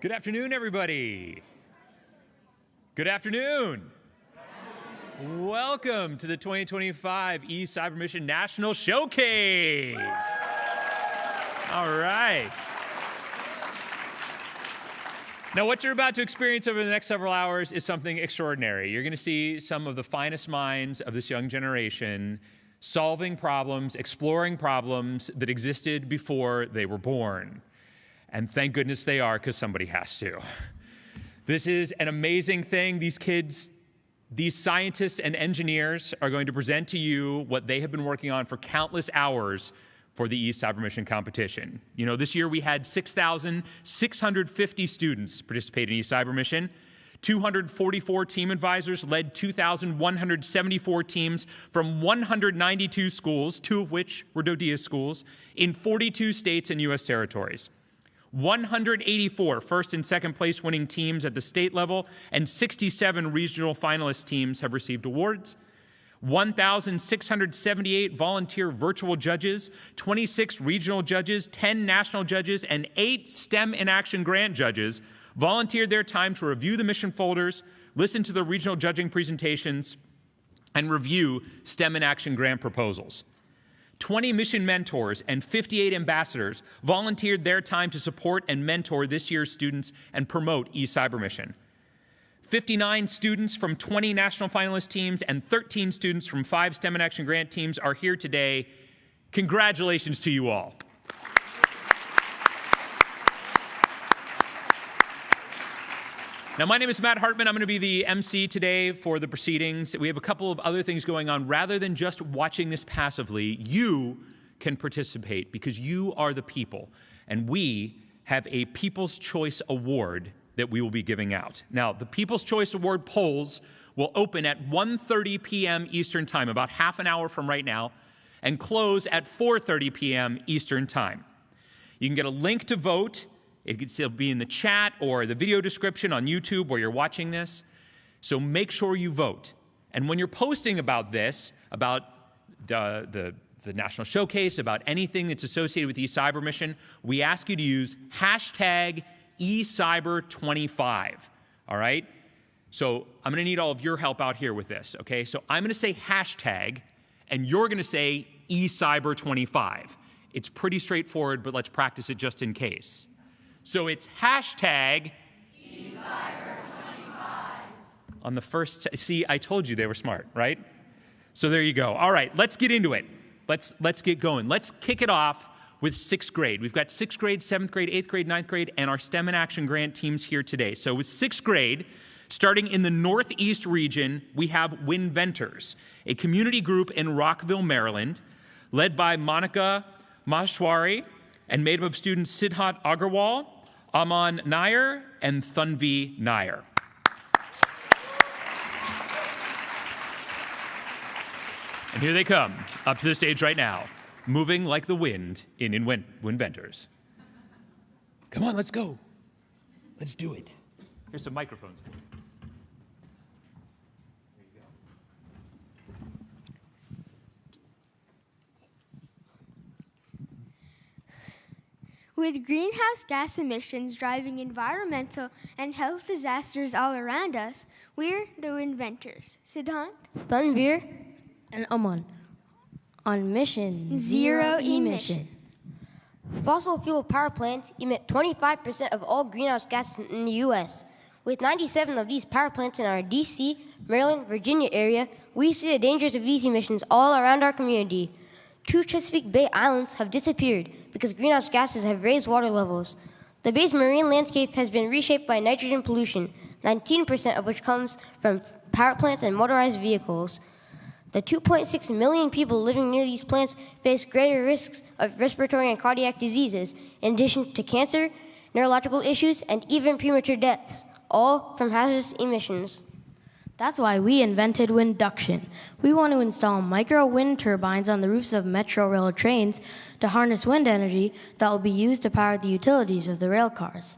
Good afternoon, everybody. Good afternoon. Welcome to the 2025 eCYBERMISSION National Showcase. All right. Now, what you're about to experience over the next several hours is something extraordinary. You're going to see some of the finest minds of this young generation solving problems, exploring problems that existed before they were born. And thank goodness they are, because somebody has to. This is an amazing thing. These kids, these scientists and engineers are going to present to you what they have been working on for countless hours for the eCYBERMISSION competition. You know, this year we had 6,650 students participate in eCYBERMISSION. 244 team advisors led 2,174 teams from 192 schools, 2 of which were DoDEA schools, in 42 states and U.S. territories. 184 first and second place winning teams at the state level and 67 regional finalist teams have received awards. 1,678 volunteer virtual judges, 26 regional judges, 10 national judges, and 8 STEM in Action grant judges volunteered their time to review the mission folders, listen to the regional judging presentations, and review STEM in Action grant proposals. 20 mission mentors and 58 ambassadors volunteered their time to support and mentor this year's students and promote eCYBERMISSION. 59 students from 20 national finalist teams and 13 students from 5 STEM in Action grant teams are here today. Congratulations to you all. Now, my name is Matt Hartman. I'm going to be the MC today for the proceedings. We have a couple of other things going on. Rather than just watching this passively, you can participate because you are the people. And we have a People's Choice Award that we will be giving out. Now, the People's Choice Award polls will open at 1:30 p.m. Eastern Time, about half an hour from right now, and close at 4:30 p.m. Eastern Time. You can get a link to vote. It could still be in the chat or the video description on YouTube where you're watching this. So make sure you vote. And when you're posting about this, about the National Showcase, about anything that's associated with eCYBERMISSION, we ask you to use hashtag eCYBER25, all right? So I'm going to need all of your help out here with this, okay? So I'm going to say hashtag, and you're going to say eCYBER25. It's pretty straightforward, but let's practice it just in case. So it's hashtag eCYBER25. On the first, see, I told you they were smart, right? So there you go. All right, let's get into it. Let's get going. Let's kick it off with 6th grade. We've got 6th grade, 7th grade, 8th grade, 9th grade, and our STEM in Action grant teams here today. So with 6th grade, starting in the Northeast region, we have Windduction, a community group in Rockville, Maryland, led by Monica Maheshwari, and made up of students Siddhat Agarwal, Aman Nair, and Thunvi Nair. And here they come, up to the stage right now, moving like the wind in Windduction. Come on, let's go. Let's do it. Here's some microphones. With greenhouse gas emissions driving environmental and health disasters all around us, we're the Windduction. Siddhant, Tanvir, and Aman on mission Zero emission. Fossil fuel power plants emit 25% of all greenhouse gases in the U.S. With 97 of these power plants in our D.C., Maryland, Virginia area, we see the dangers of these emissions all around our community. 2 Chesapeake Bay islands have disappeared because greenhouse gases have raised water levels. The bay's marine landscape has been reshaped by nitrogen pollution, 19% of which comes from power plants and motorized vehicles. The 2.6 million people living near these plants face greater risks of respiratory and cardiac diseases, in addition to cancer, neurological issues, and even premature deaths, all from hazardous emissions. That's why we invented Windduction. We want to install micro wind turbines on the roofs of Metro rail trains to harness wind energy that will be used to power the utilities of the rail cars.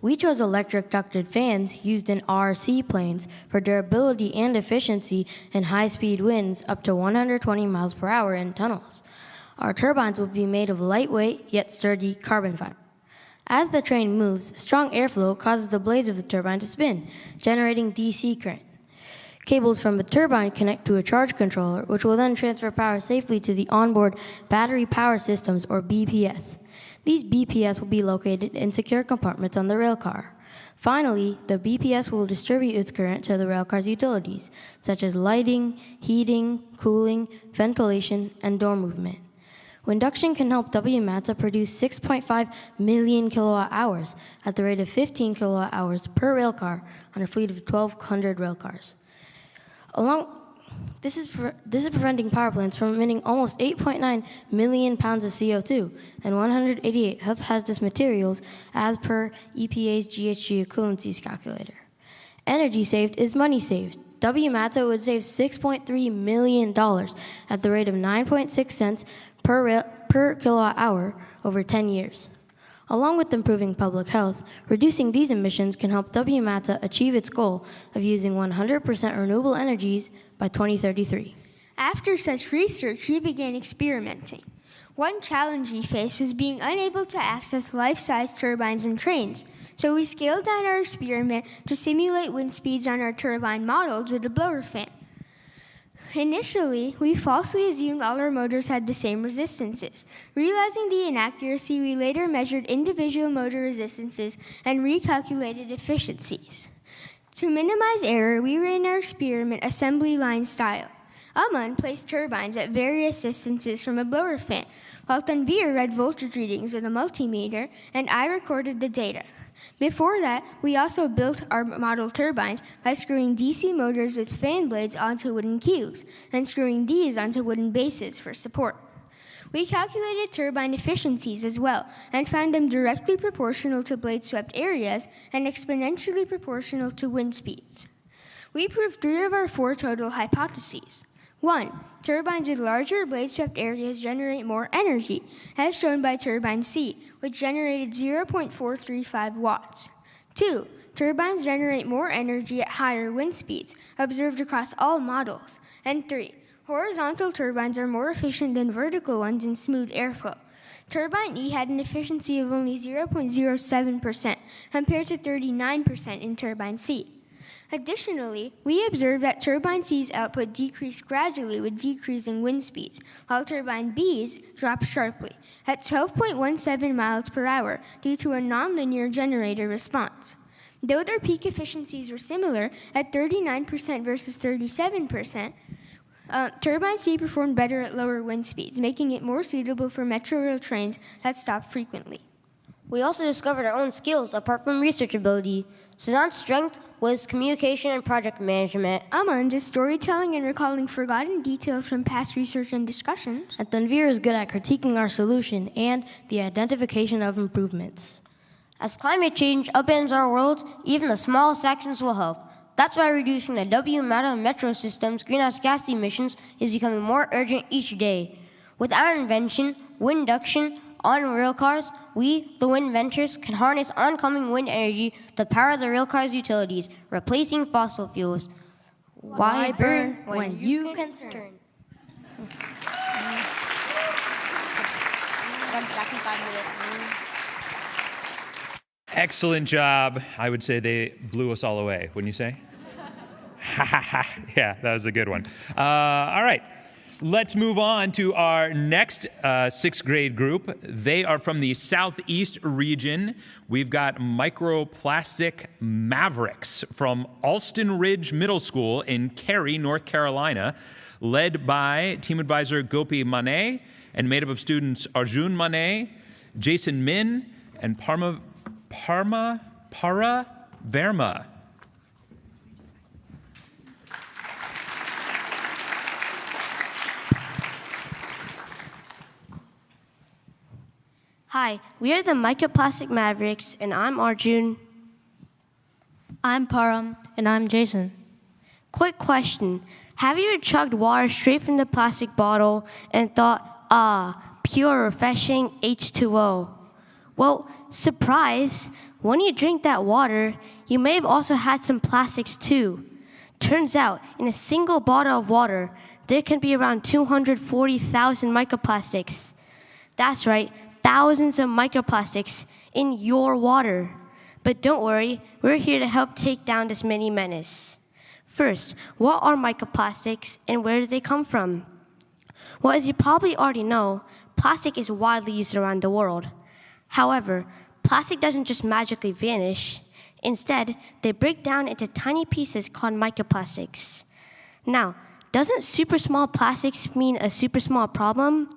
We chose electric ducted fans used in RC planes for durability and efficiency in high-speed winds up to 120 miles per hour in tunnels. Our turbines will be made of lightweight yet sturdy carbon fiber. As the train moves, strong airflow causes the blades of the turbine to spin, generating DC current. Cables from the turbine connect to a charge controller, which will then transfer power safely to the onboard battery power systems, or BPS. These BPS will be located in secure compartments on the railcar. Finally, the BPS will distribute its current to the railcar's utilities, such as lighting, heating, cooling, ventilation, and door movement. Windduction can help WMATA produce 6.5 million kilowatt-hours at the rate of 15 kilowatt-hours per railcar on a fleet of 1,200 railcars. This is preventing power plants from emitting almost 8.9 million pounds of CO2 and 188 health hazardous materials as per EPA's GHG equivalencies calculator. Energy saved is money saved. WMATA would save $6.3 million at the rate of 9.6 cents per kilowatt hour over 10 years. Along with improving public health, reducing these emissions can help WMATA achieve its goal of using 100% renewable energies by 2033. After such research, we began experimenting. One challenge we faced was being unable to access life-size turbines and trains, so we scaled down our experiment to simulate wind speeds on our turbine models with a blower fan. Initially, we falsely assumed all our motors had the same resistances. Realizing the inaccuracy, we later measured individual motor resistances and recalculated efficiencies. To minimize error, we ran our experiment assembly line style. Aman placed turbines at various distances from a blower fan, while Tanvir read voltage readings with a multimeter, and I recorded the data. Before that, we also built our model turbines by screwing DC motors with fan blades onto wooden cubes, and screwing these onto wooden bases for support. We calculated turbine efficiencies as well, and found them directly proportional to blade-swept areas and exponentially proportional to wind speeds. We proved 3 of our 4 total hypotheses. 1. Turbines with larger blade-swept areas generate more energy, as shown by turbine C, which generated 0.435 watts. 2. Turbines generate more energy at higher wind speeds, observed across all models. And 3. Horizontal turbines are more efficient than vertical ones in smooth airflow. Turbine E had an efficiency of only 0.07% compared to 39% in turbine C. Additionally, we observed that turbine C's output decreased gradually with decreasing wind speeds, while turbine B's dropped sharply at 12.17 miles per hour due to a nonlinear generator response. Though their peak efficiencies were similar at 39% versus 37%, turbine C performed better at lower wind speeds, making it more suitable for metro rail trains that stop frequently. We also discovered our own skills apart from research ability. Siddhan's strength was communication and project management. Aman is storytelling and recalling forgotten details from past research and discussions. And Tanvir is good at critiquing our solution and the identification of improvements. As climate change upends our world, even the smallest actions will help. That's why reducing the WMATA metro system's greenhouse gas emissions is becoming more urgent each day. With our invention, Windduction, on railcars, we, the Windventures, can harness oncoming wind energy to power the railcar's utilities, replacing fossil fuels. Why burn when you can turn? Exactly 5 minutes. Excellent job. I would say they blew us all away, wouldn't you say? Yeah, that was a good one. All right. Let's move on to our next 6th grade group. They are from the Southeast region. We've got microplastic mavericks from Alston Ridge Middle School in Cary, North Carolina, led by team advisor Gopi Mane and made up of students Arjun Mane, Jason Min, and Para Verma. Hi, we are the Microplastic Mavericks, and I'm Arjun. I'm Param. And I'm Jason. Quick question. Have you ever chugged water straight from the plastic bottle and thought, pure, refreshing H2O? Well, surprise, when you drink that water, you may have also had some plastics too. Turns out, in a single bottle of water, there can be around 240,000 microplastics. That's right, thousands of microplastics in your water. But don't worry, we're here to help take down this mini menace. First, what are microplastics and where do they come from? Well, as you probably already know, plastic is widely used around the world. However, plastic doesn't just magically vanish. Instead, they break down into tiny pieces called microplastics. Now, doesn't super small plastics mean a super small problem?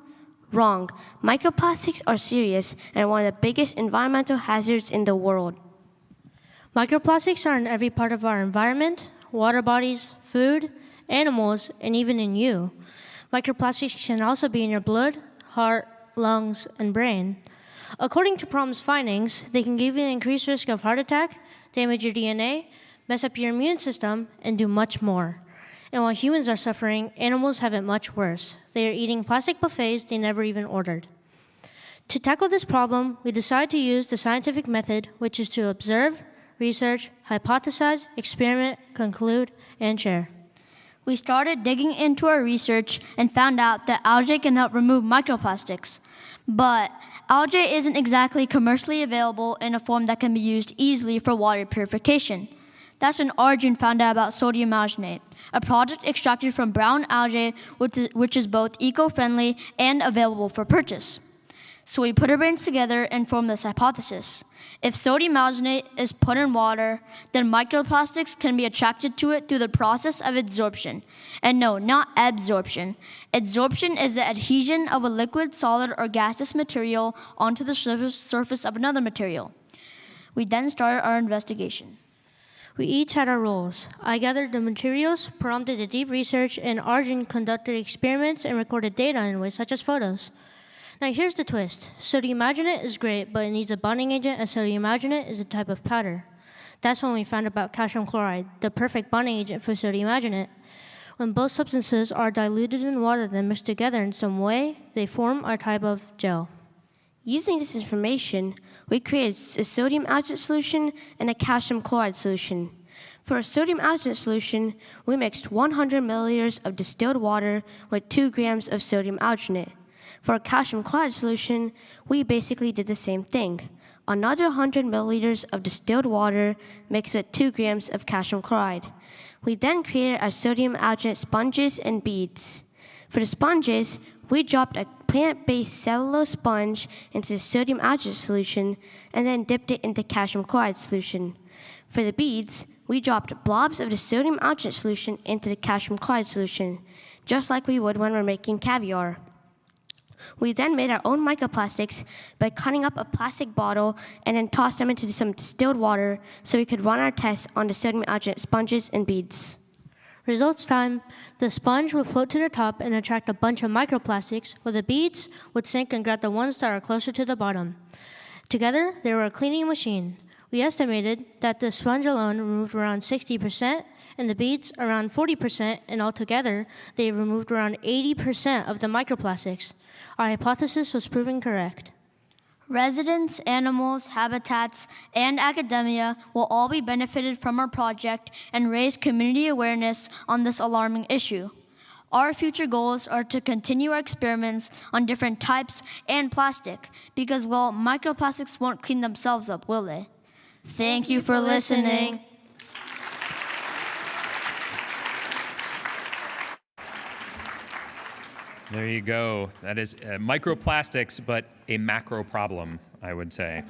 Wrong. Microplastics are serious and one of the biggest environmental hazards in the world. Microplastics are in every part of our environment, water bodies, food, animals, and even in you. Microplastics can also be in your blood, heart, lungs, and brain. According to PROM's findings, they can give you an increased risk of heart attack, damage your DNA, mess up your immune system, and do much more. And while humans are suffering, animals have it much worse. They are eating plastic buffets they never even ordered. To tackle this problem, we decided to use the scientific method, which is to observe, research, hypothesize, experiment, conclude, and share. We started digging into our research and found out that algae can help remove microplastics. But algae isn't exactly commercially available in a form that can be used easily for water purification. That's when Arjun found out about sodium alginate, a product extracted from brown algae which is both eco-friendly and available for purchase. So we put our brains together and formed this hypothesis. If sodium alginate is put in water, then microplastics can be attracted to it through the process of adsorption. And no, not absorption. Adsorption is the adhesion of a liquid, solid, or gaseous material onto the surface of another material. We then started our investigation. We each had our roles. I gathered the materials, prompted the deep research, and Arjun conducted experiments and recorded data in ways such as photos. Now here's the twist. Sodium alginate is great, but it needs a bonding agent, as sodium alginate is a type of powder. That's when we found about calcium chloride, the perfect bonding agent for sodium alginate. When both substances are diluted in water then mixed together in some way, they form our type of gel. Using this information, we created a sodium alginate solution and a calcium chloride solution. For a sodium alginate solution, we mixed 100 milliliters of distilled water with 2 grams of sodium alginate. For a calcium chloride solution, we basically did the same thing. Another 100 milliliters of distilled water mixed with 2 grams of calcium chloride. We then created our sodium alginate sponges and beads. For the sponges, we dropped a plant-based cellulose sponge into the sodium alginate solution and then dipped it into calcium chloride solution. For the beads, we dropped blobs of the sodium alginate solution into the calcium chloride solution, just like we would when we're making caviar. We then made our own microplastics by cutting up a plastic bottle and then tossed them into some distilled water so we could run our tests on the sodium alginate sponges and beads. Results time. The sponge would float to the top and attract a bunch of microplastics, while the beads would sink and grab the ones that are closer to the bottom. Together, they were a cleaning machine. We estimated that the sponge alone removed around 60%, and the beads around 40%, and altogether, they removed around 80% of the microplastics. Our hypothesis was proven correct. Residents, animals, habitats, and academia will all be benefited from our project and raise community awareness on this alarming issue. Our future goals are to continue our experiments on different types and plastic because, well, microplastics won't clean themselves up, will they? Thank you for listening. There you go. That is microplastics, but a macro problem, I would say.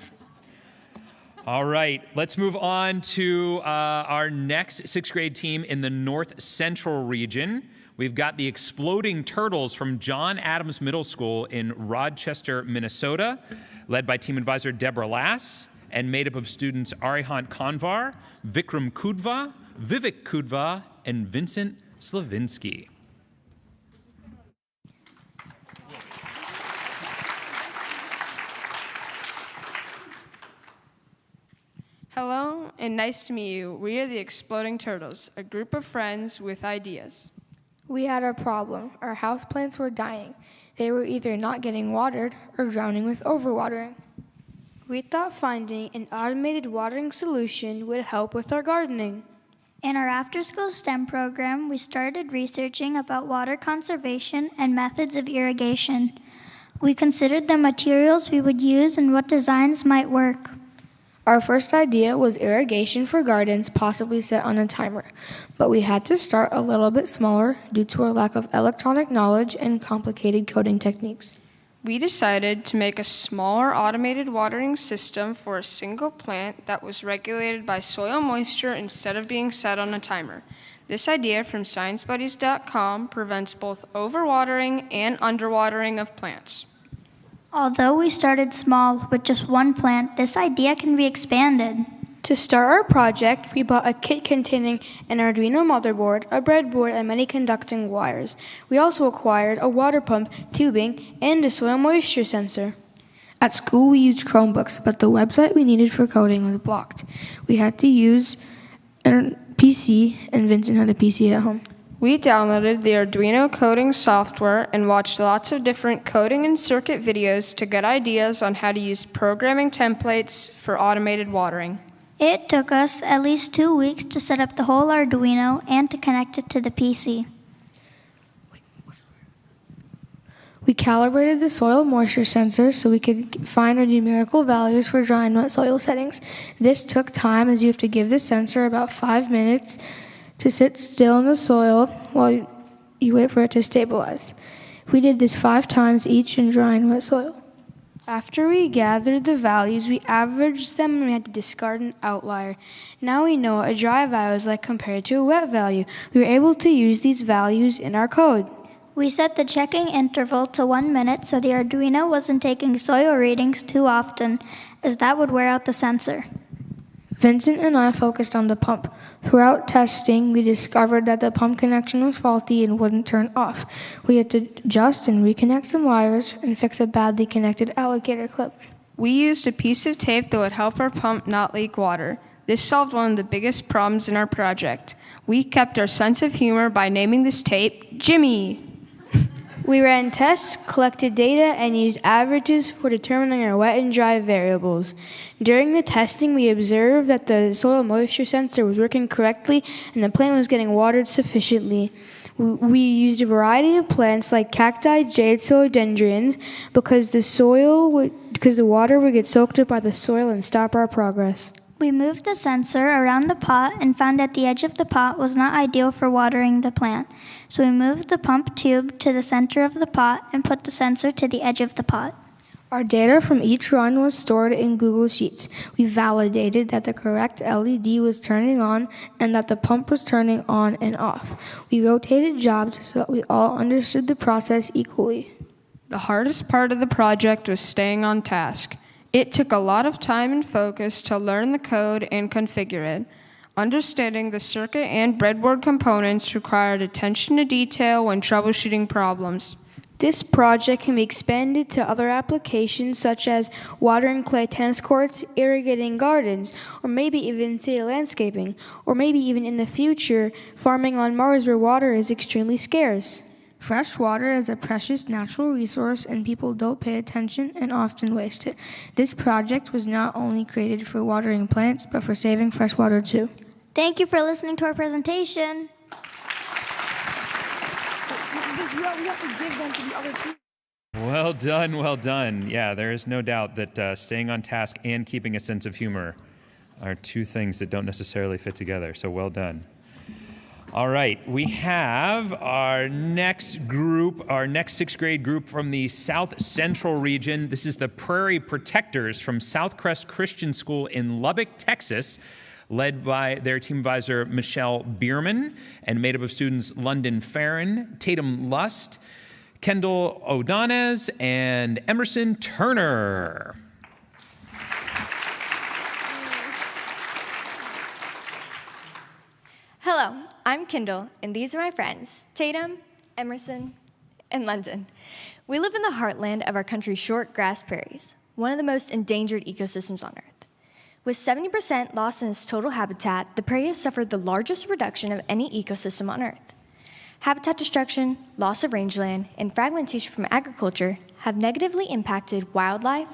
All right, let's move on to our next sixth grade team in the North Central region. We've got the Exploding Turtles from John Adams Middle School in Rochester, Minnesota, led by team advisor Deborah Lass, and made up of students Arihant Kanvar, Vikram Kudva, Vivek Kudva, and Vincent Slavinsky. Hello, and nice to meet you. We are the Exploding Turtles, a group of friends with ideas. We had a problem. Our houseplants were dying. They were either not getting watered or drowning with overwatering. We thought finding an automated watering solution would help with our gardening. In our after-school STEM program, we started researching about water conservation and methods of irrigation. We considered the materials we would use and what designs might work. Our first idea was irrigation for gardens, possibly set on a timer, but we had to start a little bit smaller due to our lack of electronic knowledge and complicated coding techniques. We decided to make a smaller automated watering system for a single plant that was regulated by soil moisture instead of being set on a timer. This idea from sciencebuddies.com prevents both overwatering and underwatering of plants. Although we started small with just one plant, this idea can be expanded. To start our project, we bought a kit containing an Arduino motherboard, a breadboard, and many conducting wires. We also acquired a water pump, tubing, and a soil moisture sensor. At school, we used Chromebooks, but the website we needed for coding was blocked. We had to use a PC, and Vincent had a PC at home. We downloaded the Arduino coding software and watched lots of different coding and circuit videos to get ideas on how to use programming templates for automated watering. It took us at least 2 weeks to set up the whole Arduino and to connect it to the PC. We calibrated the soil moisture sensor so we could find our numerical values for dry and wet soil settings. This took time as you have to give the sensor about 5 minutes to sit still in the soil while you wait for it to stabilize. We did this 5 times each in dry and wet soil. After we gathered the values, we averaged them and we had to discard an outlier. Now we know what a dry value is like compared to a wet value. We were able to use these values in our code. We set the checking interval to 1 minute so the Arduino wasn't taking soil readings too often, as that would wear out the sensor. Vincent and I focused on the pump. Throughout testing, we discovered that the pump connection was faulty and wouldn't turn off. We had to adjust and reconnect some wires and fix a badly connected alligator clip. We used a piece of tape that would help our pump not leak water. This solved one of the biggest problems in our project. We kept our sense of humor by naming this tape Jimmy. We ran tests, collected data, and used averages for determining our wet and dry variables. During the testing, we observed that the soil moisture sensor was working correctly and the plant was getting watered sufficiently. We used a variety of plants like cacti, jade, philodendrons because the water would get soaked up by the soil and stop our progress. We moved the sensor around the pot and found that the edge of the pot was not ideal for watering the plant. So we moved the pump tube to the center of the pot and put the sensor to the edge of the pot. Our data from each run was stored in Google Sheets. We validated that the correct LED was turning on and that the pump was turning on and off. We rotated jobs so that we all understood the process equally. The hardest part of the project was staying on task. It took a lot of time and focus to learn the code and configure it. Understanding the circuit and breadboard components required attention to detail when troubleshooting problems. This project can be expanded to other applications such as watering clay tennis courts, irrigating gardens, or maybe even city landscaping, or maybe even in the future, farming on Mars where water is extremely scarce. Fresh water is a precious natural resource and people don't pay attention and often waste it. This project was not only created for watering plants, but for saving fresh water too. Thank you for listening to our presentation. Well done, well done. Yeah, there is no doubt that staying on task and keeping a sense of humor are two things that don't necessarily fit together, so well done. All right, we have our next group, our next 6th grade group from the South Central region. This is the Prairie Protectors from Southcrest Christian School in Lubbock, Texas, led by their team advisor, Michelle Bierman, and made up of students London Farron, Tatum Lust, Kendall O'Donnez, and Emerson Turner. Hello, I'm Kendall, and these are my friends, Tatum, Emerson, and London. We live in the heartland of our country's short grass prairies, one of the most endangered ecosystems on Earth. With 70% lost in its total habitat, the prairie has suffered the largest reduction of any ecosystem on Earth. Habitat destruction, loss of rangeland, and fragmentation from agriculture have negatively impacted wildlife,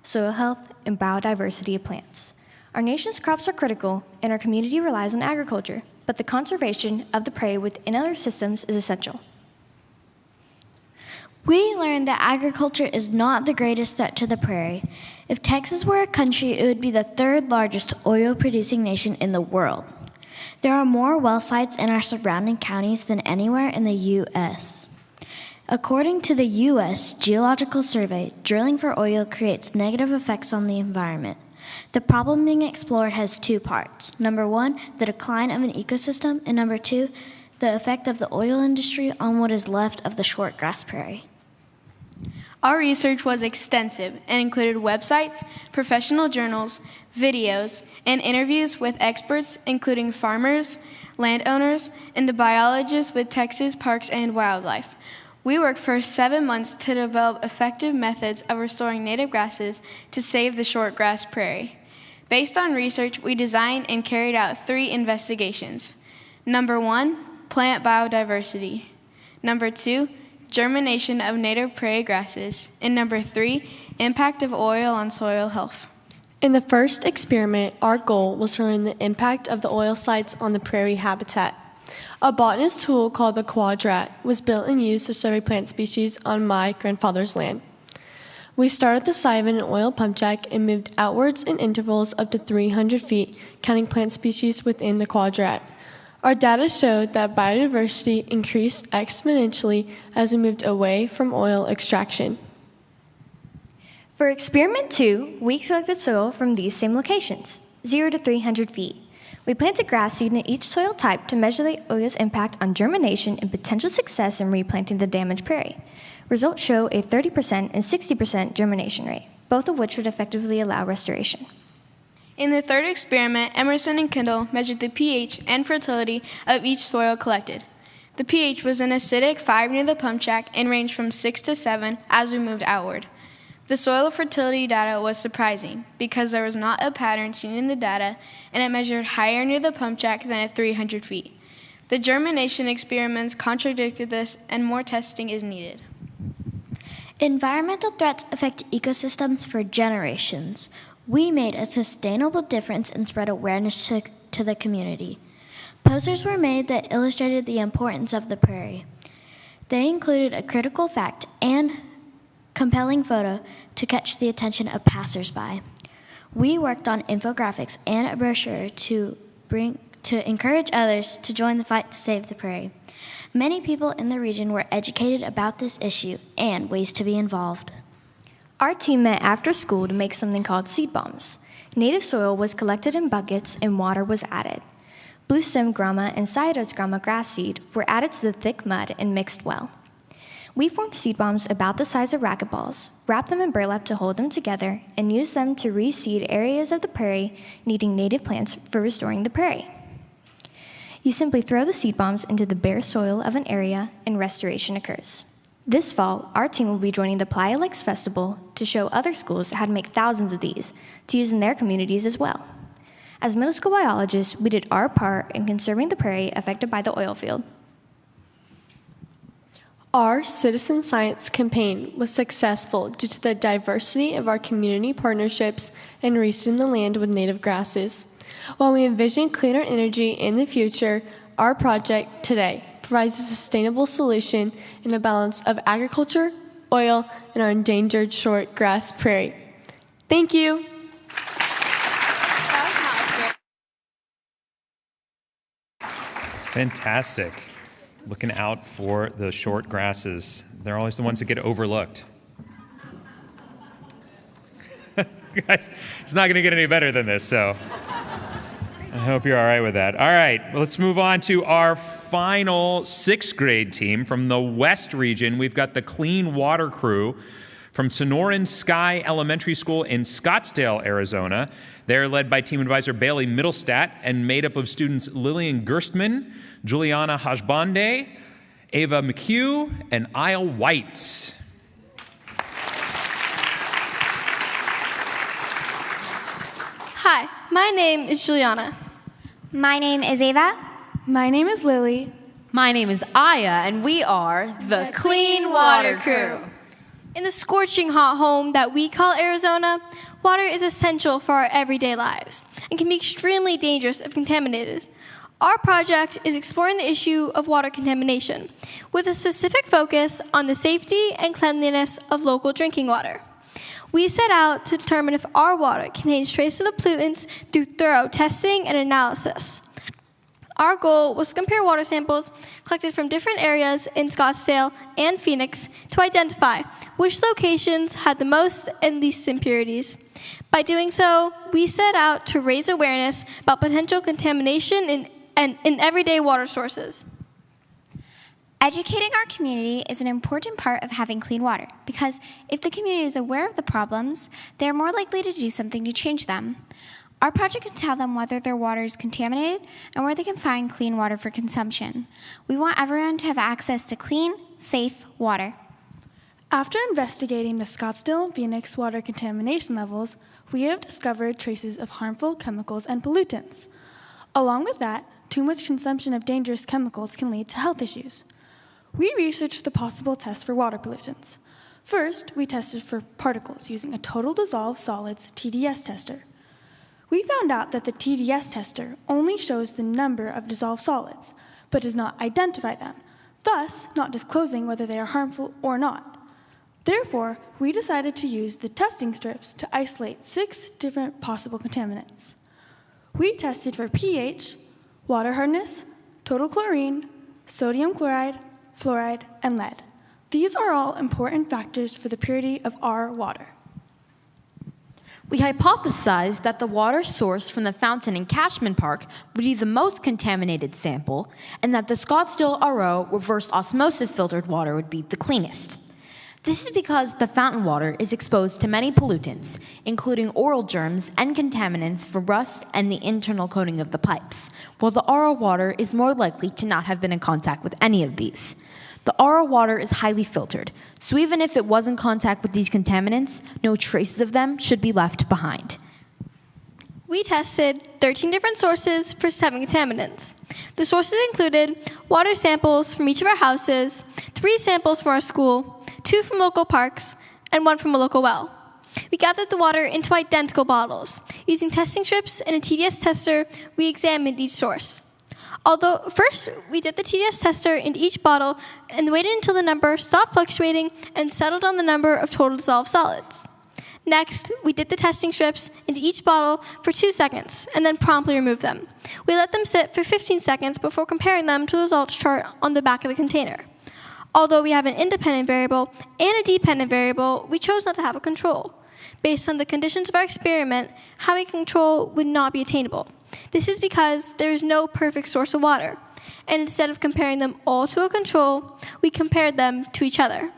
soil health, and biodiversity of plants. Our nation's crops are critical, and our community relies on agriculture, but the conservation of the prairie within other systems is essential. We learned that agriculture is not the greatest threat to the prairie. If Texas were a country, it would be the third largest oil-producing nation in the world. There are more well sites in our surrounding counties than anywhere in the U.S. According to the U.S. Geological Survey, drilling for oil creates negative effects on the environment. The problem being explored has two parts. Number one, the decline of an ecosystem, and number two, the effect of the oil industry on what is left of the short grass prairie. Our research was extensive and included websites, professional journals, videos, and interviews with experts, including farmers, landowners, and the biologists with Texas Parks and Wildlife. We worked for 7 months to develop effective methods of restoring native grasses to save the short grass prairie. Based on research, we designed and carried out 3 investigations. Number 1, plant biodiversity. Number 2, germination of native prairie grasses. And number 3, impact of oil on soil health. In the first experiment, our goal was to learn the impact of the oil sites on the prairie habitat. A botanist tool called the Quadrat was built and used to survey plant species on my grandfather's land. We started the site of an oil pump jack and moved outwards in intervals up to 300 feet, counting plant species within the Quadrat. Our data showed that biodiversity increased exponentially as we moved away from oil extraction. For experiment 2, we collected soil from these same locations, 0 to 300 feet. We planted grass seed in each soil type to measure the oil's impact on germination and potential success in replanting the damaged prairie. Results show a 30% and 60% germination rate, both of which would effectively allow restoration. In the third experiment, Emerson and Kendall measured the pH and fertility of each soil collected. The pH was an acidic 5 near the pump jack and ranged from 6 to 7 as we moved outward. The soil fertility data was surprising because there was not a pattern seen in the data, and it measured higher near the pump jack than at 300 feet. The germination experiments contradicted this, and more testing is needed. Environmental threats affect ecosystems for generations. We made a sustainable difference and spread awareness to the community. Posters were made that illustrated the importance of the prairie. They included a critical fact and compelling photo to catch the attention of passersby. We worked on infographics and a brochure to encourage others to join the fight to save the prairie. Many people in the region were educated about this issue and ways to be involved. Our team met after school to make something called seed bombs. Native soil was collected in buckets and water was added. Blue stem grama and Cyados grama grass seed were added to the thick mud and mixed well. We formed seed bombs about the size of racquetballs, wrapped them in burlap to hold them together, and used them to reseed areas of the prairie needing native plants for restoring the prairie. You simply throw the seed bombs into the bare soil of an area and restoration occurs. This fall, our team will be joining the Playa Lakes Festival to show other schools how to make thousands of these to use in their communities as well. As middle school biologists, we did our part in conserving the prairie affected by the oil field. Our citizen science campaign was successful due to the diversity of our community partnerships and reseeding the land with native grasses. While we envision cleaner energy in the future, our project today provides a sustainable solution in a balance of agriculture, oil, and our endangered short grass prairie. Thank you. Fantastic. Looking out for the short grasses. They're always the ones that get overlooked. Guys, it's not going to get any better than this, so I hope you're all right with that. All right, well, let's move on to our final 6th grade team from the West region. We've got the Clean Water Crew from Sonoran Sky Elementary School in Scottsdale, Arizona. They're led by team advisor Bailey Middlestat and made up of students Lillian Gerstmann, Juliana Hajbande, Ava McHugh, and Isle White. Hi, my name is Juliana. My name is Ava. My name is Lily. My name is Aya, and we are the Clean Water Crew. In the scorching hot home that we call Arizona, water is essential for our everyday lives and can be extremely dangerous if contaminated. Our project is exploring the issue of water contamination, with a specific focus on the safety and cleanliness of local drinking water. We set out to determine if our water contains traces of pollutants through thorough testing and analysis. Our goal was to compare water samples collected from different areas in Scottsdale and Phoenix to identify which locations had the most and least impurities. By doing so, we set out to raise awareness about potential contamination in everyday water sources. Educating our community is an important part of having clean water because if the community is aware of the problems, they are more likely to do something to change them. Our project can tell them whether their water is contaminated and where they can find clean water for consumption. We want everyone to have access to clean, safe water. After investigating the Scottsdale and Phoenix water contamination levels, we have discovered traces of harmful chemicals and pollutants. Along with that, too much consumption of dangerous chemicals can lead to health issues. We researched the possible tests for water pollutants. First, we tested for particles using a total dissolved solids TDS tester. We found out that the TDS tester only shows the number of dissolved solids, but does not identify them, thus not disclosing whether they are harmful or not. Therefore, we decided to use the testing strips to isolate 6 different possible contaminants. We tested for pH, water hardness, total chlorine, sodium chloride, fluoride, and lead. These are all important factors for the purity of our water. We hypothesized that the water sourced from the fountain in Cashman Park would be the most contaminated sample, and that the Scottsdale RO reverse osmosis filtered water would be the cleanest. This is because the fountain water is exposed to many pollutants, including oral germs and contaminants from rust and the internal coating of the pipes, while the RO water is more likely to not have been in contact with any of these. The RO water is highly filtered, so even if it was in contact with these contaminants, no traces of them should be left behind. We tested 13 different sources for 7 contaminants. The sources included water samples from each of our houses, 3 samples from our school, 2 from local parks, and 1 from a local well. We gathered the water into identical bottles. Using testing strips and a TDS tester, we examined each source. Although first, we did the TDS tester into each bottle and waited until the number stopped fluctuating and settled on the number of total dissolved solids. Next, we did the testing strips into each bottle for 2 seconds and then promptly removed them. We let them sit for 15 seconds before comparing them to the results chart on the back of the container. Although we have an independent variable and a dependent variable, we chose not to have a control. Based on the conditions of our experiment, having a control would not be attainable. This is because there is no perfect source of water, and instead of comparing them all to a control, we compared them to each other.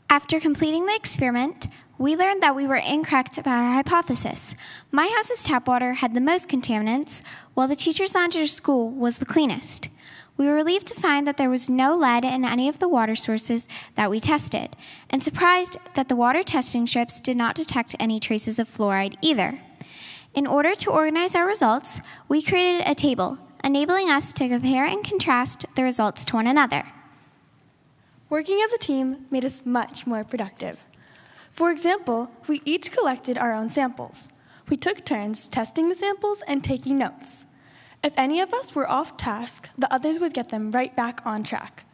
After completing the experiment, we learned that we were incorrect about our hypothesis. My house's tap water had the most contaminants, while the teacher's lounge at our school was the cleanest. We were relieved to find that there was no lead in any of the water sources that we tested, and surprised that the water testing strips did not detect any traces of fluoride either. In order to organize our results, we created a table, enabling us to compare and contrast the results to one another. Working as a team made us much more productive. For example, we each collected our own samples. We took turns testing the samples and taking notes. If any of us were off task, the others would get them right back on track.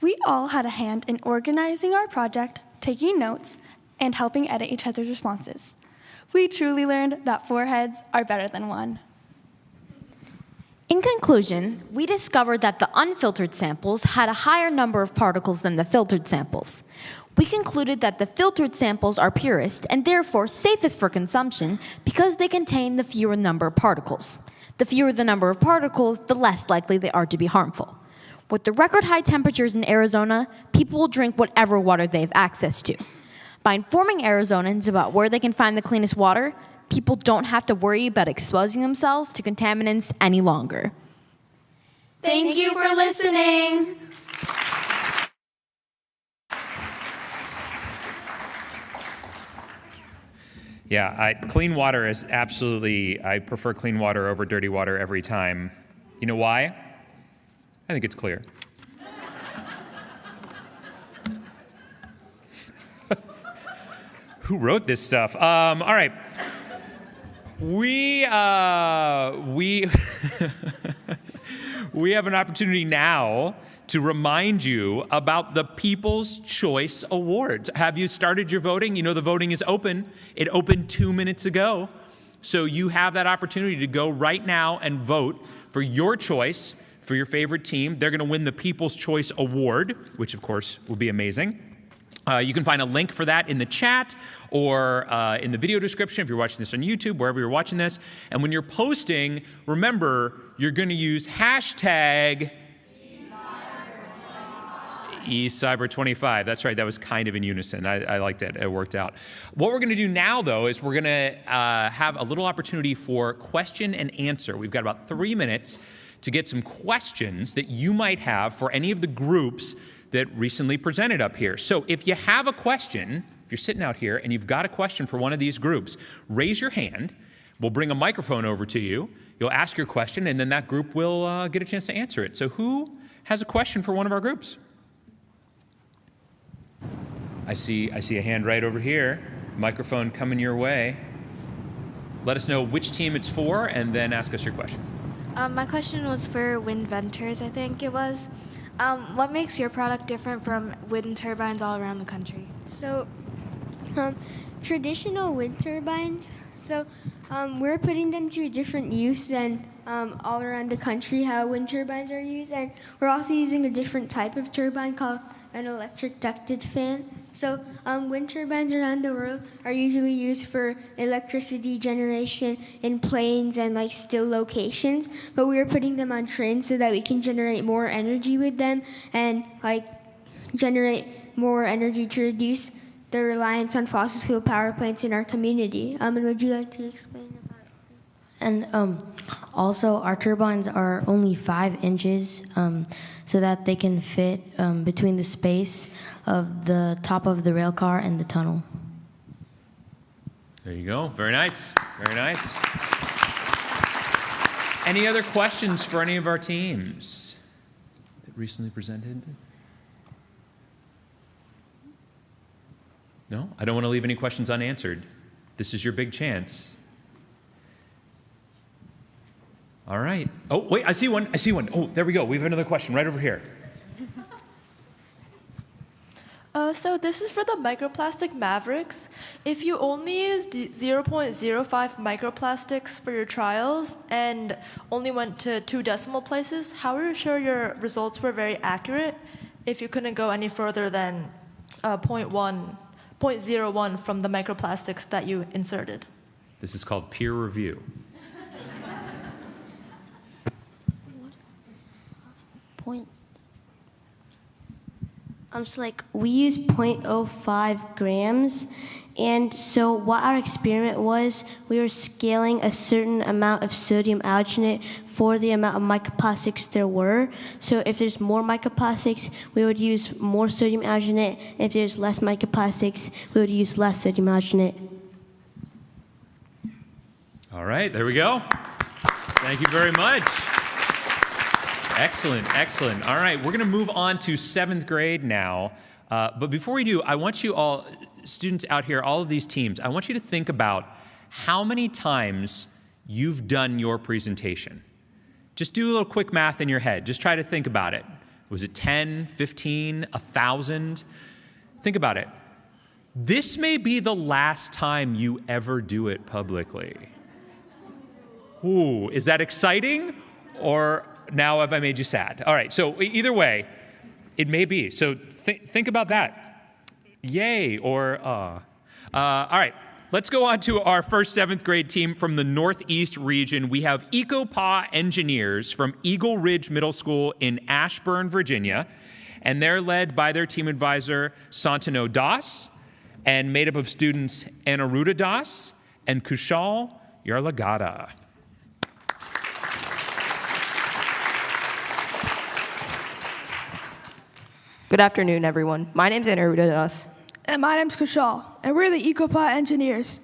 We all had a hand in organizing our project, taking notes, and helping edit each other's responses. We truly learned that 4 heads are better than 1. In conclusion, we discovered that the unfiltered samples had a higher number of particles than the filtered samples. We concluded that the filtered samples are purest and therefore safest for consumption because they contain the fewer number of particles. The fewer the number of particles, the less likely they are to be harmful. With the record high temperatures in Arizona, people will drink whatever water they have access to. By informing Arizonans about where they can find the cleanest water, people don't have to worry about exposing themselves to contaminants any longer. Thank you for listening. Yeah, clean water is absolutely, I prefer clean water over dirty water every time. You know why? I think it's clear. Who wrote this stuff? All right. We have an opportunity now to remind you about the People's Choice Awards. Have you started your voting? You know the voting is open. It opened 2 minutes ago. So you have that opportunity to go right now and vote for your choice, for your favorite team. They're going to win the People's Choice Award, which of course will be amazing. You can find a link for that in the chat or in the video description if you're watching this on YouTube, wherever you're watching this. And when you're posting, remember, you're going to use hashtag eCYBER25. That's right. That was kind of in unison. I liked it. It worked out. What we're going to do now, though, is we're going to have a little opportunity for question and answer. We've got about 3 minutes to get some questions that you might have for any of the groups that recently presented up here. So if you have a question, if you're sitting out here and you've got a question for one of these groups, raise your hand. We'll bring a microphone over to you. You'll ask your question, and then that group will get a chance to answer it. So who has a question for one of our groups? I see a hand right over here. Microphone coming your way. Let us know which team it's for, and then ask us your question. My question was for wind venters, I think it was. What makes your product different from wind turbines all around the country? So, traditional wind turbines, so we're putting them to a different use than all around the country how wind turbines are used. And we're also using a different type of turbine called an electric ducted fan. So wind turbines around the world are usually used for electricity generation in planes and like still locations, but we're putting them on trains so that we can generate more energy with them and like generate more energy to reduce the reliance on fossil fuel power plants in our community. And would you like to explain about it? And also, our turbines are only 5 inches so that they can fit between the space of the top of the rail car and the tunnel. There you go. Very nice. Very nice. Any other questions for any of our teams that recently presented? No? I don't want to leave any questions unanswered. This is your big chance. All right. Oh, wait, I see one. I see one. Oh, there we go. We have another question right over here. So this is for the microplastic Mavericks. If you only used 0.05 microplastics for your trials and only went to 2 decimal places, how are you sure your results were very accurate if you couldn't go any further than 0.01 from the microplastics that you inserted? This is called peer review. So like we use 0.05 grams, and so what our experiment was, we were scaling a certain amount of sodium alginate for the amount of microplastics there were. So if there's more microplastics, we would use more sodium alginate. If there's less microplastics, we would use less sodium alginate. All right, there we go. Thank you very much. Excellent, excellent. All right, we're going to move on to 7th grade now. But before we do, I want you all, students out here, all of these teams, I want you to think about how many times you've done your presentation. Just do a little quick math in your head. Just try to think about it. Was it 10, 15, 1,000? Think about it. This may be the last time you ever do it publicly. Ooh, is that exciting? Or now have I made you sad? All right, so either way, it may be. So think about that. Yay or All right, let's go on to our first 7th grade team from the Northeast region. We have Ecopa Engineers from Eagle Ridge Middle School in Ashburn, Virginia. And they're led by their team advisor, Santanu Das, and made up of students Anaruda Das and Kushal Yarlagada. Good afternoon, everyone. My name's Anaruda Das. And my name's Kushal, and we're the Ecopa Engineers.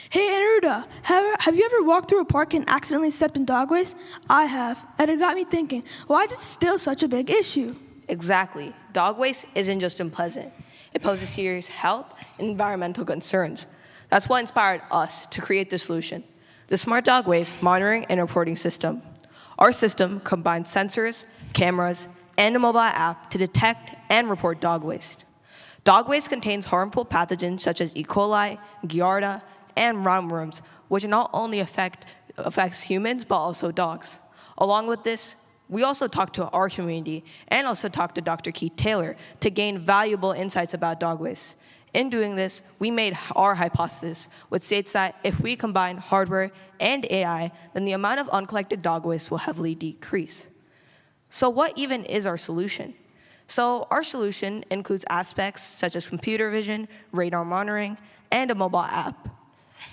Hey, Anaruda, have you ever walked through a park and accidentally stepped in dog waste? I have, and it got me thinking, why is it still such a big issue? Exactly. Dog waste isn't just unpleasant. It poses serious health and environmental concerns. That's what inspired us to create the solution. the Smart Dog Waste Monitoring and Reporting System. Our system combines sensors, cameras, and a mobile app to detect and report dog waste. Dog waste contains harmful pathogens such as E. coli, Giardia, and roundworms, which not only affects humans, but also dogs. Along with this, we also talked to our community and also talked to Dr. Keith Taylor to gain valuable insights about dog waste. In doing this, we made our hypothesis, which states that if we combine hardware and AI, then the amount of uncollected dog waste will heavily decrease. So what even is our solution? So our solution includes aspects such as computer vision, radar monitoring, and a mobile app.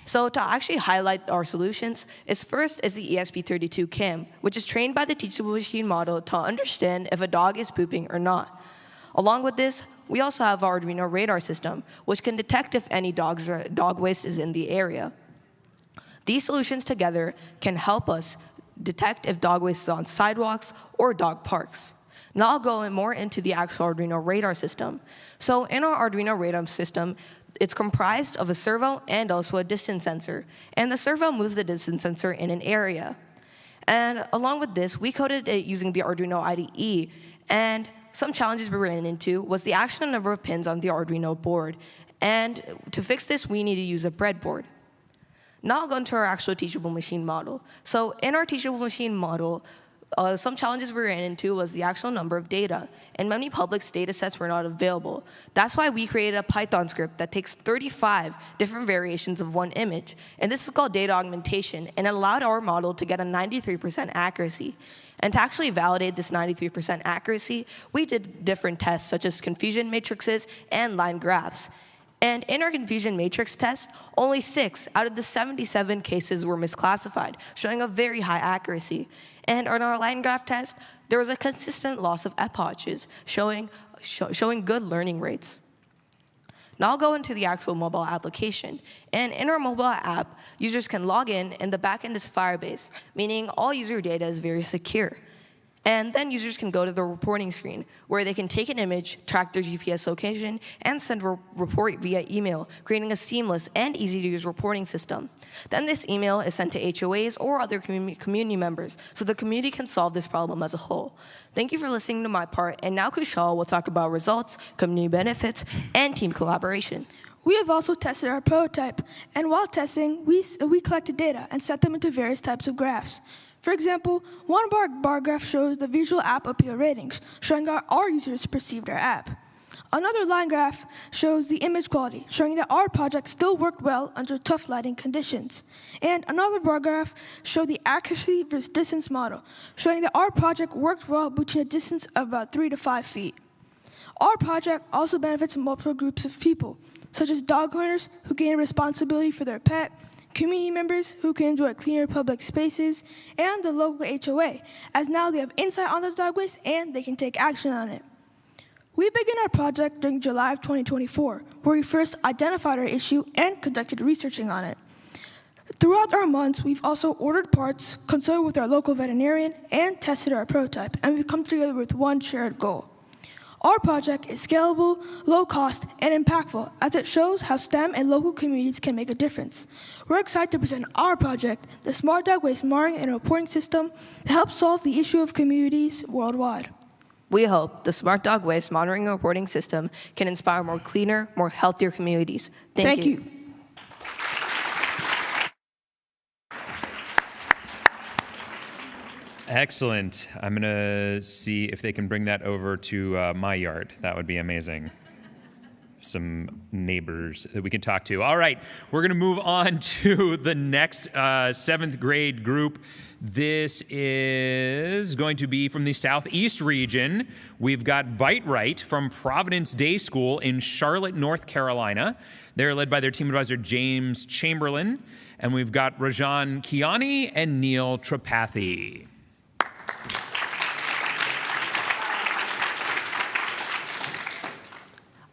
So to actually highlight our solutions, first is the ESP32 cam, which is trained by the teachable machine model to understand if a dog is pooping or not. Along with this, we also have our Arduino radar system, which can detect if any dog waste is in the area. These solutions together can help us detect if dog waste is on sidewalks or dog parks. Now I'll go more into the actual Arduino radar system. So in our Arduino radar system, it's comprised of a servo and also a distance sensor. And the servo moves the distance sensor in an area. And along with this, we coded it using the Arduino IDE. And some challenges we ran into was the actual number of pins on the Arduino board. And to fix this, we need to use a breadboard. Now I'll go into our actual teachable machine model. So in our teachable machine model, some challenges we ran into was the actual number of data, and many public data sets were not available. That's why we created a Python script that takes 35 different variations of one image, and this is called data augmentation, and it allowed our model to get a 93% accuracy. And to actually validate this 93% accuracy, we did different tests, such as confusion matrices and line graphs. And in our confusion matrix test, only 6 out of the 77 cases were misclassified, showing a very high accuracy. And on our line graph test, there was a consistent loss of epochs, showing good learning rates. Now I'll go into the actual mobile application. And in our mobile app, users can log in, and the backend is Firebase, meaning all user data is very secure. And then users can go to the reporting screen, where they can take an image, track their GPS location, and send a report via email, creating a seamless and easy-to-use reporting system. Then this email is sent to HOAs or other community members, so the community can solve this problem as a whole. Thank you for listening to my part, and now Kushal will talk about results, community benefits, and team collaboration. We have also tested our prototype, and while testing, we collected data and set them into various types of graphs. For example, one of our bar graphs shows the visual app appeal ratings, showing how our users perceived our app. Another line graph shows the image quality, showing that our project still worked well under tough lighting conditions. And another bar graph showed the accuracy versus distance model, showing that our project worked well between a distance of about 3 to 5 feet. Our project also benefits multiple groups of people, such as dog owners who gain a responsibility for their pet, community members who can enjoy cleaner public spaces, and the local HOA, as now they have insight on the dog waste and they can take action on it. We began our project during July of 2024, where we first identified our issue and conducted researching on it. Throughout our months, we've also ordered parts, consulted with our local veterinarian, and tested our prototype, and we've come together with one shared goal. Our project is scalable, low cost, and impactful, as it shows how STEM and local communities can make a difference. We're excited to present our project, the Smart Dog Waste Monitoring and Reporting System, to help solve the issue of communities worldwide. We hope the Smart Dog Waste Monitoring and Reporting System can inspire more cleaner, more healthier communities. Thank you. Excellent. I'm going to see if they can bring that over to my yard. That would be amazing. Some neighbors that we can talk to. All right, we're going to move on to the next 7th grade group. This is going to be from the Southeast region. We've got Biteright from Providence Day School in Charlotte, North Carolina. They're led by their team advisor, James Chamberlain. And we've got Rajan Kiani and Neil Tripathi.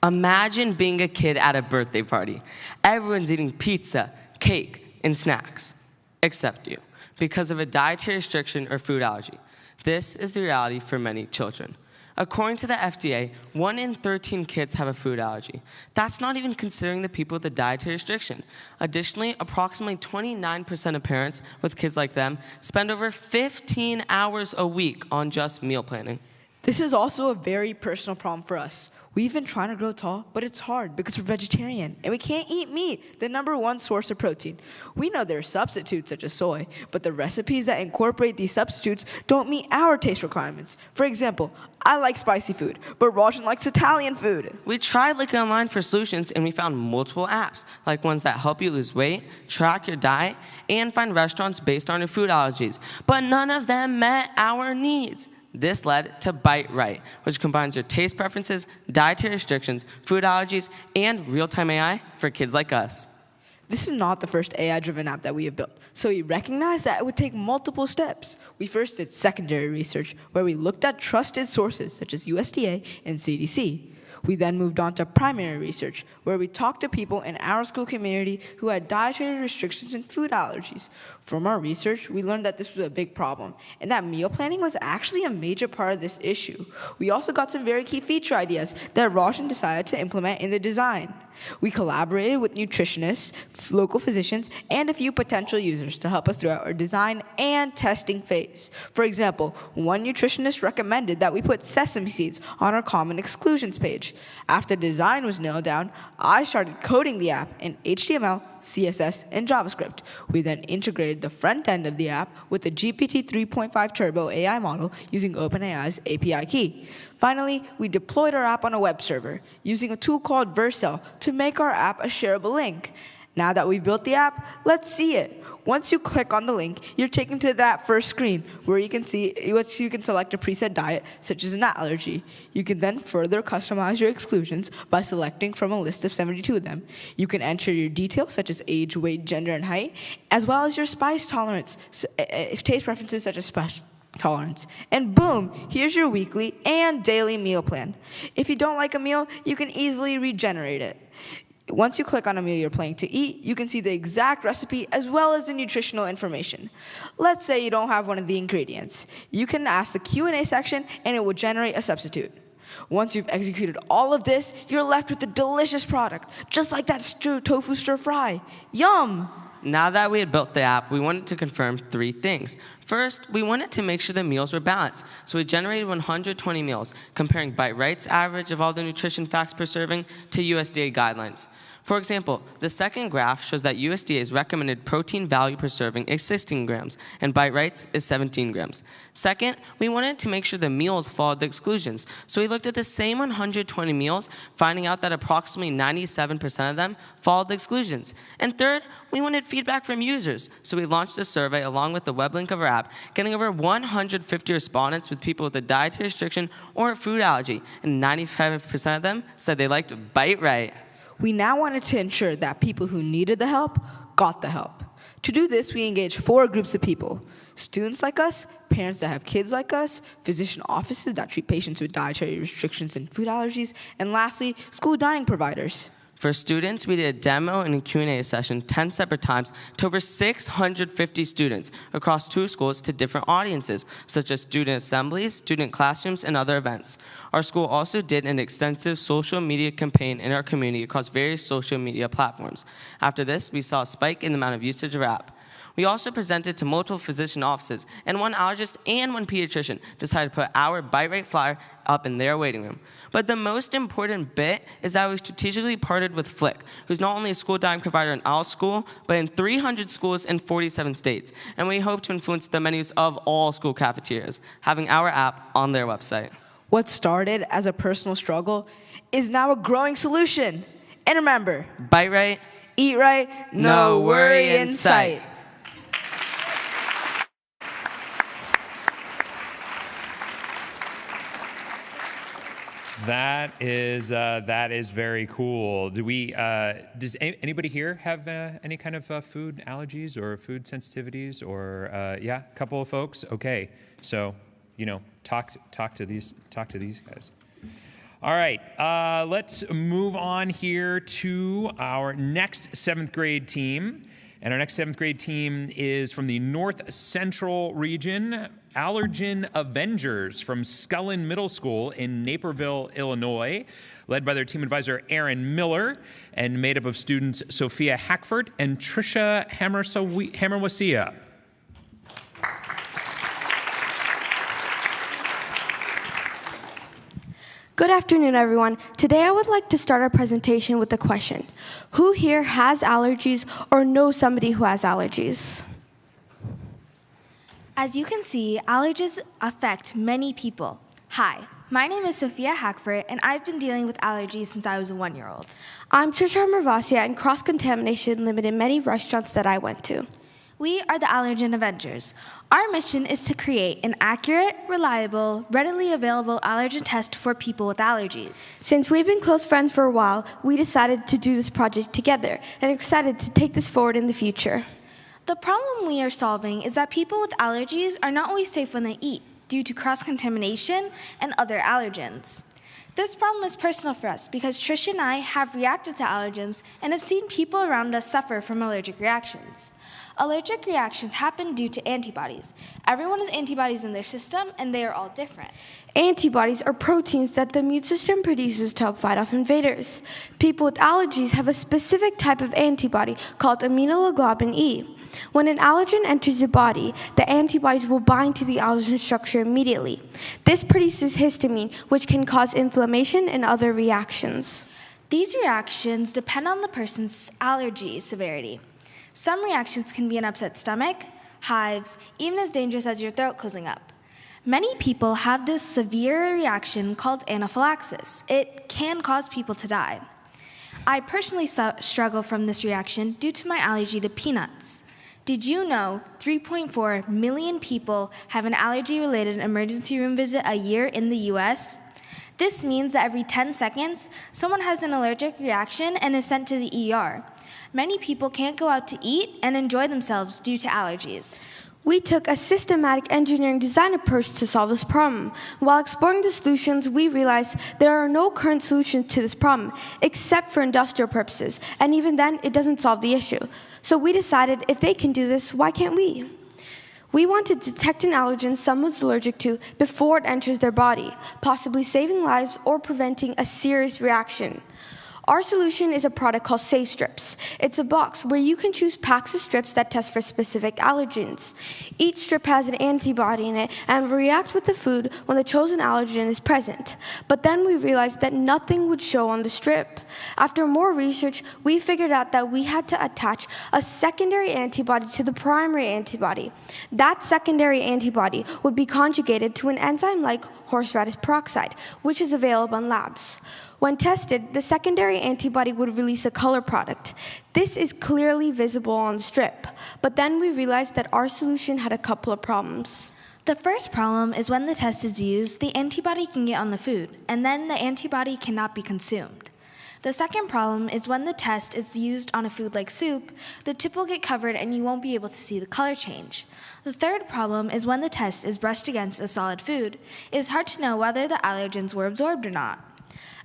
Imagine being a kid at a birthday party. Everyone's eating pizza, cake, and snacks, except you, because of a dietary restriction or food allergy. This is the reality for many children. According to the FDA, 1 in 13 kids have a food allergy. That's not even considering the people with a dietary restriction. Additionally, approximately 29% of parents with kids like them spend over 15 hours a week on just meal planning. This is also a very personal problem for us. We've been trying to grow tall, but it's hard because we're vegetarian and we can't eat meat, the #1 source of protein. We know there are substitutes such as soy, but the recipes that incorporate these substitutes don't meet our taste requirements. For example, I like spicy food, but Rajan likes Italian food. We tried looking online for solutions and we found multiple apps, like ones that help you lose weight, track your diet, and find restaurants based on your food allergies. But none of them met our needs. This led to Biteright, which combines your taste preferences, dietary restrictions, food allergies, and real-time AI for kids like us. This is not the first AI-driven app that we have built, so we recognized that it would take multiple steps. We first did secondary research, where we looked at trusted sources such as USDA and CDC. We then moved on to primary research, where we talked to people in our school community who had dietary restrictions and food allergies. From our research, we learned that this was a big problem, and that meal planning was actually a major part of this issue. We also got some very key feature ideas that Rajan decided to implement in the design. We collaborated with nutritionists, local physicians, and a few potential users to help us throughout our design and testing phase. For example, one nutritionist recommended that we put sesame seeds on our common exclusions page. After design was nailed down, I started coding the app in HTML, CSS, and JavaScript. We then integrated the front end of the app with the GPT 3.5 Turbo AI model using OpenAI's API key. Finally, we deployed our app on a web server using a tool called Vercel to make our app a shareable link. Now that we've built the app, let's see it. Once you click on the link, you're taken to that first screen where you can select a preset diet, such as an allergy. You can then further customize your exclusions by selecting from a list of 72 of them. You can enter your details, such as age, weight, gender, and height, as well as your spice tolerance, taste preferences such as spice tolerance. And boom, here's your weekly and daily meal plan. If you don't like a meal, you can easily regenerate it. Once you click on a meal you're planning to eat, you can see the exact recipe as well as the nutritional information. Let's say you don't have one of the ingredients. You can ask the Q&A section and it will generate a substitute. Once you've executed all of this, you're left with a delicious product, just like that tofu stir fry. Yum! Now that we had built the app, we wanted to confirm 3 things. First, we wanted to make sure the meals were balanced, so we generated 120 meals, comparing Bitiright's average of all the nutrition facts per serving to USDA guidelines. For example, the second graph shows that USDA's recommended protein value per serving is 16 grams, and Bitiright's is 17 grams. Second, we wanted to make sure the meals followed the exclusions, so we looked at the same 120 meals, finding out that approximately 97% of them followed the exclusions. And third, we wanted feedback from users, so we launched a survey along with the web link of our app, getting over 150 respondents with people with a dietary restriction or a food allergy, and 95% of them said they liked Biteright. We now wanted to ensure that people who needed the help got the help. To do this, we engaged 4 groups of people: students like us, parents that have kids like us, physician offices that treat patients with dietary restrictions and food allergies, and lastly, school dining providers. For students, we did a demo and a Q&A session 10 separate times to over 650 students across 2 schools to different audiences, such as student assemblies, student classrooms, and other events. Our school also did an extensive social media campaign in our community across various social media platforms. After this, we saw a spike in the amount of usage of our app. We also presented to multiple physician offices, and one allergist and one pediatrician decided to put our Biteright flyer up in their waiting room. But the most important bit is that we strategically partnered with Flick, who's not only a school dining provider in our school, but in 300 schools in 47 states. And we hope to influence the menus of all school cafeterias, having our app on their website. What started as a personal struggle is now a growing solution. And remember, bite right, eat right, no worry in sight. That is very cool. Does anybody here have any kind of food allergies or food sensitivities or yeah, a couple of folks? Okay, so talk to these guys. All right, let's move on here to our next 7th grade team. And our next 7th grade team is from the North Central region. Allergen Avengers from Scullin Middle School in Naperville, Illinois, led by their team advisor Aaron Miller, and made up of students Sophia Hackford and Trisha Hammerwasia. Good afternoon, everyone. Today I would like to start our presentation with a question. Who here has allergies or knows somebody who has allergies? As you can see, allergies affect many people. Hi, my name is Sophia Hackford, and I've been dealing with allergies since I was a 1-year-old. I'm Trisha Marvasia, and cross-contamination limited many restaurants that I went to. We are the Allergen Avengers. Our mission is to create an accurate, reliable, readily available allergen test for people with allergies. Since we've been close friends for a while, we decided to do this project together and are excited to take this forward in the future. The problem we are solving is that people with allergies are not always safe when they eat due to cross-contamination and other allergens. This problem is personal for us because Trish and I have reacted to allergens and have seen people around us suffer from allergic reactions. Allergic reactions happen due to antibodies. Everyone has antibodies in their system, and they are all different. Antibodies are proteins that the immune system produces to help fight off invaders. People with allergies have a specific type of antibody called immunoglobulin E. When an allergen enters the body, the antibodies will bind to the allergen structure immediately. This produces histamine, which can cause inflammation and other reactions. These reactions depend on the person's allergy severity. Some reactions can be an upset stomach, hives, even as dangerous as your throat closing up. Many people have this severe reaction called anaphylaxis. It can cause people to die. I personally struggle from this reaction due to my allergy to peanuts. Did you know 3.4 million people have an allergy-related emergency room visit a year in the US? This means that every 10 seconds, someone has an allergic reaction and is sent to the ER. Many people can't go out to eat and enjoy themselves due to allergies. We took a systematic engineering design approach to solve this problem. While exploring the solutions, we realized there are no current solutions to this problem, except for industrial purposes, and even then, it doesn't solve the issue. So we decided, if they can do this, why can't we? We want to detect an allergen someone's allergic to before it enters their body, possibly saving lives or preventing a serious reaction. Our solution is a product called Safe Strips. It's a box where you can choose packs of strips that test for specific allergens. Each strip has an antibody in it and will react with the food when the chosen allergen is present. But then we realized that nothing would show on the strip. After more research, we figured out that we had to attach a secondary antibody to the primary antibody. That secondary antibody would be conjugated to an enzyme like horseradish peroxide, which is available in labs. When tested, the secondary antibody would release a color product. This is clearly visible on the strip. But then we realized that our solution had a couple of problems. The first problem is when the test is used, the antibody can get on the food, and then the antibody cannot be consumed. The second problem is when the test is used on a food like soup, the tip will get covered and you won't be able to see the color change. The third problem is when the test is brushed against a solid food, it is hard to know whether the allergens were absorbed or not.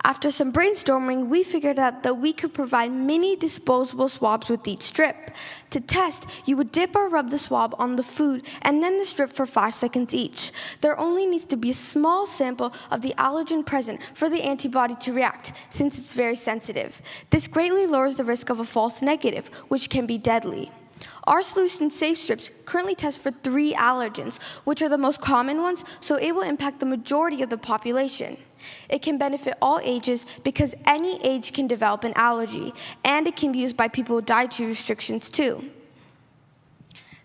After some brainstorming, we figured out that we could provide mini disposable swabs with each strip. To test, you would dip or rub the swab on the food and then the strip for 5 seconds each. There only needs to be a small sample of the allergen present for the antibody to react, since it's very sensitive. This greatly lowers the risk of a false negative, which can be deadly. Our solution, Safe Strips, currently tests for 3 allergens, which are the most common ones, so it will impact the majority of the population. It can benefit all ages because any age can develop an allergy, and it can be used by people with dietary restrictions too.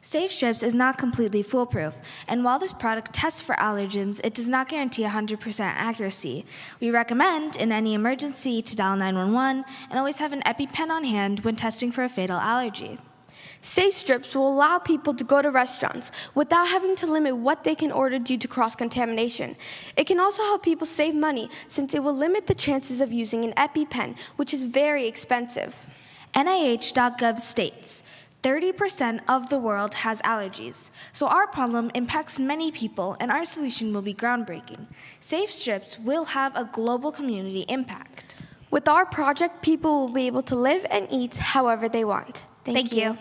Safe Strips is not completely foolproof, and while this product tests for allergens, it does not guarantee 100% accuracy. We recommend, in any emergency, to dial 911 and always have an EpiPen on hand when testing for a fatal allergy. Safe Strips will allow people to go to restaurants without having to limit what they can order due to cross-contamination. It can also help people save money since it will limit the chances of using an EpiPen, which is very expensive. NIH.gov states, 30% of the world has allergies, so our problem impacts many people and our solution will be groundbreaking. Safe Strips will have a global community impact. With our project, people will be able to live and eat however they want. Thank you.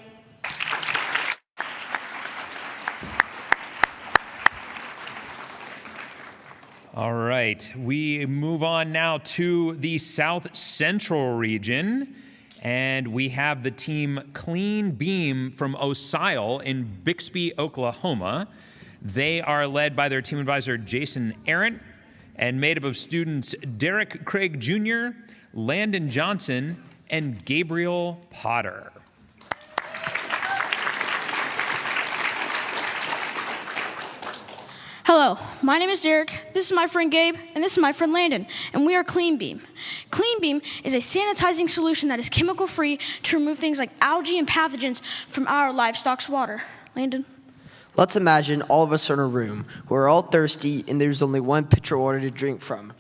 All right, we move on now to the South Central region, and we have the team Clean Beam from Osile in Bixby, Oklahoma. They are led by their team advisor, Jason Arendt, and made up of students Derek Craig Jr., Landon Johnson, and Gabriel Potter. Hello, my name is Derek, this is my friend Gabe, and this is my friend Landon, and we are Clean Beam. Clean Beam is a sanitizing solution that is chemical-free to remove things like algae and pathogens from our livestock's water. Landon? Let's imagine all of us are in a room. We're all thirsty, and there's only one pitcher of water to drink from.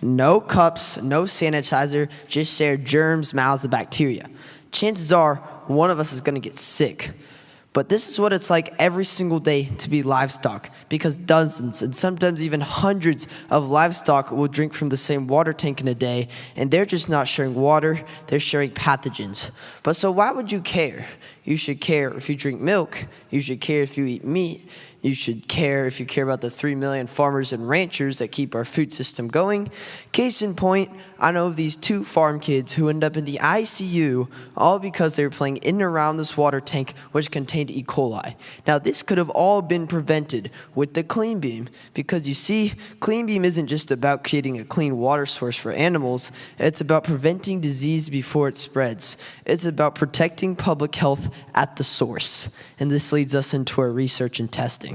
No cups, no sanitizer, just shared germs, mouths, and bacteria. Chances are one of us is going to get sick. But this is what it's like every single day to be livestock, because dozens and sometimes even hundreds of livestock will drink from the same water tank in a day, and they're just not sharing water, they're sharing pathogens. But so why would you care? You should care if you drink milk, you should care if you eat meat, you should care if you care about the 3 million farmers and ranchers that keep our food system going. Case in point, I know of these 2 farm kids who end up in the ICU all because they were playing in and around this water tank which contained E. coli. Now this could have all been prevented with the Clean Beam, because you see, Clean Beam isn't just about creating a clean water source for animals, it's about preventing disease before it spreads. It's about protecting public health at the source. And this leads us into our research and testing.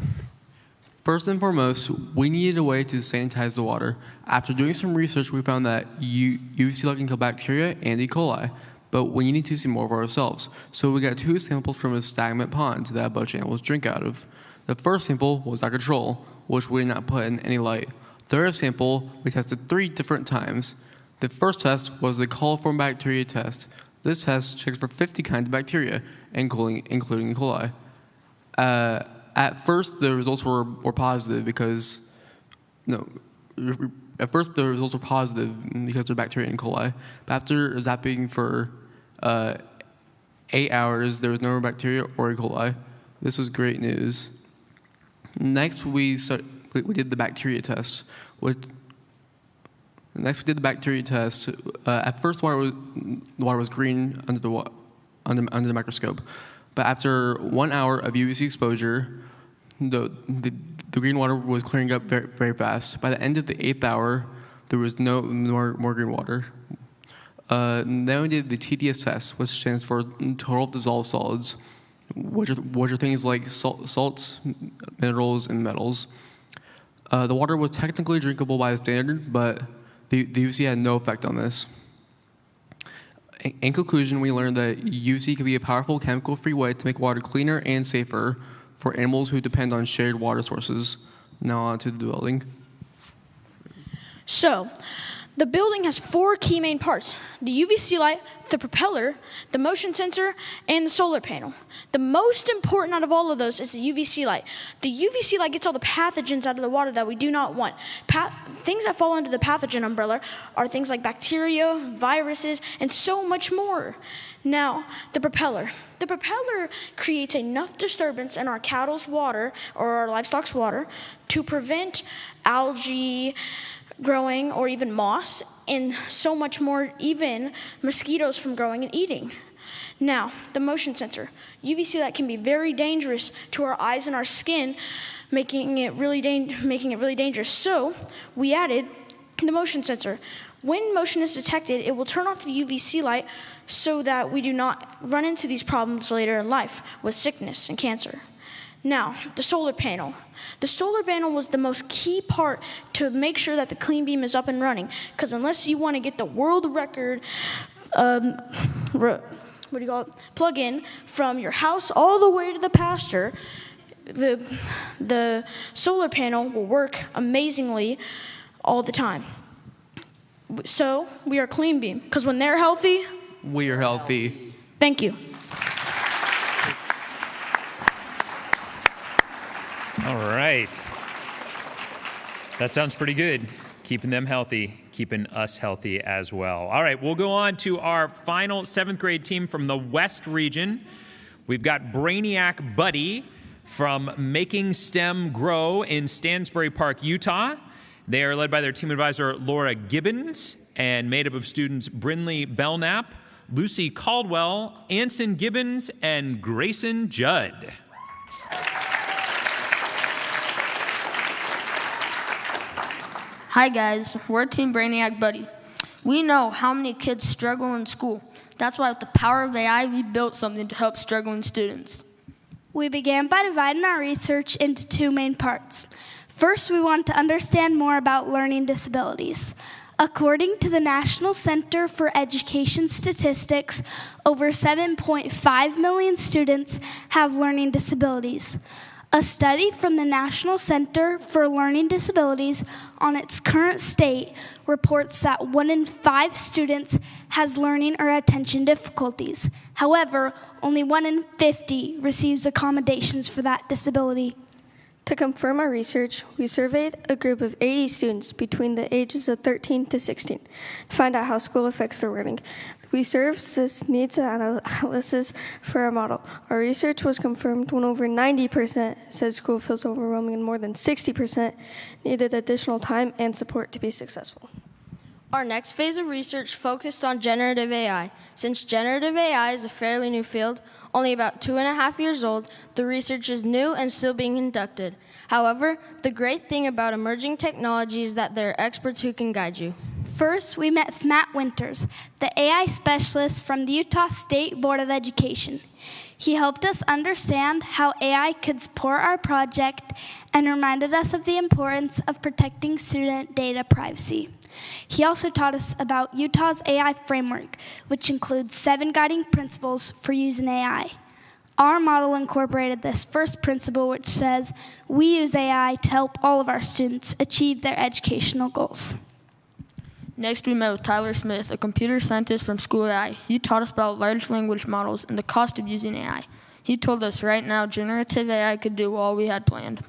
First and foremost, we needed a way to sanitize the water. After doing some research, we found that UVC light can kill bacteria and E. coli, but we need to see more for ourselves. So we got 2 samples from a stagnant pond that a bunch of animals drink out of. The first sample was our control, which we did not put in any light. The other sample we tested 3 different times. The first test was the coliform bacteria test. This test checks for 50 kinds of bacteria, including E. coli. At first, the results were positive because, at first the results were positive because they're bacteria and E. coli. But after zapping for 8 hours, there was no bacteria or E. coli. This was great news. Next, we did the bacteria test. At first, the water was green under the microscope, but after 1 hour of UVC exposure, the green water was clearing up very, very fast. By the end of the 8th hour, there was no more green water. Then we did the TDS test, which stands for total dissolved solids, which are things like salts, minerals, and metals. The water was technically drinkable by the standard, but the UVC had no effect on this. In conclusion, we learned that UVC can be a powerful chemical-free way to make water cleaner and safer for animals who depend on shared water sources. Now on to the building. So, the building has 4 key main parts: the UVC light, the propeller, the motion sensor, and the solar panel. The most important out of all of those is the UVC light. The UVC light gets all the pathogens out of the water that we do not want. Things that fall under the pathogen umbrella are things like bacteria, viruses, and so much more. Now, the propeller. The propeller creates enough disturbance in our cattle's water, or our livestock's water, to prevent algae growing, or even moss, and so much more, even mosquitoes from growing and eating. Now, the motion sensor. UVC light can be very dangerous to our eyes and our skin, making it really dangerous. So, we added the motion sensor. When motion is detected, it will turn off the UVC light so that we do not run into these problems later in life with sickness and cancer. Now, the solar panel. The solar panel was the most key part to make sure that the Clean Beam is up and running, because unless you want to get the world record plug-in from your house all the way to the pasture, the solar panel will work amazingly all the time. So, we are Clean Beam, because when they're healthy, we are healthy. Thank you. All right. That sounds pretty good. Keeping them healthy, keeping us healthy as well. All right, we'll go on to our final 7th grade team from the West region. We've got Brainiac Buddy from Making STEM Grow in Stansbury Park, Utah. They are led by their team advisor, Laura Gibbons, and made up of students Brinley Belknap, Lucy Caldwell, Anson Gibbons, and Grayson Judd. Hi guys, we're Team Brainiac Buddy. We know how many kids struggle in school. That's why with the power of AI, we built something to help struggling students. We began by dividing our research into two main parts. First, we want to understand more about learning disabilities. According to the National Center for Education Statistics, over 7.5 million students have learning disabilities. A study from the National Center for Learning Disabilities on its current state reports that 1 in 5 students has learning or attention difficulties. However, only 1 in 50 receives accommodations for that disability. To confirm our research, we surveyed a group of 80 students between the ages of 13 to 16 to find out how school affects their learning. We served this needs analysis for our model. Our research was confirmed when over 90% said school feels overwhelming and more than 60% needed additional time and support to be successful. Our next phase of research focused on generative AI. Since generative AI is a fairly new field, only about 2.5 years old, the research is new and still being conducted. However, the great thing about emerging technology is that there are experts who can guide you. First, we met Matt Winters, the AI specialist from the Utah State Board of Education. He helped us understand how AI could support our project and reminded us of the importance of protecting student data privacy. He also taught us about Utah's AI framework, which includes 7 guiding principles for using AI. Our model incorporated this first principle, which says we use AI to help all of our students achieve their educational goals. Next, we met with Tyler Smith, a computer scientist from School AI. He taught us about large language models and the cost of using AI. He told us right now generative AI could do all we had planned.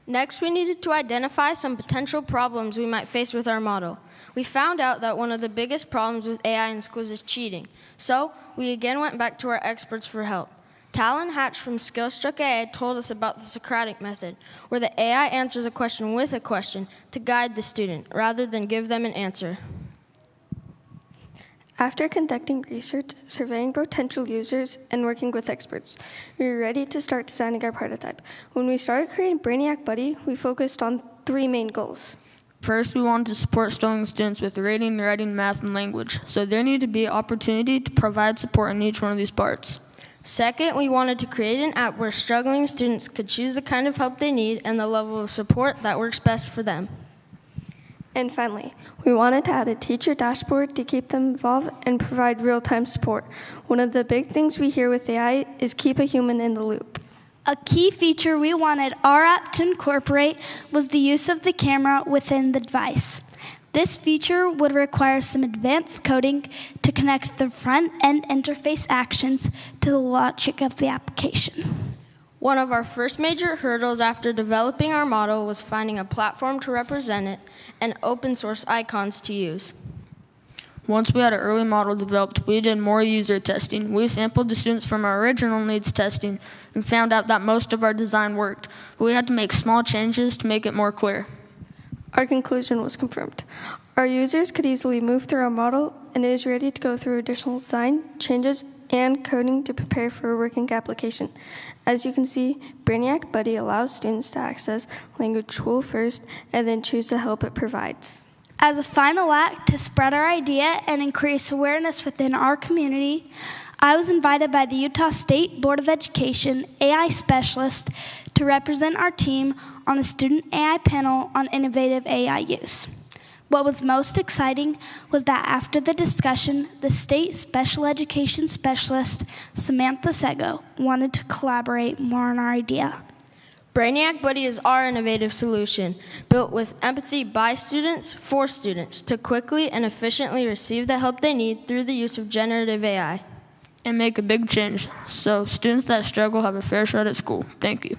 Next, we needed to identify some potential problems we might face with our model. We found out that one of the biggest problems with AI in schools is cheating. So, we again went back to our experts for help. Talon Hatch from Skillstruck AI told us about the Socratic method, where the AI answers a question with a question to guide the student, rather than give them an answer. After conducting research, surveying potential users, and working with experts, we were ready to start designing our prototype. When we started creating Brainiac Buddy, we focused on 3 main goals. First, we wanted to support struggling students with reading, writing, math, and language, so there needed to be an opportunity to provide support in each one of these parts. Second, we wanted to create an app where struggling students could choose the kind of help they need and the level of support that works best for them. And finally, we wanted to add a teacher dashboard to keep them involved and provide real-time support. One of the big things we hear with AI is keep a human in the loop. A key feature we wanted our app to incorporate was the use of the camera within the device. This feature would require some advanced coding to connect the front-end interface actions to the logic of the application. One of our first major hurdles after developing our model was finding a platform to represent it and open source icons to use. Once we had an early model developed, we did more user testing. We sampled the students from our original needs testing and found out that most of our design worked, but we had to make small changes to make it more clear. Our conclusion was confirmed. Our users could easily move through our model and it is ready to go through additional design, changes, and coding to prepare for a working application. As you can see, Brainiac Buddy allows students to access language tool first and then choose the help it provides. As a final act to spread our idea and increase awareness within our community, I was invited by the Utah State Board of Education AI specialist to represent our team on the Student AI panel on innovative AI use. What was most exciting was that after the discussion, the state special education specialist, Samantha Sego, wanted to collaborate more on our idea. Brainiac Buddy is our innovative solution, built with empathy by students for students to quickly and efficiently receive the help they need through the use of generative AI. And make a big change, so students that struggle have a fair shot at school. Thank you.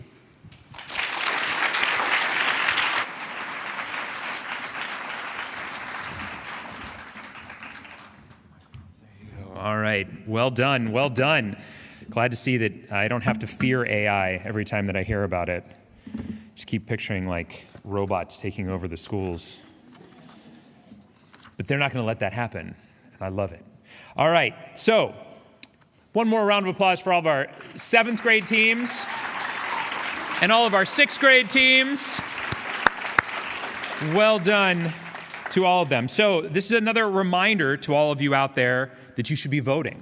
All right, well done, well done. Glad to see that I don't have to fear AI every time that I hear about it. Just keep picturing like robots taking over the schools. But they're not going to let that happen, and I love it. All right, so one more round of applause for all of our 7th grade teams and all of our 6th grade teams. Well done to all of them. So this is another reminder to all of you out there that you should be voting.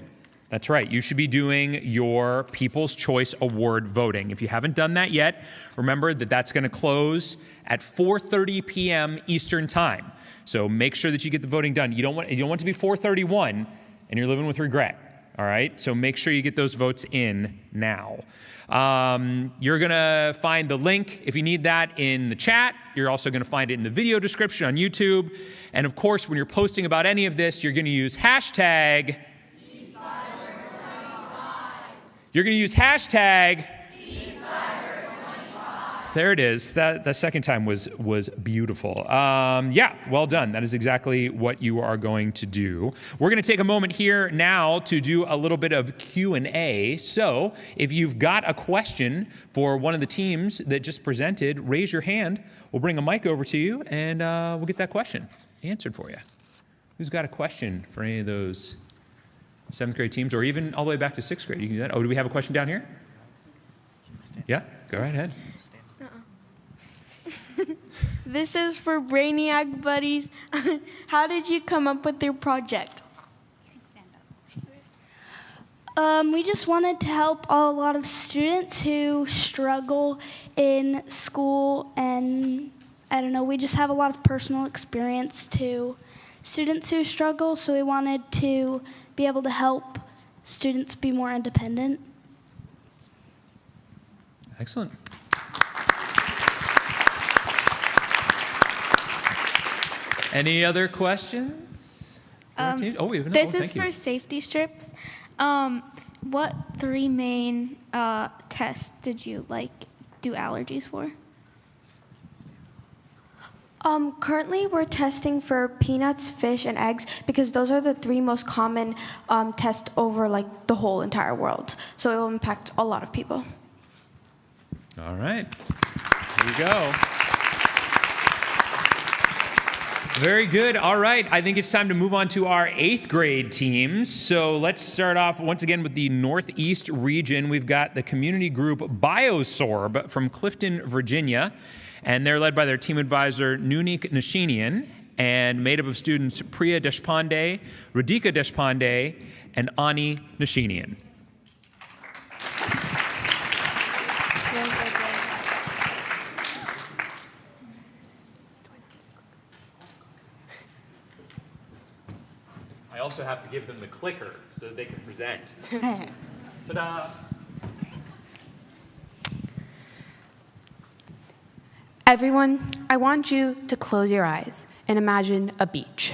That's right, you should be doing your People's Choice Award voting. If you haven't done that yet, remember that that's going to close at 4:30 p.m. Eastern Time. So make sure that you get the voting done. You don't want it to be 4:31 and you're living with regret. All right, so make sure you get those votes in now. You're gonna find the link, if you need that, in the chat. You're also gonna find it in the video description on YouTube. And of course, when you're posting about any of this, you're gonna use hashtag. You're gonna use hashtag. There it is. That second time was beautiful. Yeah, well done. That is exactly what you are going to do. We're going to take a moment here now to do a little bit of Q&A. So if you've got a question for one of the teams that just presented, raise your hand. We'll bring a mic over to you, and we'll get that question answered for you. Who's got a question for any of those 7th grade teams, or even all the way back to 6th grade? You can do that. Oh, do we have a question down here? Yeah, go right ahead. This is for Brainiac Buddies. How did you come up with your project? We just wanted to help a lot of students who struggle in school, and I don't know, we just have a lot of personal experience to students who struggle, so we wanted to be able to help students be more independent. Excellent. Any other questions? This is for safety strips. What 3 main tests did you do allergies for? Currently, we're testing for peanuts, fish, and eggs because those are the 3 most common tests over the whole entire world. So it will impact a lot of people. All right. Here you go. Very good. All right. I think it's time to move on to our 8th grade teams. So let's start off once again with the Northeast region. We've got the community group Biosorb from Clifton, Virginia, and they're led by their team advisor, Nunik Nashinian, and made up of students Priya Deshpande, Radhika Deshpande, and Ani Nashinian. I also have to give them the clicker so that they can present. Ta-da! Everyone, I want you to close your eyes and imagine a beach.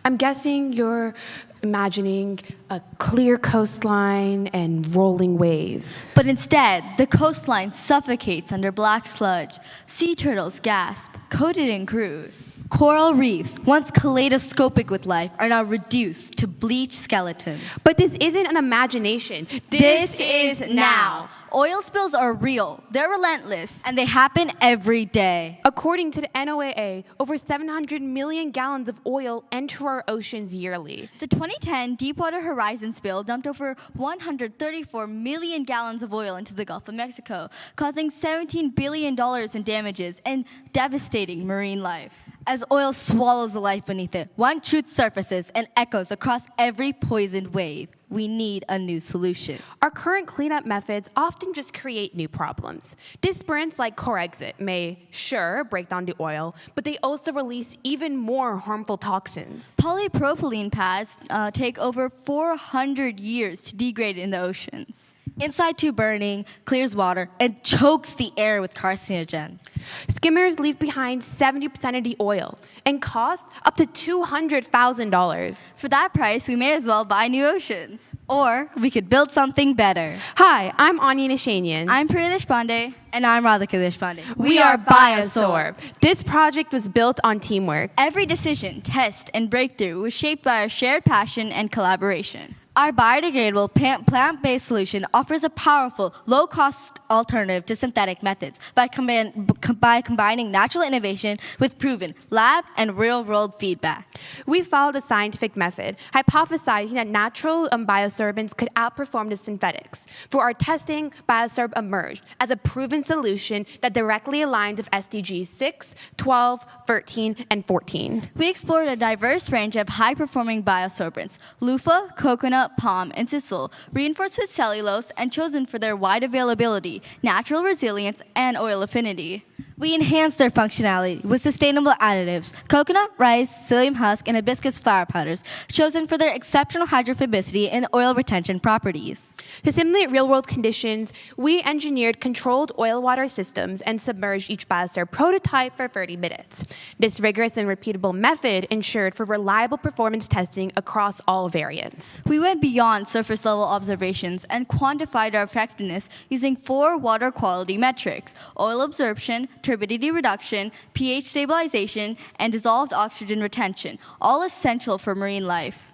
I'm guessing you're imagining a clear coastline and rolling waves. But instead, the coastline suffocates under black sludge. Sea turtles gasp, coated in crude. Coral reefs, once kaleidoscopic with life, are now reduced to bleached skeletons. But this isn't an imagination. This is now. Oil spills are real, they're relentless, and they happen every day. According to the NOAA, over 700 million gallons of oil enter our oceans yearly. The 2010 Deepwater Horizon spill dumped over 134 million gallons of oil into the Gulf of Mexico, causing $17 billion in damages and devastating marine life. As oil swallows the life beneath it, one truth surfaces and echoes across every poisoned wave. We need a new solution. Our current cleanup methods often just create new problems. Dispersions like Corexit may, sure, break down the oil, but they also release even more harmful toxins. Polypropylene pads take over 400 years to degrade in the oceans. Inside tube burning, clears water, and chokes the air with carcinogens. Skimmers leave behind 70% of the oil and cost up to $200,000. For that price, we may as well buy new oceans. Or we could build something better. Hi, I'm Ani Nashanian. I'm Priya Deshpande. And I'm Radhika Deshpande. We are Biosorb. This project was built on teamwork. Every decision, test, and breakthrough was shaped by our shared passion and collaboration. Our biodegradable plant-based solution offers a powerful, low-cost alternative to synthetic methods by combining natural innovation with proven lab and real-world feedback. We followed a scientific method, hypothesizing that natural biosorbents could outperform the synthetics. For our testing, Biosorb emerged as a proven solution that directly aligns with SDGs 6, 12, 13, and 14. We explored a diverse range of high-performing biosorbents: loofah, coconut, palm, and sisal, reinforced with cellulose and chosen for their wide availability, natural resilience, and oil affinity. We enhanced their functionality with sustainable additives: coconut, rice, psyllium husk, and hibiscus flower powders, chosen for their exceptional hydrophobicity and oil retention properties. To simulate real-world conditions, we engineered controlled oil-water systems and submerged each Biosorb prototype for 30 minutes. This rigorous and repeatable method ensured for reliable performance testing across all variants. We went beyond surface-level observations and quantified our effectiveness using 4 water quality metrics: oil absorption, turbidity reduction, pH stabilization, and dissolved oxygen retention, all essential for marine life.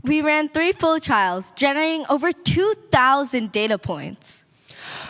We ran 3 full trials, generating over 2,000 data points.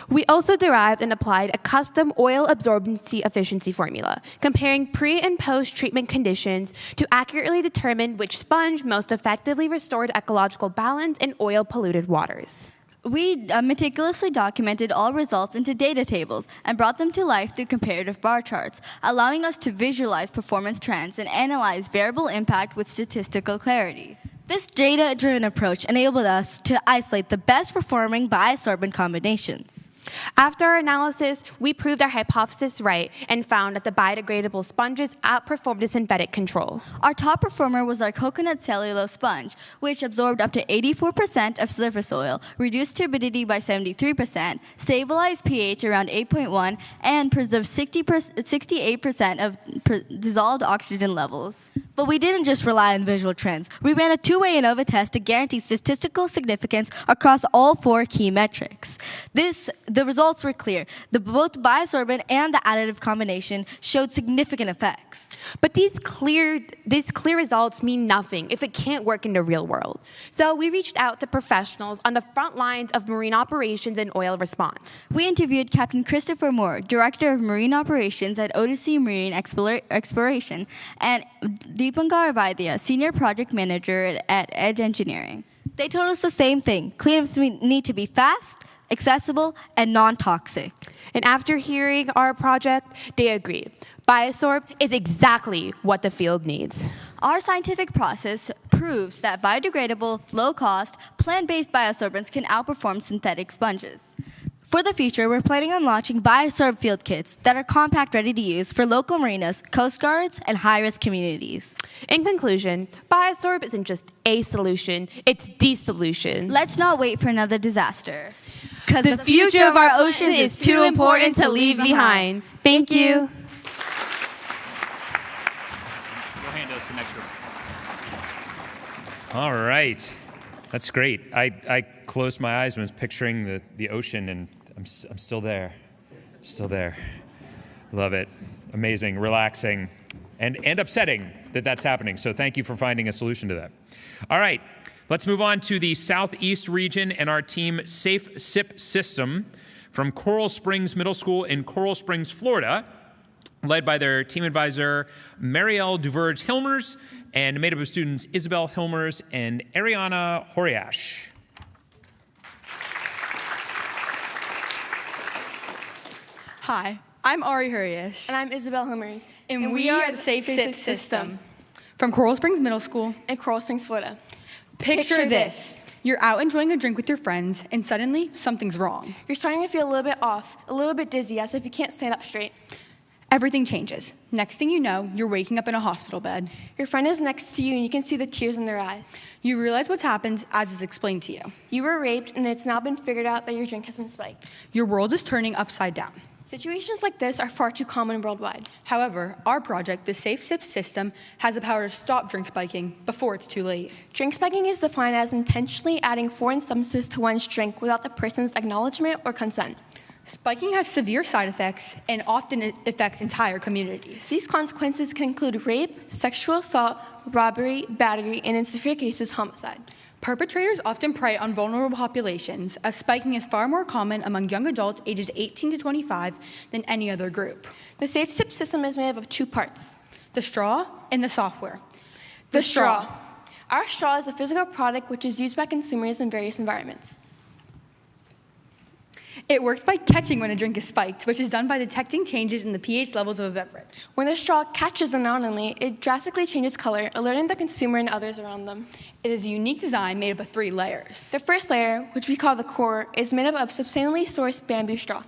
We also derived and applied a custom oil absorbency efficiency formula, comparing pre- and post-treatment conditions to accurately determine which sponge most effectively restored ecological balance in oil-polluted waters. We meticulously documented all results into data tables and brought them to life through comparative bar charts, allowing us to visualize performance trends and analyze variable impact with statistical clarity. This data-driven approach enabled us to isolate the best-performing biosorbent combinations. After our analysis, we proved our hypothesis right and found that the biodegradable sponges outperformed the synthetic control. Our top performer was our coconut cellulose sponge, which absorbed up to 84% of surface oil, reduced turbidity by 73%, stabilized pH around 8.1, and preserved 68% of dissolved oxygen levels. But we didn't just rely on visual trends. We ran a 2-way ANOVA test to guarantee statistical significance across all 4 key metrics. The results were clear. Both biosorbent and the additive combination showed significant effects. But these clear results mean nothing if it can't work in the real world. So we reached out to professionals on the front lines of marine operations and oil response. We interviewed Captain Christopher Moore, Director of Marine Operations at Odyssey Marine Exploration, and Deepankar Vaidya, Senior Project Manager at Edge Engineering. They told us the same thing: cleanups need to be fast, accessible, and non-toxic. And after hearing our project, they agreed. Biosorb is exactly what the field needs. Our scientific process proves that biodegradable, low-cost, plant-based biosorbents can outperform synthetic sponges. For the future, we're planning on launching Biosorb field kits that are compact, ready to use for local marinas, coast guards, and high-risk communities. In conclusion, Biosorb isn't just a solution, it's the solution. Let's not wait for another disaster. Because the future of our oceans is too important to leave behind. Thank you. Go hand those to next room. All right. That's great. I closed my eyes when I was picturing the ocean, and I'm still there. Still there. Love it. Amazing, relaxing, and upsetting that that's happening. So thank you for finding a solution to that. All right. Let's move on to the Southeast region and our team Safe SIP system from Coral Springs Middle School in Coral Springs, Florida, led by their team advisor, Marielle Duverge-Hilmers, and made up of students Isabel Hilmers and Ariana Horiash. Hi, I'm Ari Huriash. And I'm Isabel Hilmers. And we are the Safe SIP system from Coral Springs Middle School in Coral Springs, Florida. Picture this. You're out enjoying a drink with your friends, and suddenly something's wrong. You're starting to feel a little bit off, a little bit dizzy, as if you can't stand up straight. Everything changes. Next thing you know, you're waking up in a hospital bed. Your friend is next to you, and you can see the tears in their eyes. You realize what's happened as is explained to you. You were raped, and it's now been figured out that your drink has been spiked. Your world is turning upside down. Situations like this are far too common worldwide. However, our project, the Safe SIP system, has the power to stop drink spiking before it's too late. Drink spiking is defined as intentionally adding foreign substances to one's drink without the person's acknowledgement or consent. Spiking has severe side effects and often affects entire communities. These consequences can include rape, sexual assault, robbery, battery, and in severe cases, homicide. Perpetrators often prey on vulnerable populations, as spiking is far more common among young adults ages 18 to 25 than any other group. The safe sip system is made up of two parts: the straw and the software. The straw. Our straw is a physical product which is used by consumers in various environments. It works by catching when a drink is spiked, which is done by detecting changes in the pH levels of a beverage. When the straw catches anomaly, it drastically changes color, alerting the consumer and others around them. It is a unique design made up of 3 layers. The first layer, which we call the core, is made up of sustainably sourced bamboo straw.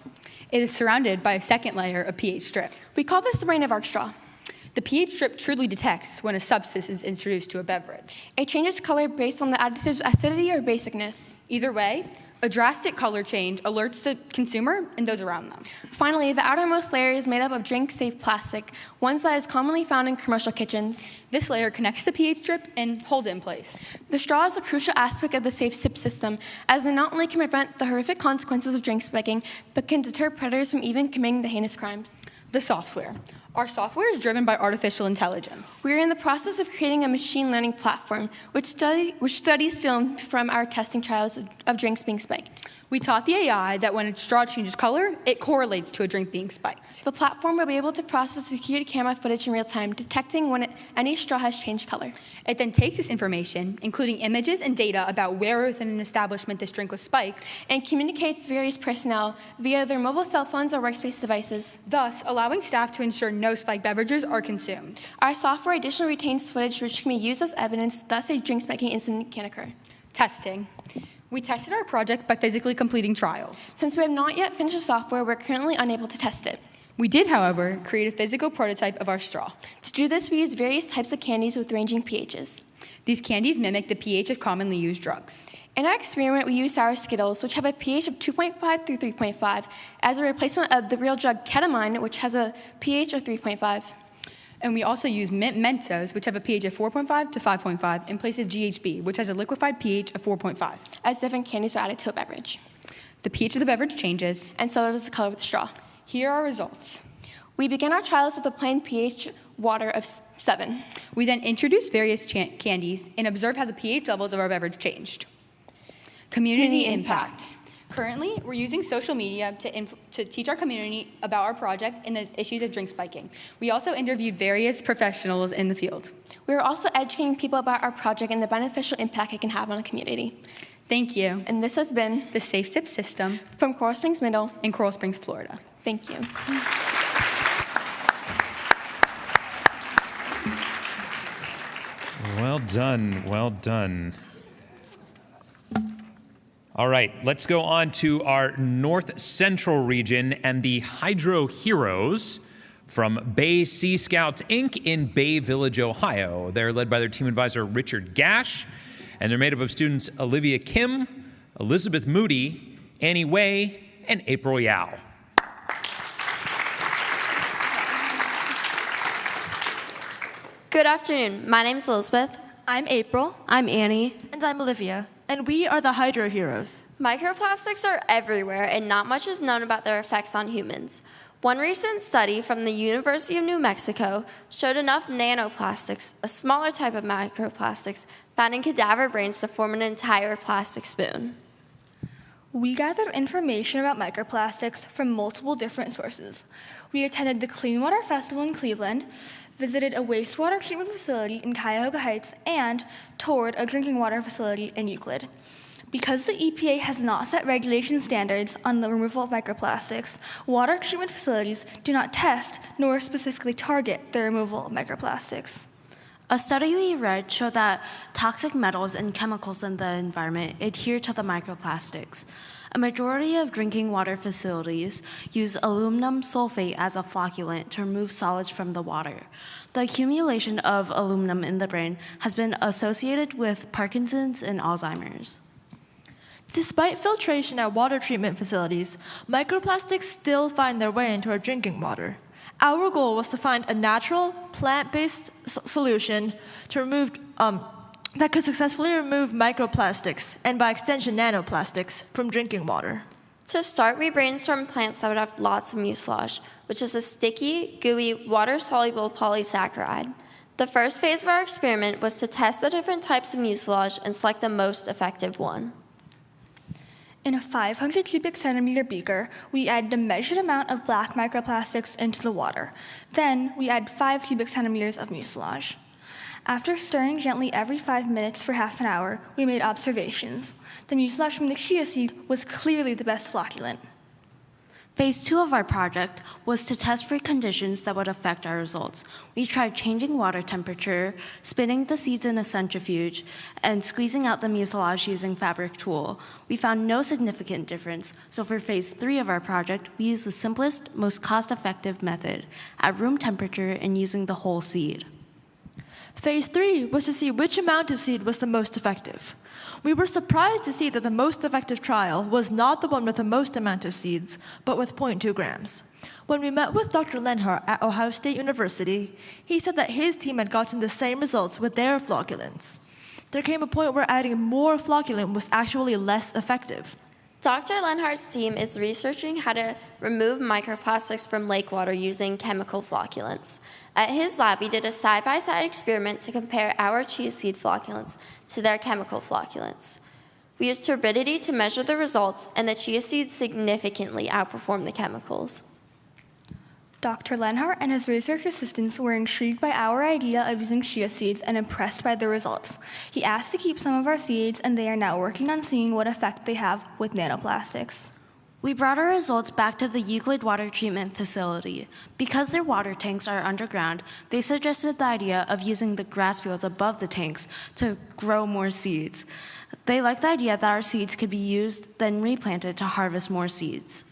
It is surrounded by a second layer of pH strip. We call this the Brainiac Buddy straw. The pH strip truly detects when a substance is introduced to a beverage. It changes color based on the additive's acidity or basicness. Either way, a drastic color change alerts the consumer and those around them. Finally, the outermost layer is made up of drink-safe plastic, one that is commonly found in commercial kitchens. This layer connects the pH strip and holds it in place. The straw is a crucial aspect of the safe sip system, as it not only can prevent the horrific consequences of drink spiking, but can deter predators from even committing the heinous crimes. The software. Our software is driven by artificial intelligence. We are in the process of creating a machine learning platform which studies film from our testing trials of drinks being spiked. We taught the AI that when a straw changes color, it correlates to a drink being spiked. The platform will be able to process security camera footage in real time, detecting when any straw has changed color. It then takes this information, including images and data about where within an establishment this drink was spiked, and communicates various personnel via their mobile cell phones or workspace devices, thus allowing staff to ensure no spiked beverages are consumed. Our software additionally retains footage which can be used as evidence, thus a drink spiking incident can occur. Testing. We tested our project by physically completing trials. Since we have not yet finished the software, we're currently unable to test it. We did, however, create a physical prototype of our straw. To do this, we used various types of candies with ranging pHs. These candies mimic the pH of commonly used drugs. In our experiment, we used sour Skittles, which have a pH of 2.5 through 3.5, as a replacement of the real drug ketamine, which has a pH of 3.5. And we also use mint Mentos, which have a pH of 4.5 to 5.5, in place of GHB, which has a liquefied pH of 4.5. As different candies are added to a beverage. The pH of the beverage changes, and so does the color of the straw. Here are our results. We began our trials with a plain pH water of 7. We then introduced various candies and observed how the pH levels of our beverage changed. Community impact. Currently, we're using social media to teach our community about our project and the issues of drink spiking. We also interviewed various professionals in the field. We are also educating people about our project and the beneficial impact it can have on a community. Thank you. And this has been the Safe Sip System from Coral Springs Middle in Coral Springs, Florida. Thank you. Well done, well done. All right, let's go on to our North Central region and the Hydro Heroes from Bay Sea Scouts, Inc. in Bay Village, Ohio. They're led by their team advisor, Richard Gash, and they're made up of students Olivia Kim, Elizabeth Moody, Annie Way, and April Yao. Good afternoon. My name is Elizabeth. I'm April. I'm Annie. And I'm Olivia. And we are the Hydro Heroes. Microplastics are everywhere, and not much is known about their effects on humans. One recent study from the University of New Mexico showed enough nanoplastics, a smaller type of microplastics, found in cadaver brains to form an entire plastic spoon. We gathered information about microplastics from multiple different sources. We attended the Clean Water Festival in Cleveland, visited a wastewater treatment facility in Cuyahoga Heights, and toured a drinking water facility in Euclid. Because the EPA has not set regulation standards on the removal of microplastics, water treatment facilities do not test nor specifically target the removal of microplastics. A study we read showed that toxic metals and chemicals in the environment adhere to the microplastics. A majority of drinking water facilities use aluminum sulfate as a flocculant to remove solids from the water. The accumulation of aluminum in the brain has been associated with Parkinson's and Alzheimer's. Despite filtration at water treatment facilities, microplastics still find their way into our drinking water. Our goal was to find a natural, plant-based solution to remove that could successfully remove microplastics, and by extension nanoplastics, from drinking water. To start, we brainstormed plants that would have lots of mucilage, which is a sticky, gooey, water-soluble polysaccharide. The first phase of our experiment was to test the different types of mucilage and select the most effective one. In a 500 cubic centimeter beaker, we add the measured amount of black microplastics into the water. Then we add 5 cubic centimeters of mucilage. After stirring gently every 5 minutes for half an hour, we made observations. The mucilage from the chia seed was clearly the best flocculant. Phase 2 of our project was to test for conditions that would affect our results. We tried changing water temperature, spinning the seeds in a centrifuge, and squeezing out the mucilage using fabric tool. We found no significant difference, so for phase 3 of our project, we used the simplest, most cost-effective method, at room temperature and using the whole seed. Phase 3 was to see which amount of seed was the most effective. We were surprised to see that the most effective trial was not the one with the most amount of seeds, but with 0.2 grams. When we met with Dr. Lenhart at Ohio State University, he said that his team had gotten the same results with their flocculants. There came a point where adding more flocculant was actually less effective. Dr. Lenhart's team is researching how to remove microplastics from lake water using chemical flocculants. At his lab, he did a side-by-side experiment to compare our chia seed flocculants to their chemical flocculants. We used turbidity to measure the results, and the chia seeds significantly outperformed the chemicals. Dr. Lenhart and his research assistants were intrigued by our idea of using chia seeds and impressed by the results. He asked to keep some of our seeds, and they are now working on seeing what effect they have with nanoplastics. We brought our results back to the Euclid Water Treatment Facility. Because their water tanks are underground, they suggested the idea of using the grass fields above the tanks to grow more seeds. They liked the idea that our seeds could be used, then replanted to harvest more seeds.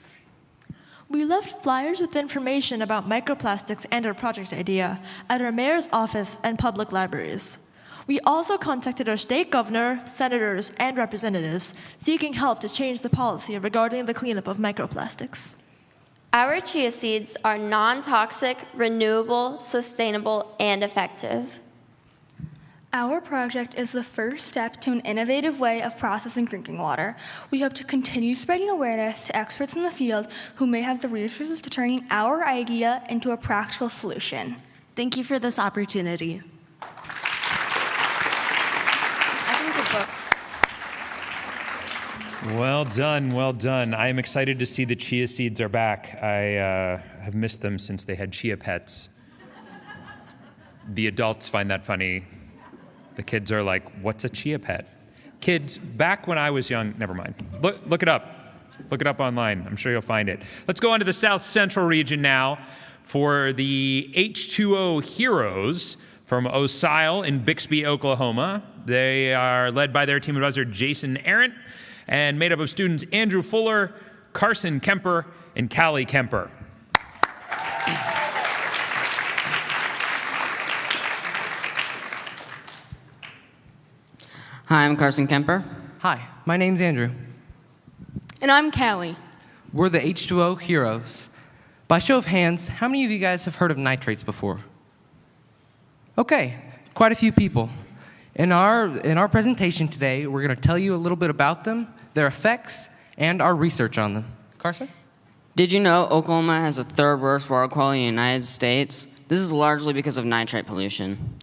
We left flyers with information about microplastics and our project idea at our mayor's office and public libraries. We also contacted our state governor, senators, and representatives, seeking help to change the policy regarding the cleanup of microplastics. Our chia seeds are non-toxic, renewable, sustainable, and effective. Our project is the first step to an innovative way of processing drinking water. We hope to continue spreading awareness to experts in the field who may have the resources to turn our idea into a practical solution. Thank you for this opportunity. Well done, well done. I am excited to see the chia seeds are back. I have missed them since they had chia pets. The adults find that funny. The kids are like, what's a chia pet? Kids, back when I was young, never mind. Look it up. Look it up online. I'm sure you'll find it. Let's go on to the South Central region now for the H2O Heroes from Osile in Bixby, Oklahoma. They are led by their team advisor, Jason Arendt, and made up of students Andrew Fuller, Carson Kemper, and Callie Kemper. Hi, I'm Carson Kemper. Hi, my name's Andrew. And I'm Callie. We're the H2O Heroes. By show of hands, how many of you guys have heard of nitrates before? Okay, quite a few people. In our presentation today, we're going to tell you a little bit about them, their effects, and our research on them. Carson? Did you know Oklahoma has the third worst water quality in the United States? This is largely because of nitrate pollution.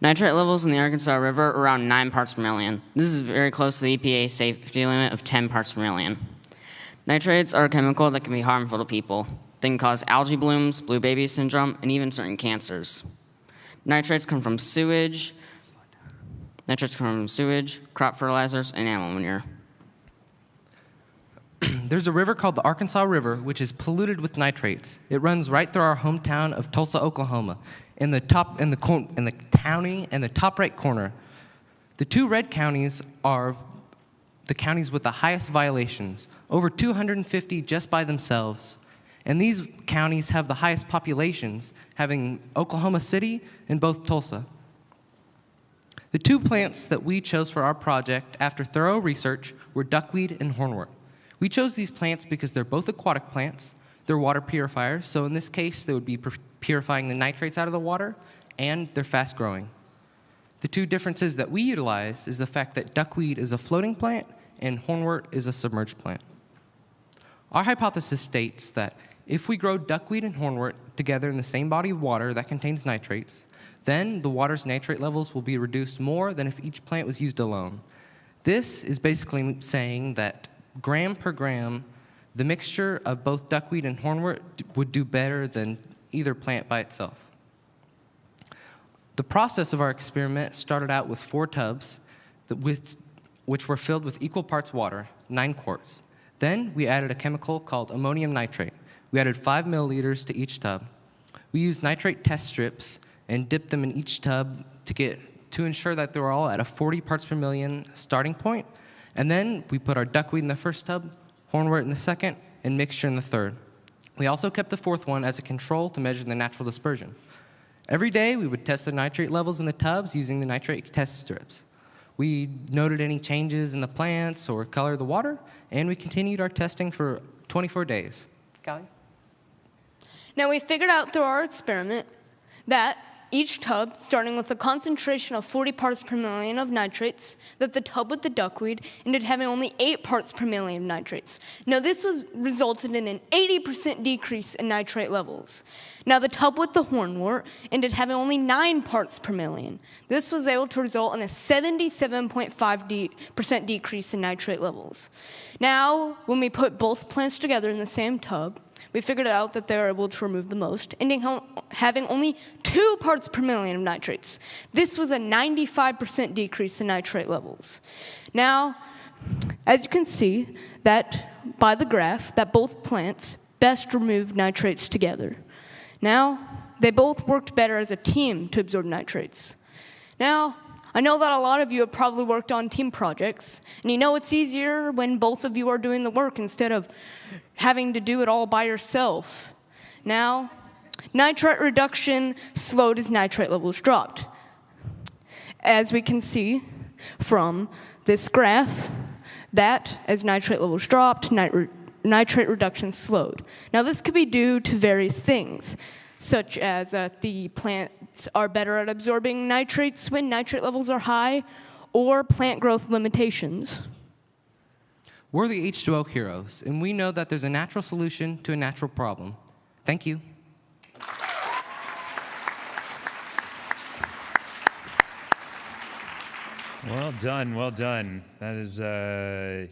Nitrate levels in the Arkansas River are around 9 parts per million. This is very close to the EPA safety limit of 10 parts per million. Nitrates are a chemical that can be harmful to people. They can cause algae blooms, blue baby syndrome, and even certain cancers. Nitrates come from sewage, crop fertilizers, and animal manure. There's a river called the Arkansas River, which is polluted with nitrates. It runs right through our hometown of Tulsa, Oklahoma. In the county in the top right corner, the two red counties are the counties with the highest violations, over 250 just by themselves. And these counties have the highest populations, having Oklahoma City and both Tulsa. The two plants that we chose for our project after thorough research were duckweed and hornwort. We chose these plants because they're both aquatic plants, they're water purifiers, so in this case they would be purifying the nitrates out of the water, and they're fast growing. The two differences that we utilize is the fact that duckweed is a floating plant and hornwort is a submerged plant. Our hypothesis states that if we grow duckweed and hornwort together in the same body of water that contains nitrates, Then the water's nitrate levels will be reduced more than if each plant was used alone. This is basically saying that gram per gram, the mixture of both duckweed and hornwort would do better than either plant by itself. The process of our experiment started out with 4 tubs which were filled with equal parts water, 9 quarts. Then we added a chemical called ammonium nitrate. We added 5 milliliters to each tub. We used nitrate test strips and dipped them in each tub to ensure that they were all at a 40 parts per million starting point. And then we put our duckweed in the first tub, hornwort in the second, and mixture in the third. We also kept the 4th one as a control to measure the natural dispersion. Every day, we would test the nitrate levels in the tubs using the nitrate test strips. We noted any changes in the plants or color of the water, and we continued our testing for 24 days. Callie? Now, we figured out through our experiment that each tub, starting with a concentration of 40 parts per million of nitrates, that the tub with the duckweed ended having only 8 parts per million of nitrates. Now, this resulted in an 80% decrease in nitrate levels. Now, the tub with the hornwort ended having only 9 parts per million. This was able to result in a 77.5% decrease in nitrate levels. Now, when we put both plants together in the same tub, we figured out that they were able to remove the most, ending having only 2 parts per million of nitrates. This was a 95% decrease in nitrate levels. Now, as you can see, that by the graph, that both plants best removed nitrates together. Now, they both worked better as a team to absorb nitrates. Now, I know that a lot of you have probably worked on team projects, and you know it's easier when both of you are doing the work instead of having to do it all by yourself. Now, nitrate reduction slowed as nitrate levels dropped. As we can see from this graph, that as nitrate levels dropped, nitrate reduction slowed. Now, this could be due to various things, such as the plants are better at absorbing nitrates when nitrate levels are high, or plant growth limitations. We're the H2O heroes, and we know that there's a natural solution to a natural problem. Thank you. Well done, well done. That is,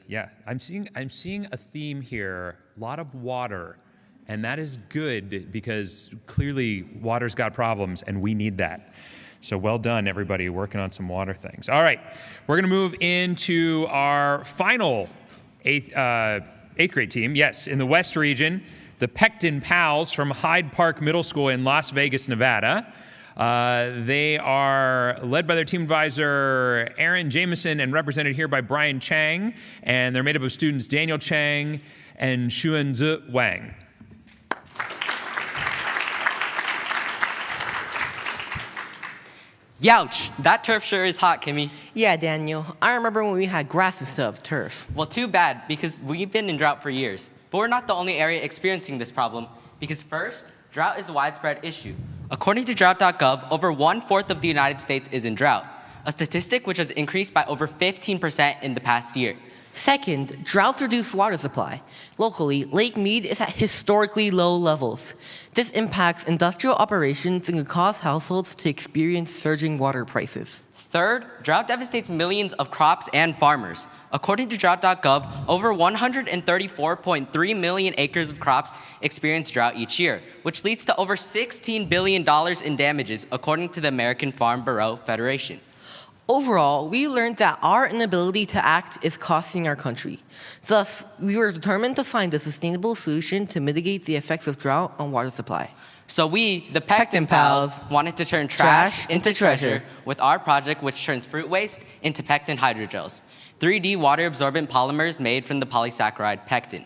yeah. I'm seeing a theme here. A lot of water. And that is good because clearly water's got problems and we need that. So well done, everybody, working on some water things. All right, we're going to move into our final eighth grade team. Yes, in the West region, the Pectin Pals from Hyde Park Middle School in Las Vegas, Nevada. They are led by their team advisor, Aaron Jameson, and represented here by Brian Chang. And they're made up of students Daniel Chang and Xuanzi Wang. Youch, that turf sure is hot, Kimmy. Yeah, Daniel. I remember when we had grass instead of turf. Well, too bad, because we've been in drought for years. But we're not the only area experiencing this problem, because first, drought is a widespread issue. According to drought.gov, over 1/4 of the United States is in drought, a statistic which has increased by over 15% in the past year. Second, droughts reduce water supply. Locally, Lake Mead is at historically low levels. This impacts industrial operations and can cause households to experience surging water prices. Third, drought devastates millions of crops and farmers. According to drought.gov, over 134.3 million acres of crops experience drought each year, which leads to over $16 billion in damages, according to the American Farm Bureau Federation. Overall, we learned that our inability to act is costing our country. Thus, we were determined to find a sustainable solution to mitigate the effects of drought on water supply. So we, the Pectin Pals, wanted to turn trash into treasure with our project, which turns fruit waste into pectin hydrogels, 3D water-absorbent polymers made from the polysaccharide pectin.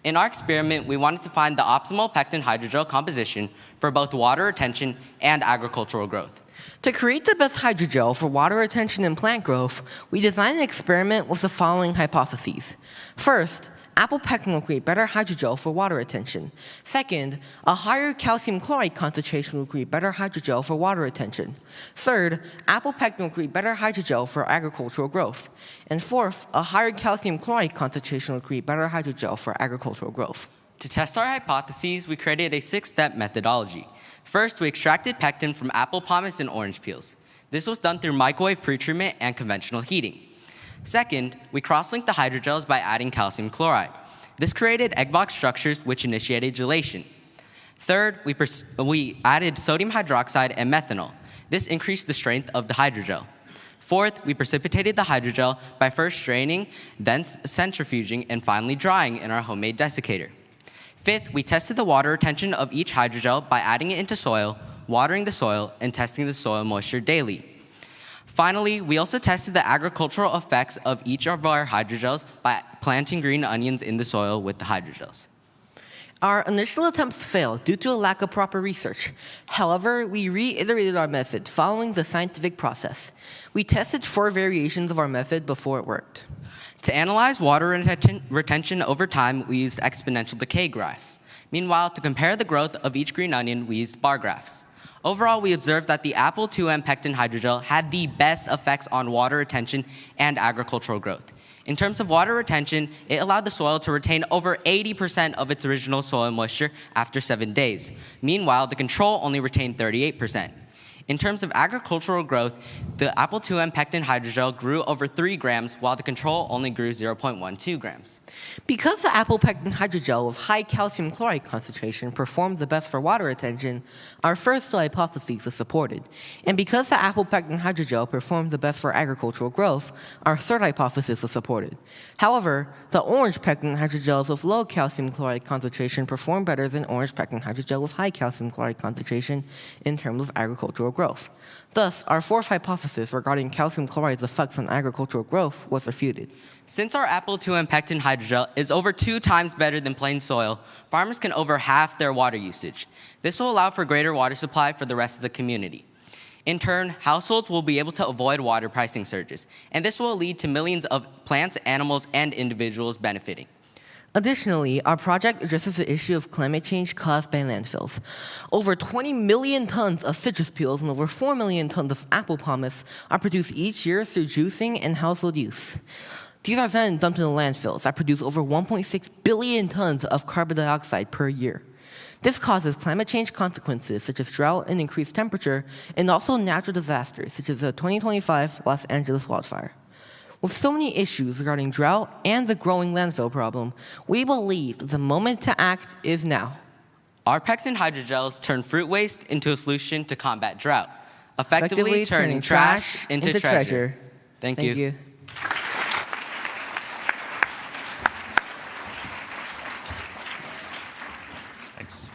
In our experiment, we wanted to find the optimal pectin hydrogel composition for both water retention and agricultural growth. To create the best hydrogel for water retention and plant growth, we designed an experiment with the following hypotheses. First, apple pectin will create better hydrogel for water retention. Second, a higher calcium chloride concentration will create better hydrogel for water retention. Third, apple pectin will create better hydrogel for agricultural growth. And fourth, a higher calcium chloride concentration will create better hydrogel for agricultural growth. To test our hypotheses, we created a 6-step methodology. First, we extracted pectin from apple pomace and orange peels. This was done through microwave pretreatment and conventional heating. Second, we cross-linked the hydrogels by adding calcium chloride. This created egg box structures which initiated gelation. Third, we added sodium hydroxide and methanol. This increased the strength of the hydrogel. Fourth, we precipitated the hydrogel by first straining, then centrifuging, and finally drying in our homemade desiccator. Fifth, we tested the water retention of each hydrogel by adding it into soil, watering the soil, and testing the soil moisture daily. Finally, we also tested the agricultural effects of each of our hydrogels by planting green onions in the soil with the hydrogels. Our initial attempts failed due to a lack of proper research. However, we reiterated our method following the scientific process. We tested 4 variations of our method before it worked. To analyze water retention over time, we used exponential decay graphs. Meanwhile, to compare the growth of each green onion, we used bar graphs. Overall, we observed that the Apple 2M pectin hydrogel had the best effects on water retention and agricultural growth. In terms of water retention, it allowed the soil to retain over 80% of its original soil moisture after 7 days. Meanwhile, the control only retained 38%. In terms of agricultural growth, the Apple 2M pectin hydrogel grew over 3 grams, while the control only grew 0.12 grams. Because the apple pectin hydrogel with high calcium chloride concentration performed the best for water retention, our first hypothesis was supported. And because the apple pectin hydrogel performed the best for agricultural growth, our third hypothesis was supported. However, the orange pectin hydrogels with low calcium chloride concentration performed better than orange pectin hydrogel with high calcium chloride concentration in terms of agricultural growth. Thus, our fourth hypothesis regarding calcium chloride's effects on agricultural growth was refuted. Since our Apple 2M pectin hydrogel is over 2 times better than plain soil, farmers can over half their water usage. This will allow for greater water supply for the rest of the community. In turn, households will be able to avoid water pricing surges, and this will lead to millions of plants, animals, and individuals benefiting. Additionally, our project addresses the issue of climate change caused by landfills. Over 20 million tons of citrus peels and over 4 million tons of apple pomace are produced each year through juicing and household use. These are then dumped into landfills that produce over 1.6 billion tons of carbon dioxide per year. This causes climate change consequences such as drought and increased temperature, and also natural disasters such as the 2025 Los Angeles wildfire. With so many issues regarding drought and the growing landfill problem, we believe that the moment to act is now. Our pectin hydrogels turn fruit waste into a solution to combat drought, effectively turning trash into treasure. Thank you. Thanks.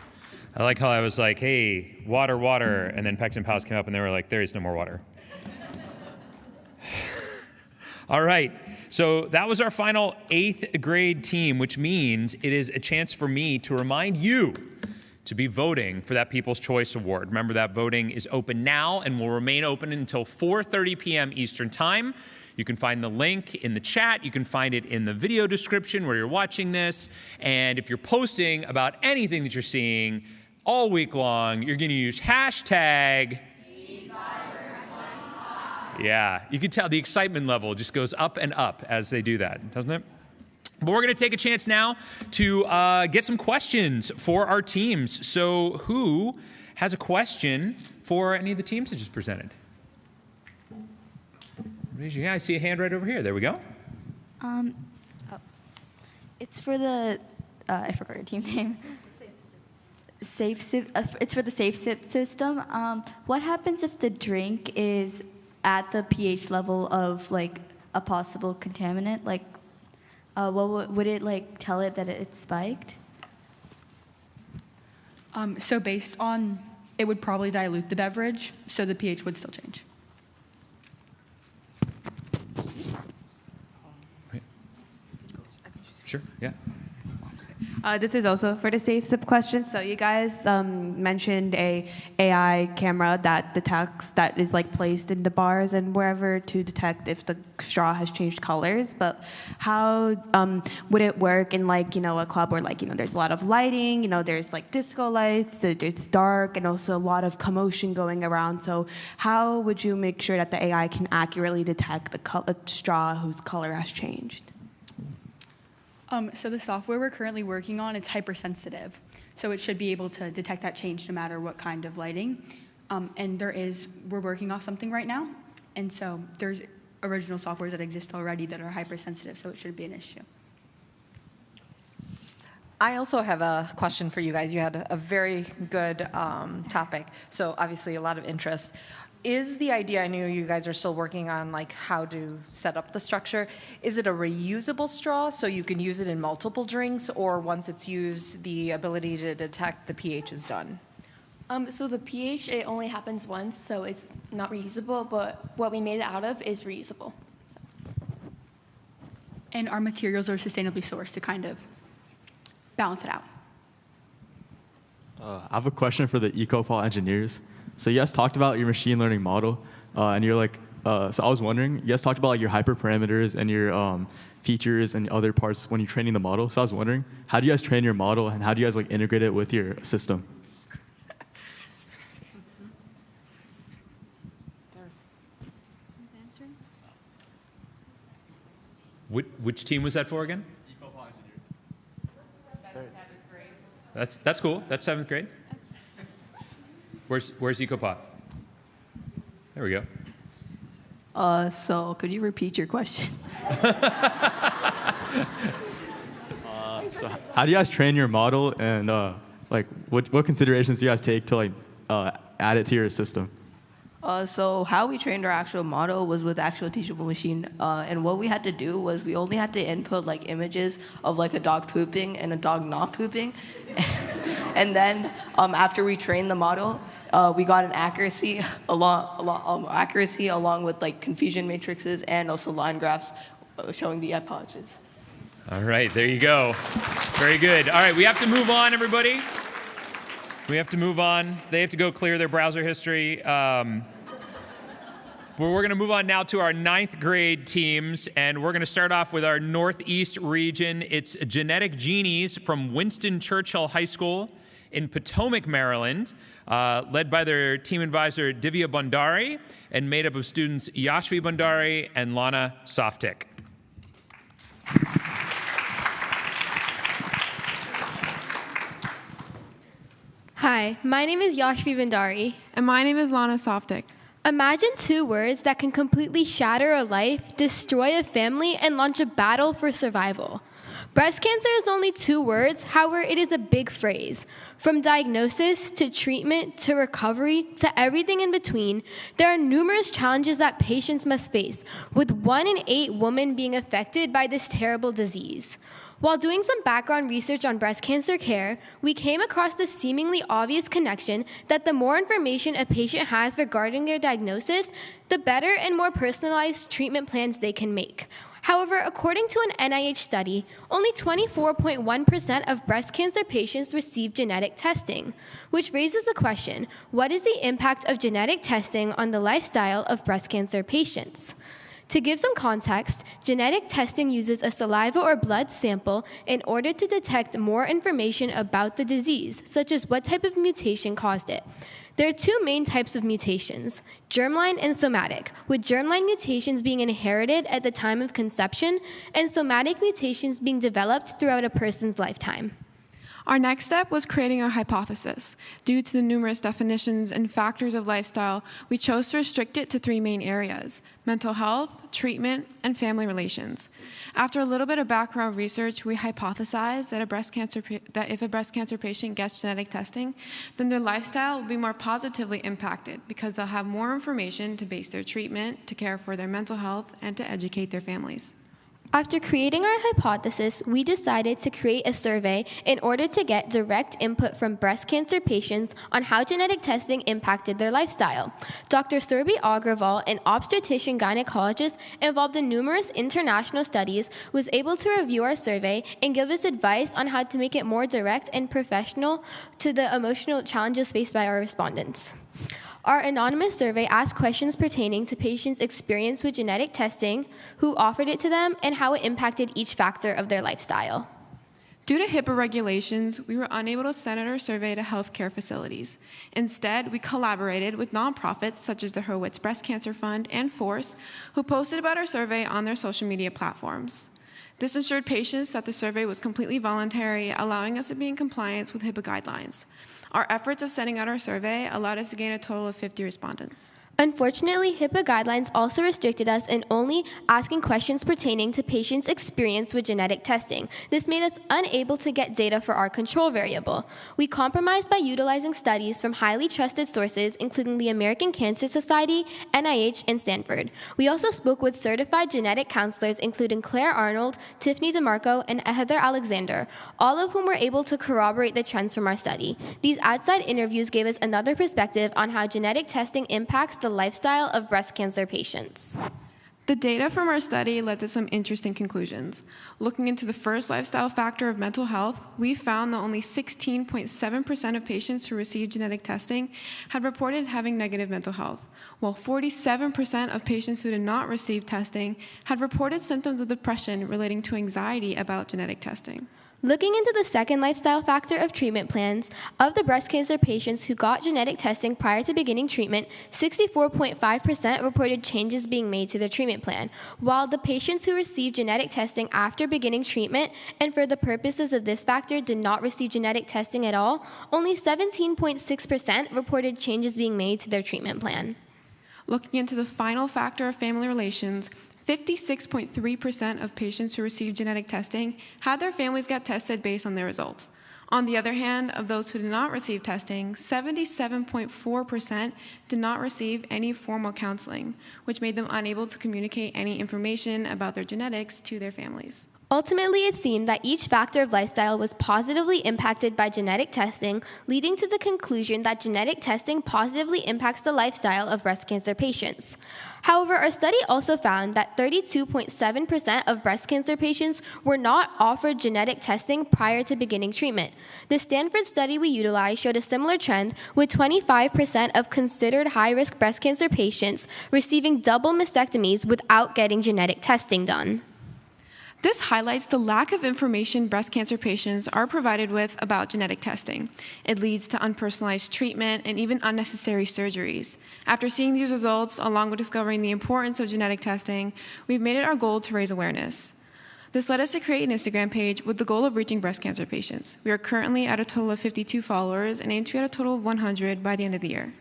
I like how I was like, hey, water, water, and then Pectin Pals came up and they were like, there is no more water. All right, so that was our final 8th grade team, which means it is a chance for me to remind you to be voting for that People's Choice Award. Remember that voting is open now and will remain open until 4:30 p.m. Eastern Time. You can find the link in the chat. You can find it in the video description where you're watching this. And if you're posting about anything that you're seeing all week long, you're going to use hashtag Yeah, you can tell the excitement level just goes up and up as they do that, doesn't it? But we're going to take a chance now to get some questions for our teams. So who has a question for any of the teams that just presented? Yeah, I see a hand right over here. There we go. It's for the, I forgot your team name. It's for the SafeSip system. What happens if the drink is at the pH level of like a possible contaminant? Like, what would it like tell it that it's spiked? So based on, it would probably dilute the beverage, so the pH would still change. Sure, yeah. This is also for the SafeSip question. So you guys mentioned a AI camera that detects, that is like placed in the bars and wherever to detect if the straw has changed colors. But how would it work in like, a club where like, there's a lot of lighting, there's like disco lights, it's dark, and also a lot of commotion going around. So how would you make sure that the AI can accurately detect the straw whose color has changed? So the software we're currently working on, it's hypersensitive. So it should be able to detect that change no matter what kind of lighting. And we're working off something right now. And so there's original softwares that exist already that are hypersensitive, so it shouldn't be an issue. I also have a question for you guys. You had a very good topic, so obviously a lot of interest. Is the idea, I know you guys are still working on like how to set up the structure, is it a reusable straw so you can use it in multiple drinks, or once it's used, the ability to detect the pH is done? So the pH, it only happens once, so it's not reusable, but what we made it out of is reusable. So. And our materials are sustainably sourced to kind of balance it out. I have a question for the Ecopa Engineers. So you guys talked about your machine learning model, and you're like, so I was wondering, you guys talked about like your hyperparameters and your features and other parts when you're training the model. So I was wondering, how do you guys train your model, and how do you guys like integrate it with your system? Which team was that for again? That's cool. That's 7th grade. Where's Ecopa? There we go. So could you repeat your question? So how do you guys train your model, and like what considerations do you guys take to like add it to your system? So how we trained our actual model was with actual teachable machine, and what we had to do was we only had to input like images of like a dog pooping and a dog not pooping, and then after we trained the model, we got an accuracy along with like confusion matrices and also line graphs showing the hypothesis. All right, there you go. Very good. All right, we have to move on, everybody. We have to move on. They have to go clear their browser history. But we're going to move on now to our 9th grade teams, and we're going to start off with our Northeast region. It's Genetic Genies from Winston Churchill High School in Potomac, Maryland, led by their team advisor Divya Bhandari, and made up of students Yashvi Bhandari and Lana Softik. Hi, my name is Yashvi Bhandari. And my name is Lana Softik. Imagine 2 words that can completely shatter a life, destroy a family, and launch a battle for survival. Breast cancer is only 2 words, however, it is a big phrase. From diagnosis to treatment to recovery to everything in between, there are numerous challenges that patients must face, with 1 in 8 women being affected by this terrible disease. While doing some background research on breast cancer care, we came across the seemingly obvious connection that the more information a patient has regarding their diagnosis, the better and more personalized treatment plans they can make. However, according to an NIH study, only 24.1% of breast cancer patients receive genetic testing, which raises the question, what is the impact of genetic testing on the lifestyle of breast cancer patients? To give some context, genetic testing uses a saliva or blood sample in order to detect more information about the disease, such as what type of mutation caused it. There are 2 main types of mutations, germline and somatic, with germline mutations being inherited at the time of conception and somatic mutations being developed throughout a person's lifetime. Our next step was creating our hypothesis. Due to the numerous definitions and factors of lifestyle, we chose to restrict it to 3 main areas: mental health, treatment, and family relations. After a little bit of background research, we hypothesized that if a breast cancer patient gets genetic testing, then their lifestyle will be more positively impacted because they'll have more information to base their treatment, to care for their mental health, and to educate their families. After creating our hypothesis, we decided to create a survey in order to get direct input from breast cancer patients on how genetic testing impacted their lifestyle. Dr. Surbi Agrawal, an obstetrician gynecologist involved in numerous international studies, was able to review our survey and give us advice on how to make it more direct and professional to the emotional challenges faced by our respondents. Our anonymous survey asked questions pertaining to patients' experience with genetic testing, who offered it to them, and how it impacted each factor of their lifestyle. Due to HIPAA regulations, we were unable to send out our survey to healthcare facilities. Instead, we collaborated with nonprofits such as the Hurwitz Breast Cancer Fund and FORCE, who posted about our survey on their social media platforms. This assured patients that the survey was completely voluntary, allowing us to be in compliance with HIPAA guidelines. Our efforts of sending out our survey allowed us to gain a total of 50 respondents. Unfortunately, HIPAA guidelines also restricted us in only asking questions pertaining to patients' experience with genetic testing. This made us unable to get data for our control variable. We compromised by utilizing studies from highly trusted sources, including the American Cancer Society, NIH, and Stanford. We also spoke with certified genetic counselors, including Claire Arnold, Tiffany DeMarco, and Heather Alexander, all of whom were able to corroborate the trends from our study. These outside interviews gave us another perspective on how genetic testing impacts the lifestyle of breast cancer patients. The data from our study led to some interesting conclusions. Looking into the first lifestyle factor of mental health, we found that only 16.7% of patients who received genetic testing had reported having negative mental health, while 47% of patients who did not receive testing had reported symptoms of depression relating to anxiety about genetic testing. Looking into the second lifestyle factor of treatment plans, of the breast cancer patients who got genetic testing prior to beginning treatment, 64.5% reported changes being made to their treatment plan, while the patients who received genetic testing after beginning treatment and for the purposes of this factor did not receive genetic testing at all, only 17.6% reported changes being made to their treatment plan. Looking into the final factor of family relations, 56.3% of patients who received genetic testing had their families get tested based on their results. On the other hand, of those who did not receive testing, 77.4% did not receive any formal counseling, which made them unable to communicate any information about their genetics to their families. Ultimately, it seemed that each factor of lifestyle was positively impacted by genetic testing, leading to the conclusion that genetic testing positively impacts the lifestyle of breast cancer patients. However, our study also found that 32.7% of breast cancer patients were not offered genetic testing prior to beginning treatment. The Stanford study we utilized showed a similar trend, with 25% of considered high-risk breast cancer patients receiving double mastectomies without getting genetic testing done. This highlights the lack of information breast cancer patients are provided with about genetic testing. It leads to unpersonalized treatment and even unnecessary surgeries. After seeing these results, along with discovering the importance of genetic testing, we've made it our goal to raise awareness. This led us to create an Instagram page with the goal of reaching breast cancer patients. We are currently at a total of 52 followers and aim to be at a total of 100 by the end of the year.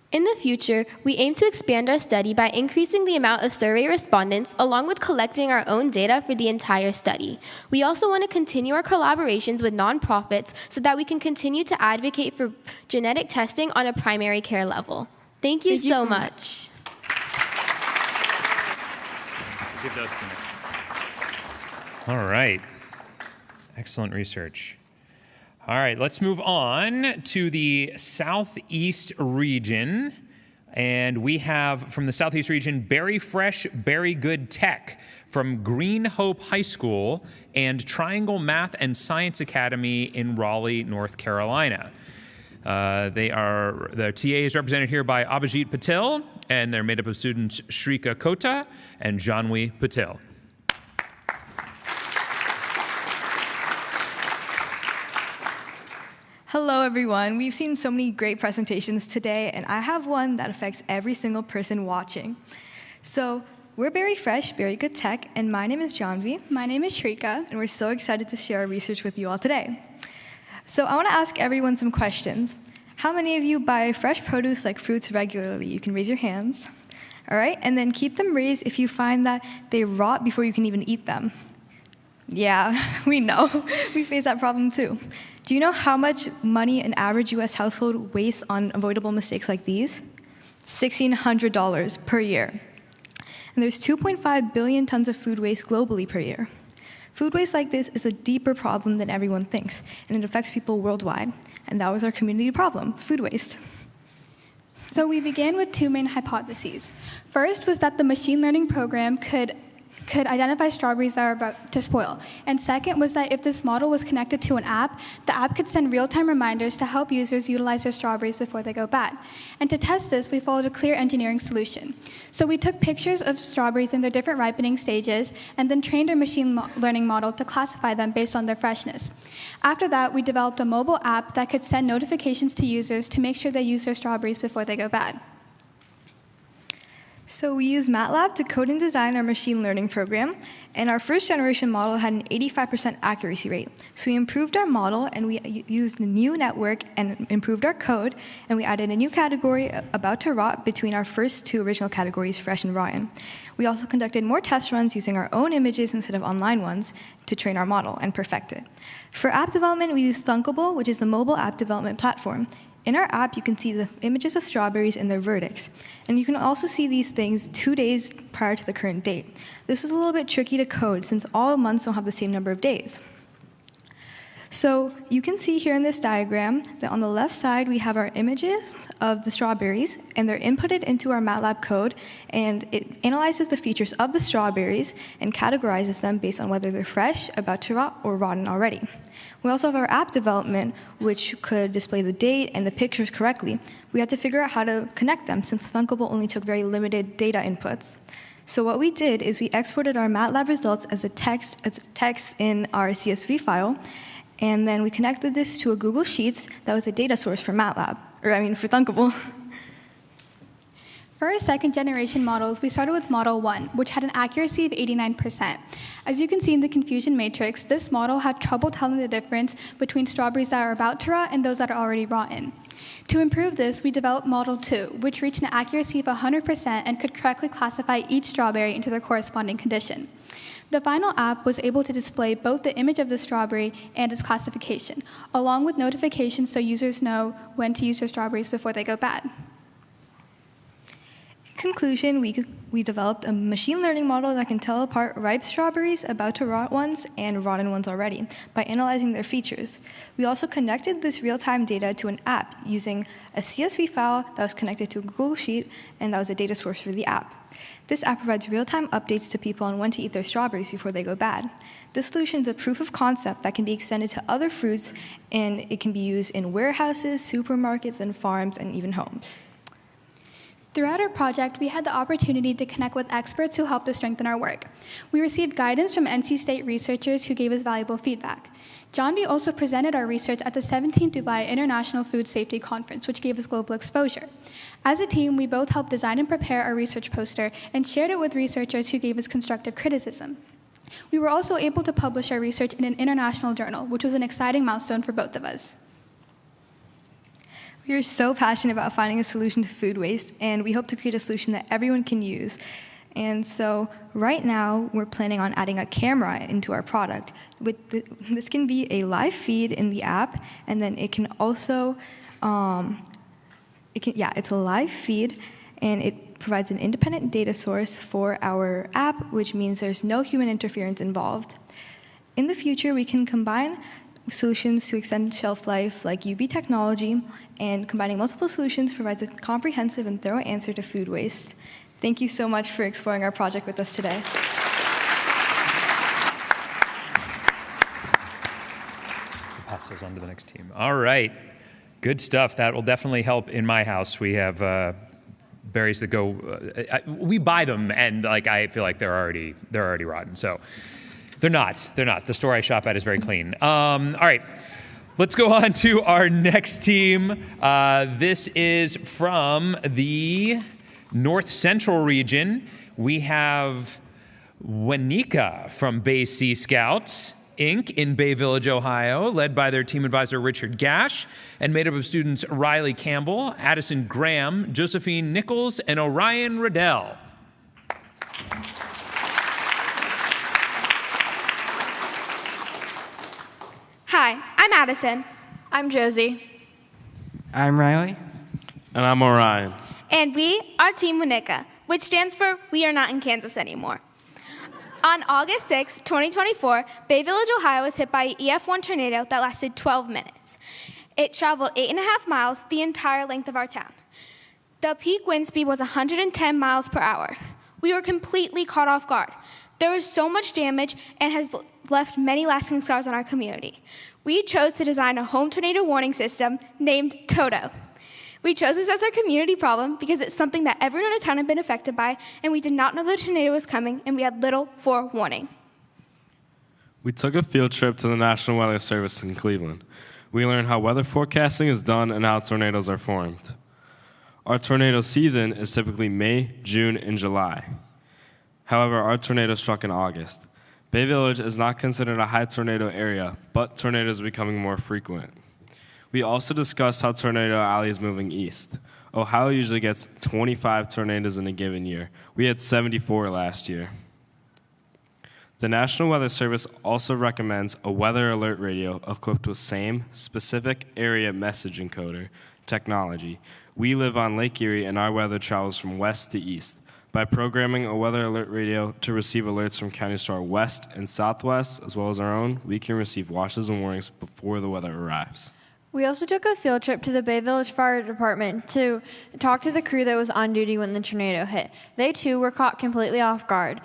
In the future, we aim to expand our study by increasing the amount of survey respondents, along with collecting our own data for the entire study. We also want to continue our collaborations with nonprofits so that we can continue to advocate for genetic testing on a primary care level. Thank you so much. Give those to me. All right. Excellent research. All right, let's move on to the Southeast region. And we have, from the Southeast region, Berry Fresh, Berry Good Tech from Green Hope High School and Triangle Math and Science Academy in Raleigh, North Carolina. The TA is represented here by Abhijit Patil, and they're made up of students Shrika Kota and Janvi Patil. Hello, everyone. We've seen so many great presentations today, and I have one that affects every single person watching. So we're Berry Fresh, Berry Good Tech, and my name is Janvi. My name is Shrika. And we're so excited to share our research with you all today. So I want to ask everyone some questions. How many of you buy fresh produce like fruits regularly? You can raise your hands. All right, and then keep them raised if you find that they rot before you can even eat them. Yeah, we know. We face that problem too. Do you know how much money an average US household wastes on avoidable mistakes like these? $1,600 per year. And there's 2.5 billion tons of food waste globally per year. Food waste like this is a deeper problem than everyone thinks, and it affects people worldwide. And that was our community problem, food waste. So we began with two main hypotheses. First was that the machine learning program could identify strawberries that are about to spoil. And second was that if this model was connected to an app, the app could send real-time reminders to help users utilize their strawberries before they go bad. And to test this, we followed a clear engineering solution. So we took pictures of strawberries in their different ripening stages and then trained our machine learning model to classify them based on their freshness. After that, we developed a mobile app that could send notifications to users to make sure they use their strawberries before they go bad. So we used MATLAB to code and design our machine learning program, and our first generation model had an 85% accuracy rate. So we improved our model, and we used a new network and improved our code, and we added a new category, about to rot, between our first two original categories, fresh and rotten. We also conducted more test runs using our own images instead of online ones to train our model and perfect it. For app development, we used Thunkable, which is the mobile app development platform. In our app, you can see the images of strawberries and their verdicts. And you can also see these things 2 days prior to the current date. This is a little bit tricky to code since all months don't have the same number of days. So you can see here in this diagram that on the left side, we have our images of the strawberries, and they're inputted into our MATLAB code, and it analyzes the features of the strawberries and categorizes them based on whether they're fresh, about to rot, or rotten already. We also have our app development, which could display the date and the pictures correctly. We had to figure out how to connect them since Thunkable only took very limited data inputs. So what we did is we exported our MATLAB results as a text in our CSV file, and then we connected this to a Google Sheets that was a data source for MATLAB, for Thunkable. For our second generation models, we started with Model 1, which had an accuracy of 89%. As you can see in the confusion matrix, this model had trouble telling the difference between strawberries that are about to rot and those that are already rotten. To improve this, we developed Model 2, which reached an accuracy of 100% and could correctly classify each strawberry into their corresponding condition. The final app was able to display both the image of the strawberry and its classification, along with notifications so users know when to use their strawberries before they go bad. In conclusion, we developed a machine learning model that can tell apart ripe strawberries, about to rot ones, and rotten ones already by analyzing their features. We also connected this real-time data to an app using a CSV file that was connected to a Google Sheet, and that was a data source for the app. This app provides real-time updates to people on when to eat their strawberries before they go bad. This solution is a proof of concept that can be extended to other fruits, and it can be used in warehouses, supermarkets, and farms, and even homes. Throughout our project, we had the opportunity to connect with experts who helped us strengthen our work. We received guidance from NC State researchers who gave us valuable feedback. John B. also presented our research at the 17th Dubai International Food Safety Conference, which gave us global exposure. As a team, we both helped design and prepare our research poster and shared it with researchers who gave us constructive criticism. We were also able to publish our research in an international journal, which was an exciting milestone for both of us. We are so passionate about finding a solution to food waste, and we hope to create a solution that everyone can use. And so right now, we're planning on adding a camera into our product. This can be a live feed in the app, and then it can also, it's a live feed, and it provides an independent data source for our app, which means there's no human interference involved. In the future, we can combine solutions to extend shelf life like UV technology, and combining multiple solutions provides a comprehensive and thorough answer to food waste. Thank you so much for exploring our project with us today. Pass those on to the next team. All right, good stuff. That will definitely help in my house. We have berries that go, we buy them, and I feel like they're already rotten. So they're not. The store I shop at is very clean. All right. Let's go on to our next team. This is from the North Central region. We have Wenika from Bay Sea Scouts, Inc. in Bay Village, Ohio, led by their team advisor, Richard Gash, and made up of students Riley Campbell, Addison Graham, Josephine Nichols, and Orion Riddell. Hi, I'm Addison. I'm Josie. I'm Riley. And I'm Orion. And we are Team Wenika, which stands for We Are Not in Kansas Anymore. On August 6, 2024, Bay Village, Ohio was hit by an EF1 tornado that lasted 12 minutes. It traveled 8.5 miles, the entire length of our town. The peak wind speed was 110 miles per hour. We were completely caught off guard. There was so much damage and has left many lasting scars on our community. We chose to design a home tornado warning system named Toto. We chose this as our community problem because it's something that everyone in our town had been affected by, and we did not know the tornado was coming, and we had little forewarning. We took a field trip to the National Weather Service in Cleveland. We learned how weather forecasting is done and how tornadoes are formed. Our tornado season is typically May, June, and July. However, our tornado struck in August. Bay Village is not considered a high tornado area, but tornadoes are becoming more frequent. We also discussed how Tornado Alley is moving east. Ohio usually gets 25 tornadoes in a given year. We had 74 last year. The National Weather Service also recommends a weather alert radio equipped with same specific area message encoder technology. We live on Lake Erie and our weather travels from west to east. By programming a weather alert radio to receive alerts from counties to our west and southwest, as well as our own, we can receive watches and warnings before the weather arrives. We also took a field trip to the Bay Village Fire Department to talk to the crew that was on duty when the tornado hit. They too were caught completely off guard.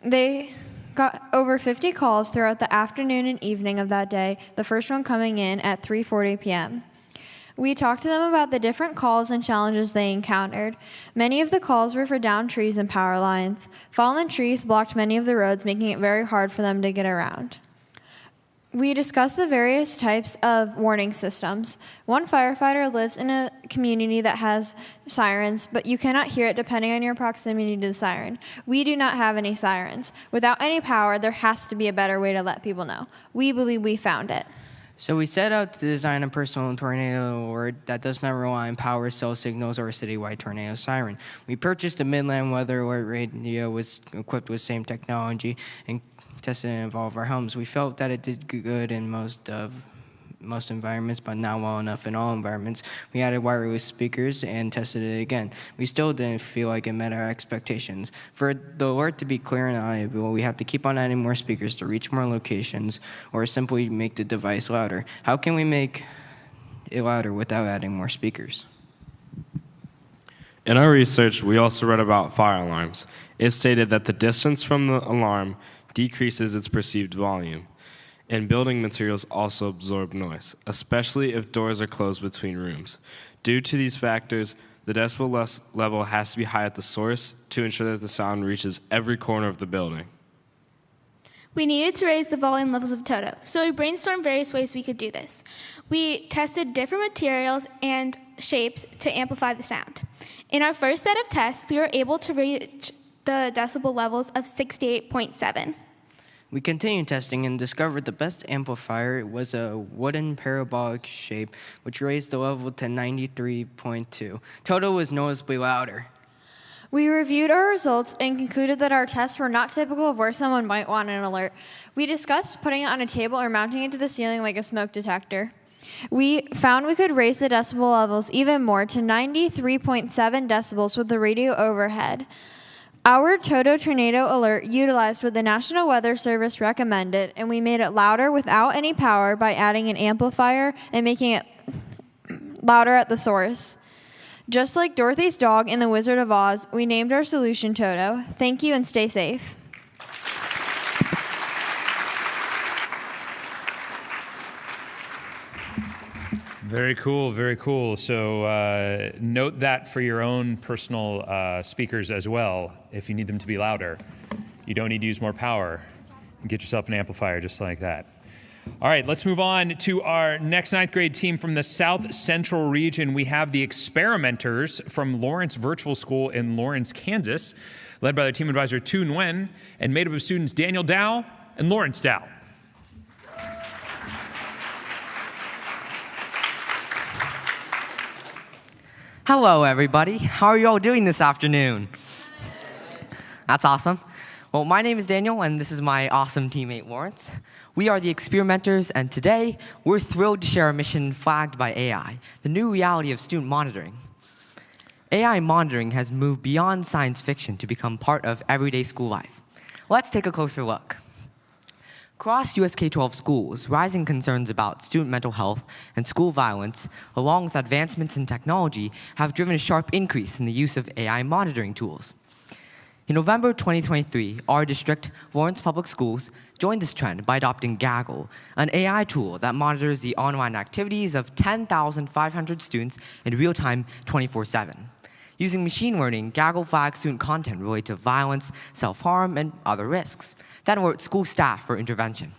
They got over 50 calls throughout the afternoon and evening of that day, the first one coming in at 3:40 p.m. We talked to them about the different calls and challenges they encountered. Many of the calls were for downed trees and power lines. Fallen trees blocked many of the roads, making it very hard for them to get around. We discussed the various types of warning systems. One firefighter lives in a community that has sirens, but you cannot hear it depending on your proximity to the siren. We do not have any sirens. Without any power, there has to be a better way to let people know. We believe we found it. So we set out to design a personal tornado alert that does not rely on power, cell signals, or a citywide tornado siren. We purchased a Midland Weather Alert radio was equipped with same technology and tested it in all of our homes. We felt that it did good in most environments, but not well enough in all environments. We added wireless speakers and tested it again. We still didn't feel like it met our expectations. For the alert to be clear and audible, we have to keep on adding more speakers to reach more locations, or simply make the device louder. How can we make it louder without adding more speakers? In our research, we also read about fire alarms. It stated that the distance from the alarm decreases its perceived volume. And building materials also absorb noise, especially if doors are closed between rooms. Due to these factors, the decibel level has to be high at the source to ensure that the sound reaches every corner of the building. We needed to raise the volume levels of Toto, so we brainstormed various ways we could do this. We tested different materials and shapes to amplify the sound. In our first set of tests, we were able to reach the decibel levels of 68.7. We continued testing and discovered the best amplifier was a wooden parabolic shape, which raised the level to 93.2. Toto was noticeably louder. We reviewed our results and concluded that our tests were not typical of where someone might want an alert. We discussed putting it on a table or mounting it to the ceiling like a smoke detector. We found we could raise the decibel levels even more to 93.7 decibels with the radio overhead. Our Toto Tornado Alert utilized what the National Weather Service recommended, and we made it louder without any power by adding an amplifier and making it louder at the source. Just like Dorothy's dog in The Wizard of Oz, we named our solution Toto. Thank you and stay safe. Very cool, very cool. So note that for your own personal speakers as well, if you need them to be louder. You don't need to use more power. Get yourself an amplifier just like that. All right, let's move on to our next 9th grade team from the South Central region. We have the experimenters from Lawrence Virtual School in Lawrence, Kansas, led by their team advisor, Tu Nguyen, and made up of students Daniel Dow and Lawrence Dow. Hello, everybody. How are you all doing this afternoon? That's awesome. Well, my name is Daniel, and this is my awesome teammate, Lawrence. We are the experimenters, and today we're thrilled to share our mission flagged by AI, the new reality of student monitoring. AI monitoring has moved beyond science fiction to become part of everyday school life. Let's take a closer look. Across U.S. K-12 schools, rising concerns about student mental health and school violence, along with advancements in technology, have driven a sharp increase in the use of AI monitoring tools. In November 2023, our district, Lawrence Public Schools, joined this trend by adopting Gaggle, an AI tool that monitors the online activities of 10,500 students in real time 24/7. Using machine learning, Gaggle flags student content related to violence, self-harm, and other risks. That alerts school staff for intervention.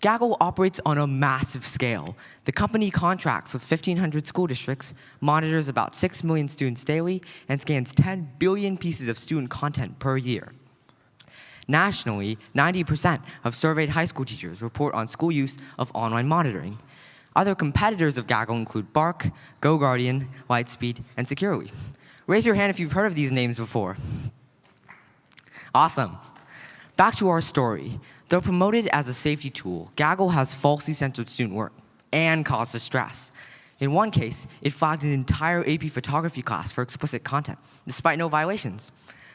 Gaggle operates on a massive scale. The company contracts with 1,500 school districts, monitors about 6 million students daily, and scans 10 billion pieces of student content per year. Nationally, 90% of surveyed high school teachers report on school use of online monitoring. Other competitors of Gaggle include Bark, GoGuardian, Lightspeed, and Securely. Raise your hand if you've heard of these names before. Awesome. Back to our story. Though promoted as a safety tool, Gaggle has falsely censored student work and caused distress. In one case, it flagged an entire AP photography class for explicit content, despite no violations.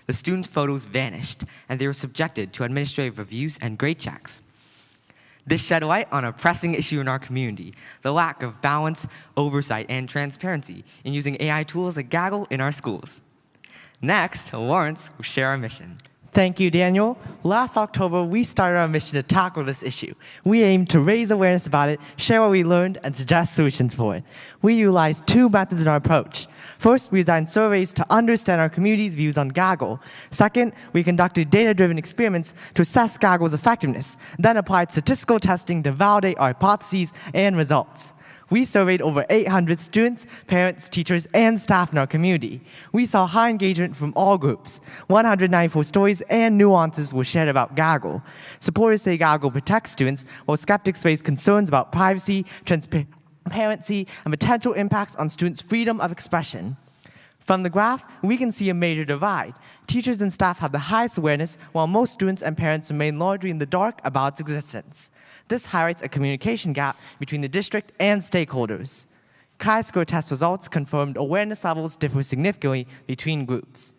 The students' photos vanished, and they were subjected to administrative reviews and grade checks. This shed light on a pressing issue in our community, the lack of balance, oversight, and transparency in using AI tools like Gaggle in our schools. Next, Lawrence will share our mission. Thank you, Daniel. Last October, we started our mission to tackle this issue. We aim to raise awareness about it, share what we learned, and suggest solutions for it. We utilized two methods in our approach. First, we designed surveys to understand our community's views on Gaggle. Second, we conducted data-driven experiments to assess Gaggle's effectiveness, then applied statistical testing to validate our hypotheses and results. We surveyed over 800 students, parents, teachers, and staff in our community. We saw high engagement from all groups. 194 stories and nuances were shared about Gaggle. Supporters say Gaggle protects students, while skeptics raise concerns about privacy, transparency, and potential impacts on students' freedom of expression. From the graph, we can see a major divide. Teachers and staff have the highest awareness, while most students and parents remain largely in the dark about its existence. This highlights a communication gap between the district and stakeholders. Chi-square test results confirmed awareness levels differ significantly between groups.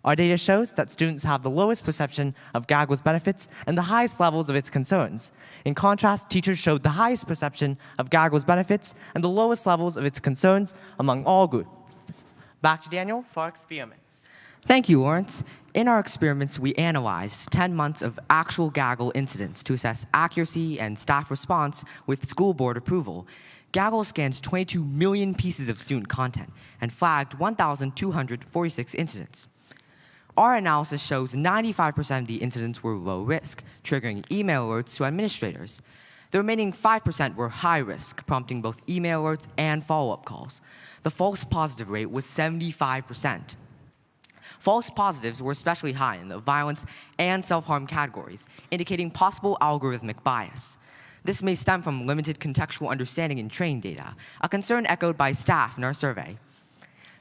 Our data shows that students have the lowest perception of Gaggle's benefits and the highest levels of its concerns. In contrast, teachers showed the highest perception of Gaggle's benefits and the lowest levels of its concerns among all groups. Back to Daniel for our experiments. Thank you, Lawrence. In our experiments, we analyzed 10 months of actual Gaggle incidents to assess accuracy and staff response with school board approval. Gaggle scanned 22 million pieces of student content and flagged 1,246 incidents. Our analysis shows 95% of the incidents were low risk, triggering email alerts to administrators. The remaining 5% were high risk, prompting both email alerts and follow-up calls. The false positive rate was 75%. False positives were especially high in the violence and self-harm categories, indicating possible algorithmic bias. This may stem from limited contextual understanding in training data, a concern echoed by staff in our survey.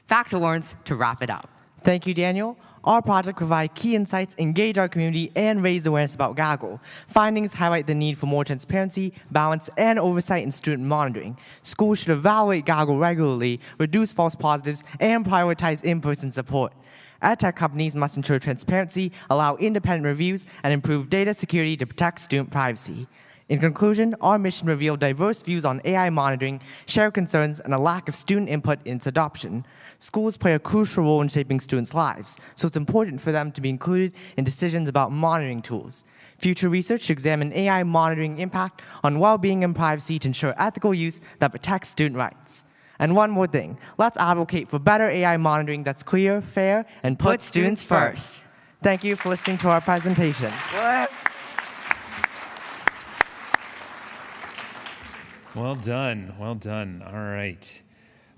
Back to Lawrence to wrap it up. Thank you, Daniel. Our project provides key insights, engage our community, and raise awareness about Gaggle. Findings highlight the need for more transparency, balance, and oversight in student monitoring. Schools should evaluate Gaggle regularly, reduce false positives, and prioritize in-person support. EdTech companies must ensure transparency, allow independent reviews, and improve data security to protect student privacy. In conclusion, our mission revealed diverse views on AI monitoring, shared concerns, and a lack of student input in its adoption. Schools play a crucial role in shaping students' lives, so it's important for them to be included in decisions about monitoring tools. Future research should examine AI monitoring impact on well-being and privacy to ensure ethical use that protects student rights. And one more thing, let's advocate for better AI monitoring that's clear, fair, and puts students first. Thank you for listening to our presentation. Well done, well done. All right.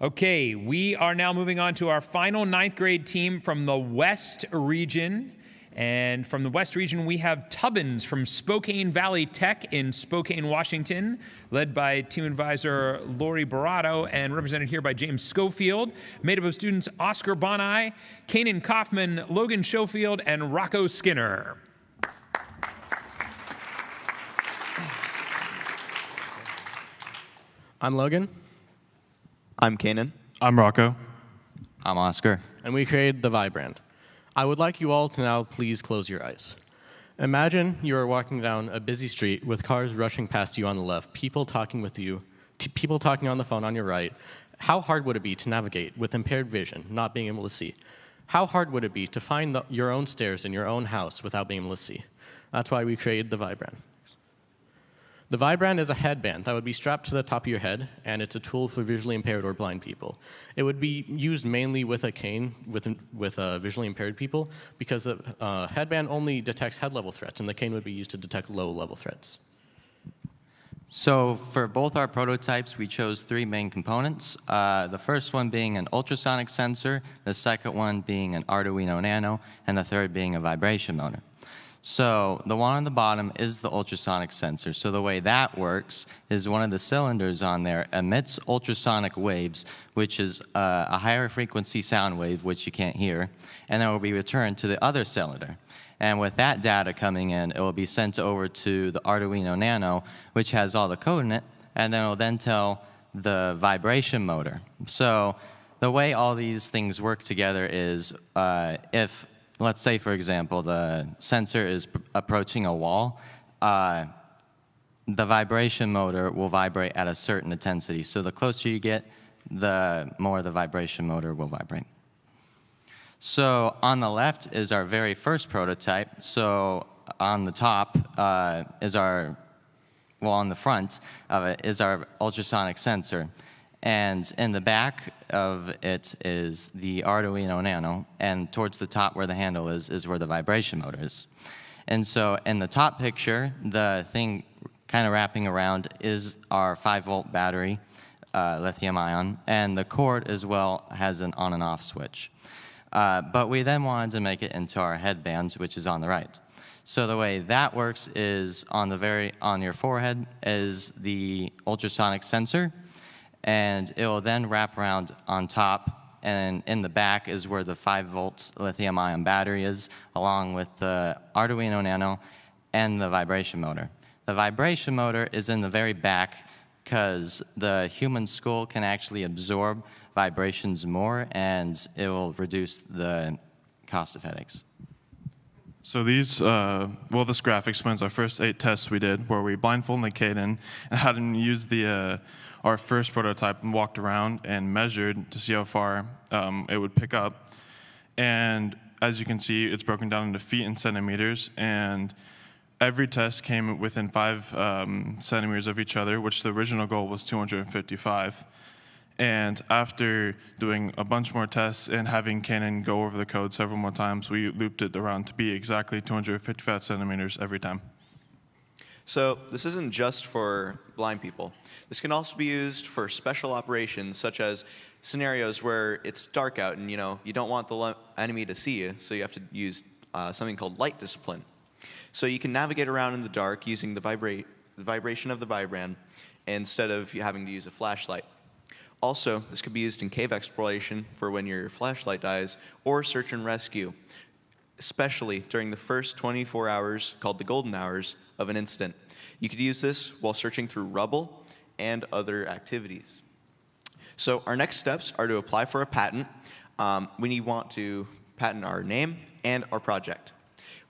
Okay, we are now moving on to our final 9th grade team from the West region. And from the West region, we have Tubbins from Spokane Valley Tech in Spokane, Washington, led by team advisor Lori Barato and represented here by James Schofield, made up of students Oscar Bonai, Kanan Kaufman, Logan Schofield, and Rocco Skinner. I'm Logan. I'm Kanan. I'm Rocco. I'm Oscar. And we created the Vibrand. I would like you all to now please close your eyes. Imagine you are walking down a busy street with cars rushing past you on the left, people talking with you, people talking on the phone on your right. How hard would it be to navigate with impaired vision, not being able to see? How hard would it be to find your own stairs in your own house without being able to see? That's why we created the Vibrand. The Vibrand is a headband that would be strapped to the top of your head, and it's a tool for visually impaired or blind people. It would be used mainly with a cane with visually impaired people because the headband only detects head-level threats, and the cane would be used to detect low-level threats. So for both our prototypes, we chose 3 main components. The first one being an ultrasonic sensor, the second one being an Arduino Nano, and the third being a vibration motor. So the one on the bottom is the ultrasonic sensor. So the way that works is one of the cylinders on there emits ultrasonic waves, which is a higher frequency sound wave, which you can't hear, and then will be returned to the other cylinder. And with that data coming in, it will be sent over to the Arduino Nano, which has all the code in it, and then it will then tell the vibration motor. So the way all these things work together is if, let's say, for example, the sensor is approaching a wall, the vibration motor will vibrate at a certain intensity. So the closer you get, the more the vibration motor will vibrate. So on the left is our very first prototype. So on the top is our, well, on the front of it is our ultrasonic sensor. And in the back of it is the Arduino Nano, and towards the top where the handle is where the vibration motor is. And so in the top picture, the thing kind of wrapping around is our 5-volt battery, lithium ion, and the cord as well has an on and off switch. But we then wanted to make it into our headband, which is on the right. So the way that works is on your forehead is the ultrasonic sensor, and it will then wrap around on top, and in the back is where the 5-volt lithium-ion battery is, along with the Arduino Nano and the vibration motor. The vibration motor is in the very back because the human skull can actually absorb vibrations more, and it will reduce the cost of headaches. So these, well, this graph explains our first 8 tests we did, where we blindfolded Caden and had him use our first prototype and walked around and measured to see how far it would pick up. And as you can see, it's broken down into feet and centimeters, and every test came within 5 centimeters of each other, which the original goal was 255. And after doing a bunch more tests and having Canon go over the code several more times, we looped it around to be exactly 255 centimeters every time. So this isn't just for blind people. This can also be used for special operations, such as scenarios where it's dark out and you don't want the enemy to see you, so you have to use something called light discipline. So you can navigate around in the dark using the vibration of the vibrand instead of having to use a flashlight. Also, this could be used in cave exploration for when your flashlight dies, or search and rescue, especially during the first 24 hours, called the golden hours, of an incident. You could use this while searching through rubble and other activities. So our next steps are to apply for a patent. We want to patent our name and our project.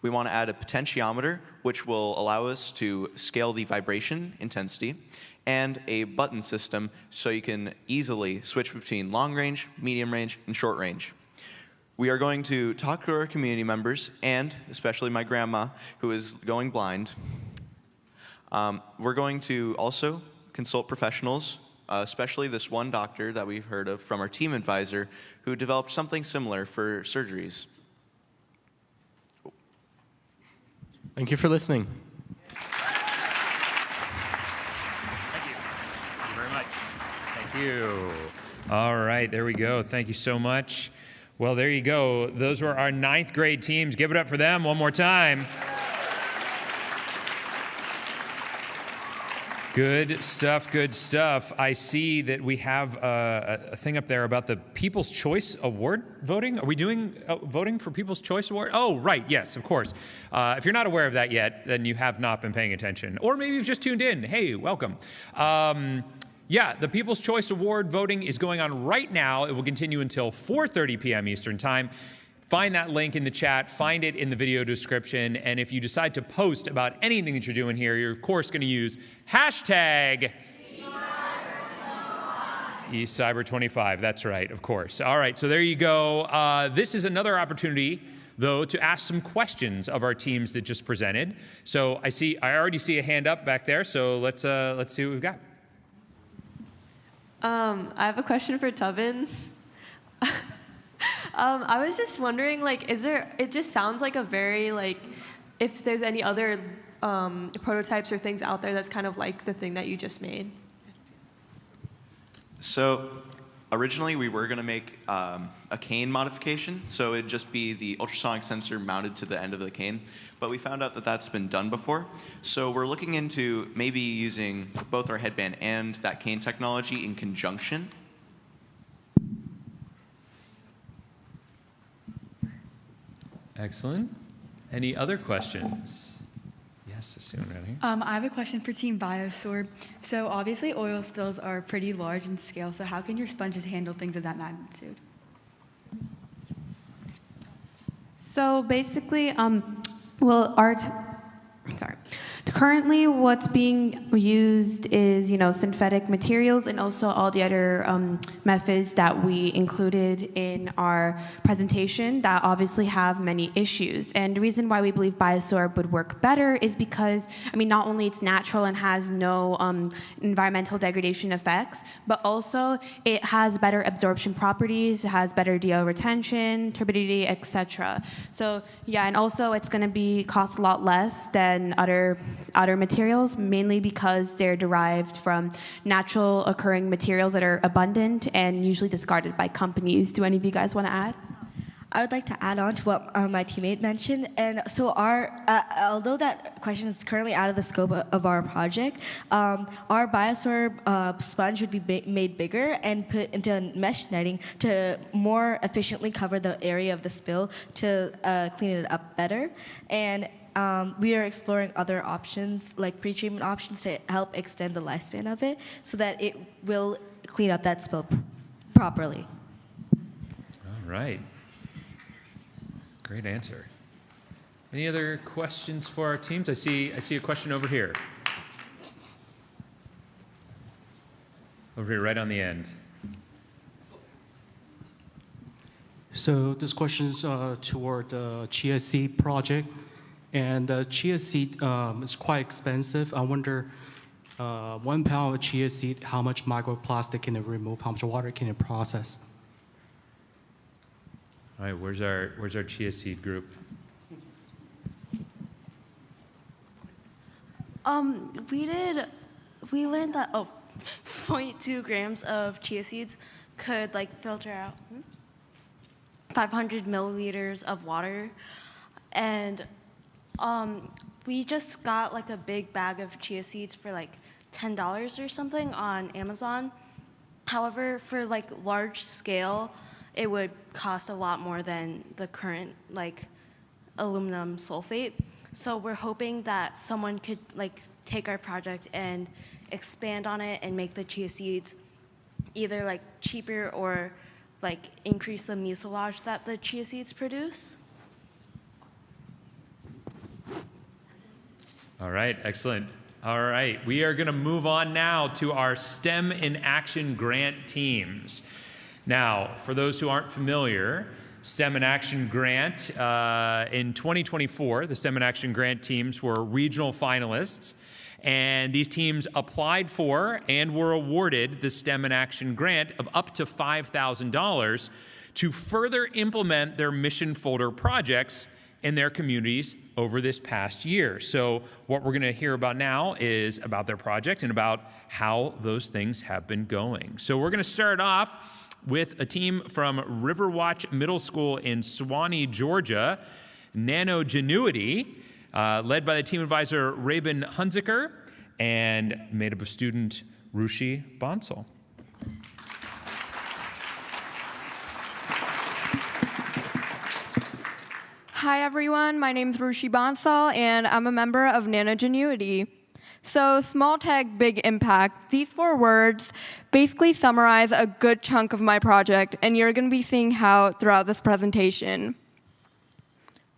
We want to add a potentiometer, which will allow us to scale the vibration intensity, and a button system so you can easily switch between long range, medium range, and short range. We are going to talk to our community members, and especially my grandma, who is going blind. We're going to also consult professionals, especially this one doctor that we've heard of from our team advisor, who developed something similar for surgeries. Thank you for listening. Thank you. All right, there we go. Thank you so much. Well, there you go. Those were our 9th grade teams. Give it up for them one more time. Good stuff, good stuff. I see that we have a thing up there about the People's Choice Award voting. Are we doing voting for People's Choice Award? Oh, right, yes, of course. If you're not aware of that yet, then you have not been paying attention. Or maybe you've just tuned in. Hey, welcome. Yeah, the People's Choice Award voting is going on right now. It will continue until 4:30 p.m. Eastern Time. Find that link in the chat, find it in the video description, and if you decide to post about anything that you're doing here, you're of course going to use hashtag eCYBER25. That's right, of course. All right, so there you go. This is another opportunity, though, to ask some questions of our teams that just presented. So I already see a hand up back there, so let's see what we've got. I have a question for Tubbins. I was just wondering, it just sounds like a very, if there's any other prototypes or things out there that's kind of like the thing that you just made. So originally we were going to make a cane modification, so it'd just be the ultrasonic sensor mounted to the end of the cane, but we found out that that's been done before. So we're looking into maybe using both our headband and that cane technology in conjunction. Excellent. Any other questions? Yes, Sassoon, ready? I have a question for Team Biosorb. So obviously oil spills are pretty large in scale, so how can your sponges handle things of that magnitude? So basically, currently what's being used is, synthetic materials and also all the other methods that we included in our presentation that obviously have many issues. And the reason why we believe Biosorb would work better is because, not only it's natural and has no environmental degradation effects, but also it has better absorption properties, it has better DO retention, turbidity, etc. So yeah, and also it's going to cost a lot less than other materials, mainly because they're derived from natural occurring materials that are abundant and usually discarded by companies. Do any of you guys want to add? I would like to add on to what my teammate mentioned. And so although that question is currently out of the scope of our project, our Biosorb sponge would be made bigger and put into mesh netting to more efficiently cover the area of the spill to clean it up better. And we are exploring other options, like pre-treatment options, to help extend the lifespan of it so that it will clean up that spill properly. All right. Great answer. Any other questions for our teams? I see a question over here. Over here, right on the end. So this question is toward the chia seed project. And the chia seed is quite expensive. I wonder, 1 pound of chia seed, how much microplastic can it remove? How much water can it process? All right, where's our chia seed group? We learned that 0.2 grams of chia seeds could filter out 500 milliliters of water, and we just got a big bag of chia seeds for $10 or something on Amazon. However, for large scale, it would cost a lot more than the current aluminum sulfate. So we're hoping that someone could take our project and expand on it and make the chia seeds either cheaper or increase the mucilage that the chia seeds produce. All right, excellent. All right, we are going to move on now to our STEM in Action grant teams. Now, for those who aren't familiar, STEM in Action grant, in 2024, the STEM in Action grant teams were regional finalists, and these teams applied for and were awarded the STEM in Action grant of up to $5,000 to further implement their mission folder projects in their communities over this past year. So what we're going to hear about now is about their project and about how those things have been going. So we're going to start off with a team from Riverwatch Middle School in Suwanee, Georgia, Nanogenuity, led by the team advisor Rabin Hunziker and made up of student Rushi Bansal. Hi everyone, my name is Rushi Bansal and I'm a member of Nanogenuity. So small tech, big impact. These 4 words basically summarize a good chunk of my project, and you're going to be seeing how throughout this presentation.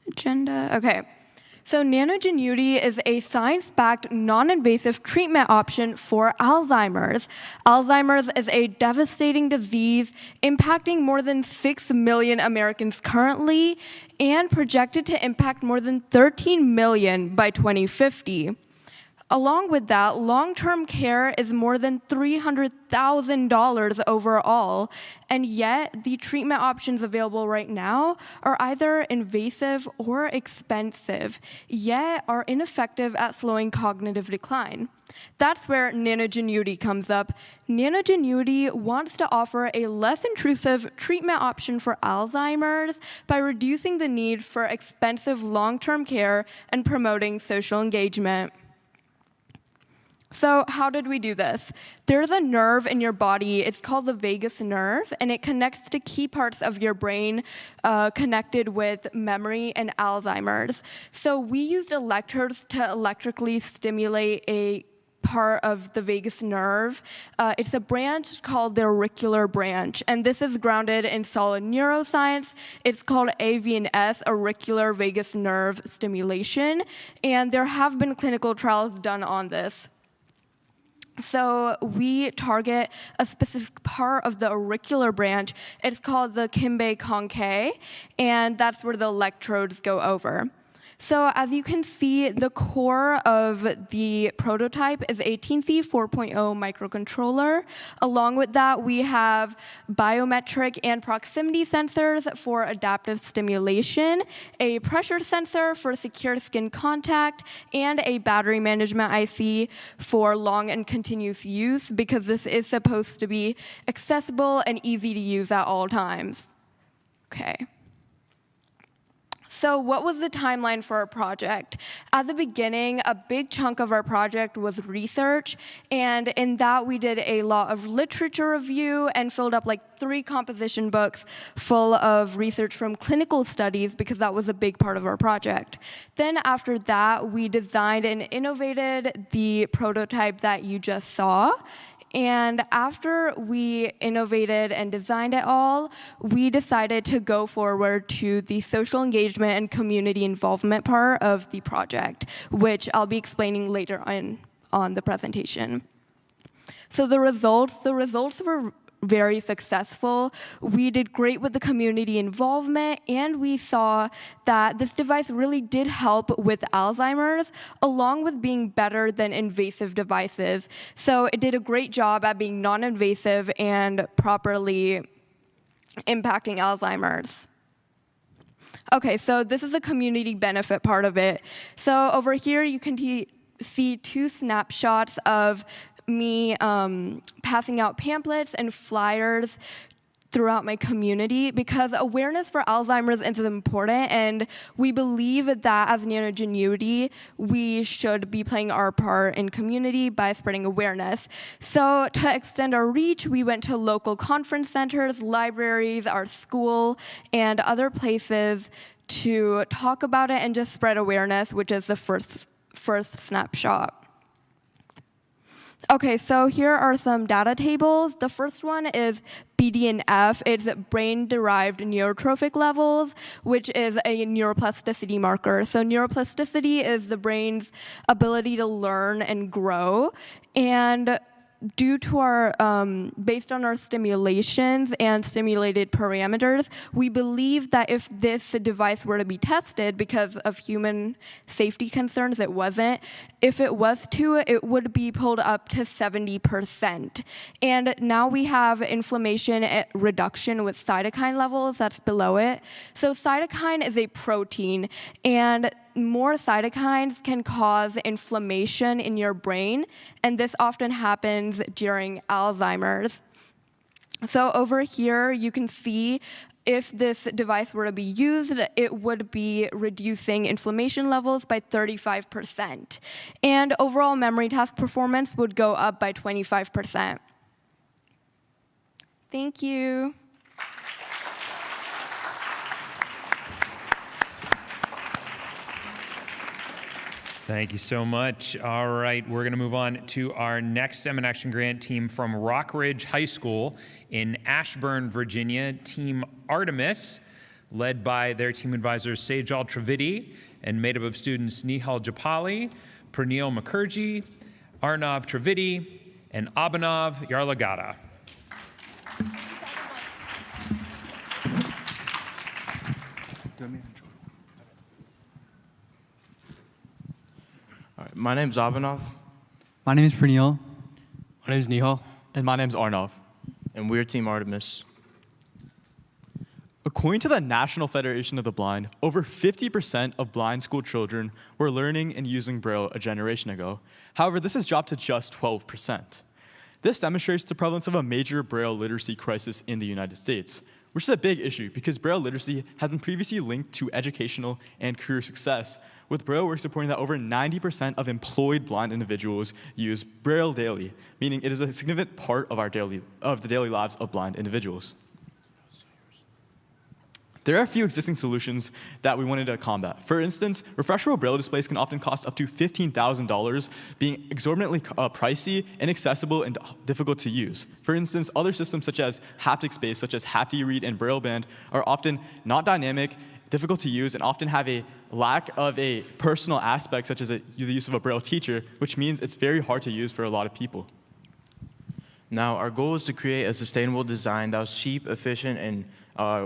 Agenda, okay. So Nanogenuity is a science-backed, non-invasive treatment option for Alzheimer's. Alzheimer's is a devastating disease impacting more than 6 million Americans currently and projected to impact more than 13 million by 2050. Along with that, long-term care is more than $300,000 overall, and yet the treatment options available right now are either invasive or expensive, yet are ineffective at slowing cognitive decline. That's where Nanogenuity comes up. Nanogenuity wants to offer a less intrusive treatment option for Alzheimer's by reducing the need for expensive long-term care and promoting social engagement. So how did we do this? There's a nerve in your body, it's called the vagus nerve, and it connects to key parts of your brain connected with memory and Alzheimer's. So we used electrodes to electrically stimulate a part of the vagus nerve. It's a branch called the auricular branch, and this is grounded in solid neuroscience. It's called AVNS, auricular vagus nerve stimulation, and there have been clinical trials done on this. So we target a specific part of the auricular branch. It's called the Kimbe conchae, and that's where the electrodes go over. So as you can see, the core of the prototype is 18C 4.0 microcontroller. Along with that, we have biometric and proximity sensors for adaptive stimulation, a pressure sensor for secure skin contact, and a battery management IC for long and continuous use, because this is supposed to be accessible and easy to use at all times. Okay. So what was the timeline for our project? At the beginning, a big chunk of our project was research, and in that we did a lot of literature review and filled up like 3 composition books full of research from clinical studies, because that was a big part of our project. Then after that, we designed and innovated the prototype that you just saw. And after we innovated and designed it all, we decided to go forward to the social engagement and community involvement part of the project, which I'll be explaining later on the presentation. So the results were very successful. We did great with the community involvement, and we saw that this device really did help with Alzheimer's, along with being better than invasive devices. So it did a great job at being non-invasive and properly impacting Alzheimer's. Okay, so this is the community benefit part of it. So over here, you can see 2 snapshots of me passing out pamphlets and flyers throughout my community, because awareness for Alzheimer's is important, and we believe that as Nanogenuity, we should be playing our part in community by spreading awareness. So to extend our reach, we went to local conference centers, libraries, our school, and other places to talk about it and just spread awareness, which is the first snapshot. Okay, so here are some data tables. The first one is BDNF. It's brain-derived neurotrophic levels, which is a neuroplasticity marker. So neuroplasticity is the brain's ability to learn and grow. And due to our, based on our stimulations and stimulated parameters, we believe that if this device were to be tested, because of human safety concerns, it wasn't. If it was to, it would be pulled up to 70%. And now we have inflammation reduction with cytokine levels, that's below it. So cytokine is a protein, and more cytokines can cause inflammation in your brain, and this often happens during Alzheimer's. So over here, you can see if this device were to be used, it would be reducing inflammation levels by 35%. And overall memory task performance would go up by 25%. Thank you. Thank you so much. All right, we're going to move on to our next STEM in Action grant team from Rockridge High School in Ashburn, Virginia, Team Artemis, led by their team advisors Sejal Trivedi, and made up of students Nihal Japali, Pranil Mukherjee, Arnav Trivedi, and Abhinav Yarlagada. All right, my name's Abhinav. My name is Pranil. My name is Nihal. And my name is Arnav. And we're Team Artemis. According to the National Federation of the Blind, over 50% of blind school children were learning and using Braille a generation ago. However, this has dropped to just 12%. This demonstrates the prevalence of a major Braille literacy crisis in the United States, which is a big issue because Braille literacy has been previously linked to educational and career success, with Braille work reporting that over 90% of employed blind individuals use Braille daily, meaning it is a significant part of the daily lives of blind individuals. There are a few existing solutions that we wanted to combat. For instance, refreshable Braille displays can often cost up to $15,000, being exorbitantly pricey, inaccessible, and difficult to use. For instance, other systems such as haptic-based, such as HaptiRead and BrailleBand, are often not dynamic, difficult to use, and often have a lack of a personal aspect, such as the use of a Braille teacher, which means it's very hard to use for a lot of people. Now, our goal is to create a sustainable design that was cheap, efficient, and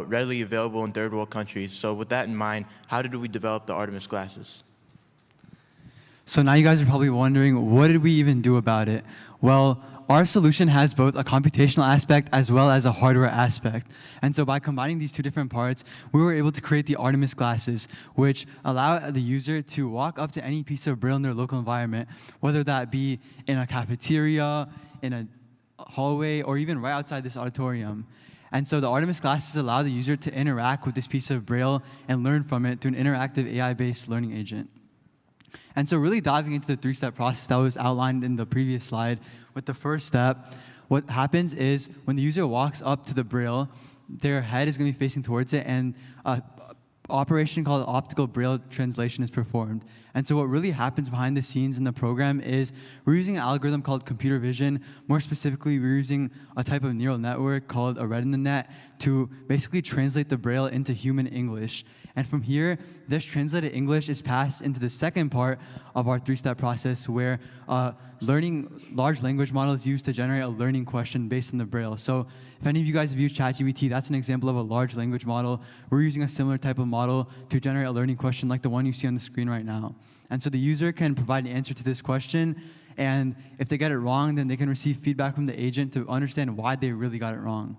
readily available in third world countries. So with that in mind, how did we develop the Artemis glasses? So now you guys are probably wondering, what did we even do about it? Well, our solution has both a computational aspect as well as a hardware aspect. And so by combining these two different parts, we were able to create the Artemis glasses, which allow the user to walk up to any piece of Braille in their local environment, whether that be in a cafeteria, in a hallway, or even right outside this auditorium. And so the Artemis glasses allow the user to interact with this piece of Braille and learn from it through an interactive AI-based learning agent. And so really diving into the three-step process that was outlined in the previous slide, with the first step, what happens is when the user walks up to the Braille, their head is going to be facing towards it, and an operation called optical Braille translation is performed. And so what really happens behind the scenes in the program is we're using an algorithm called computer vision. More specifically, we're using a type of neural network called a retina net to basically translate the Braille into human English. And from here, this translated English is passed into the second part of our three-step process, where large language model is used to generate a learning question based on the Braille. So if any of you guys have used ChatGPT, that's an example of a large language model. We're using a similar type of model to generate a learning question like the one you see on the screen right now. And so the user can provide an answer to this question, and if they get it wrong, then they can receive feedback from the agent to understand why they really got it wrong.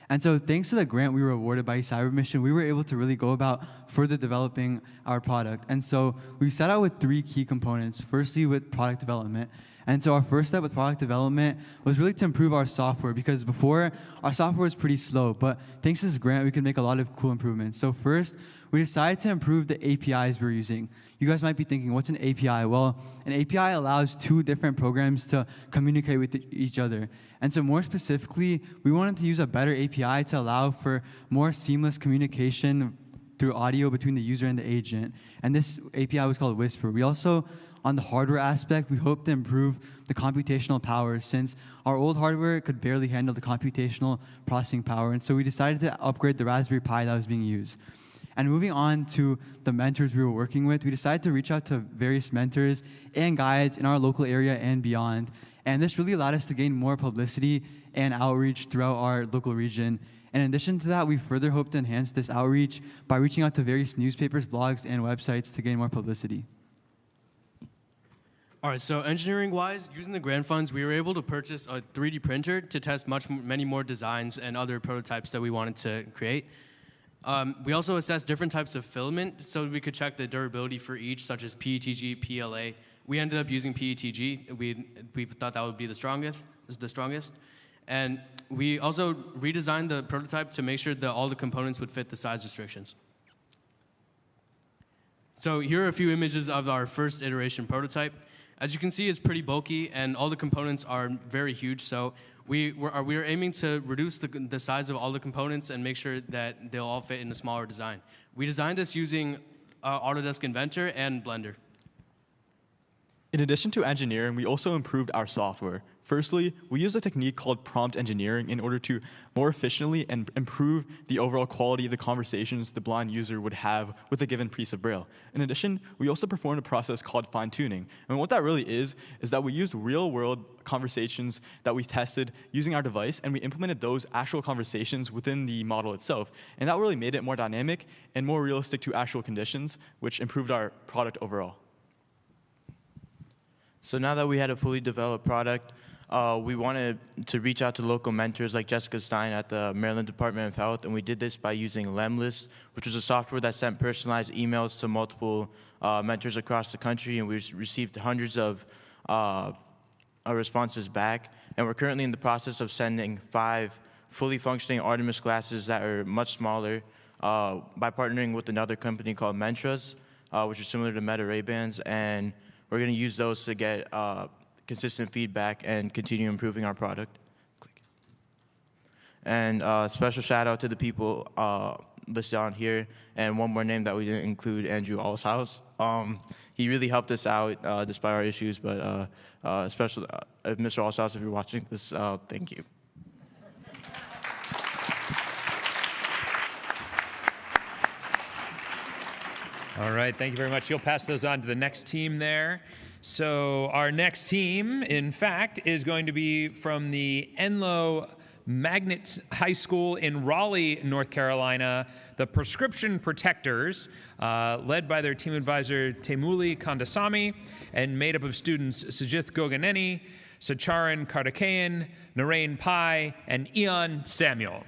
And so thanks to the grant we were awarded by eCYBERMISSION, we were able to really go about further developing our product. And so we set out with three key components. Firstly, with product development. And so our first step with product development was really to improve our software, because before, our software was pretty slow. But thanks to this grant, we could make a lot of cool improvements. So first, we decided to improve the APIs we're using. You guys might be thinking, what's an API? Well, an API allows two different programs to communicate with each other. And so more specifically, we wanted to use a better API to allow for more seamless communication through audio between the user and the agent. And this API was called Whisper. We also, on the hardware aspect, we hope to improve the computational power, since our old hardware could barely handle the computational processing power. And so we decided to upgrade the Raspberry Pi that was being used. And moving on to the mentors we were working with, we decided to reach out to various mentors and guides in our local area and beyond. And this really allowed us to gain more publicity and outreach throughout our local region. And in addition to that, we further hope to enhance this outreach by reaching out to various newspapers, blogs, and websites to gain more publicity. All right, so engineering-wise, using the grant funds, we were able to purchase a 3D printer to test many more designs and other prototypes that we wanted to create. We also assessed different types of filament so we could check the durability for each, such as PETG, PLA. We ended up using PETG. We thought that would be the strongest. And we also redesigned the prototype to make sure that all the components would fit the size restrictions. So here are a few images of our first iteration prototype. As you can see, it's pretty bulky, and all the components are very huge. So we were aiming to reduce the size of all the components and make sure that they'll all fit in a smaller design. We designed this using Autodesk Inventor and Blender. In addition to engineering, we also improved our software. Firstly, we used a technique called prompt engineering in order to more efficiently and improve the overall quality of the conversations the blind user would have with a given piece of Braille. In addition, we also performed a process called fine-tuning. And what that really is that we used real-world conversations that we tested using our device, and we implemented those actual conversations within the model itself. And that really made it more dynamic and more realistic to actual conditions, which improved our product overall. So now that we had a fully developed product, we wanted to reach out to local mentors like Jessica Stein at the Maryland Department of Health, and we did this by using Lemlist, which was a software that sent personalized emails to multiple mentors across the country, and we received hundreds of responses back. And we're currently in the process of sending 5 fully functioning Artemis glasses that are much smaller by partnering with another company called Mentras, which is similar to Meta Ray-Bans, and we're going to use those to get consistent feedback and continue improving our product. And special shout out to the people listed on here, and one more name that we didn't include, Andrew Allshouse. He really helped us out despite our issues, but especially Mr. Allshouse, if you're watching this, thank you. All right, thank you very much. You'll pass those on to the next team there. So our next team, in fact, is going to be from the Enloe Magnet High School in Raleigh, North Carolina, the Prescription Protectors, led by their team advisor Temuli Kandasamy, and made up of students Sajith Goganeni, Sacharan Kardakayan, Narain Pai, and Ian Samuel.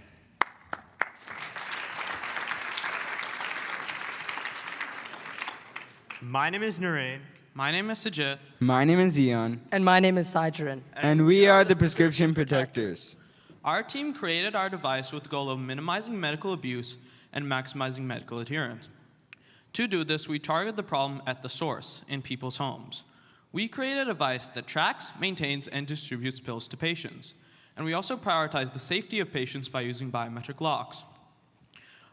My name is Narain. My name is Sajith. My name is Ian. And my name is Sacharan. And we are the Prescription Protectors. Our team created our device with the goal of minimizing medical abuse and maximizing medical adherence. To do this, we target the problem at the source, in people's homes. We created a device that tracks, maintains, and distributes pills to patients. And we also prioritize the safety of patients by using biometric locks.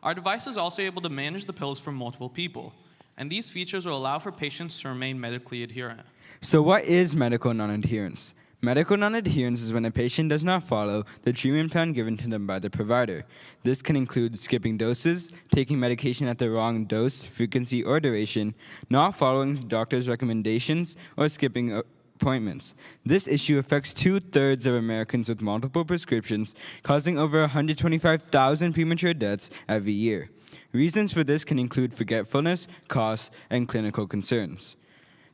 Our device is also able to manage the pills from multiple people, and these features will allow for patients to remain medically adherent. So what is medical non-adherence? Medical non-adherence is when a patient does not follow the treatment plan given to them by the provider. This can include skipping doses, taking medication at the wrong dose, frequency, or duration, not following doctor's recommendations, or skipping appointments. This issue affects 2/3 of Americans with multiple prescriptions, causing over 125,000 premature deaths every year. Reasons for this can include forgetfulness, costs, and clinical concerns.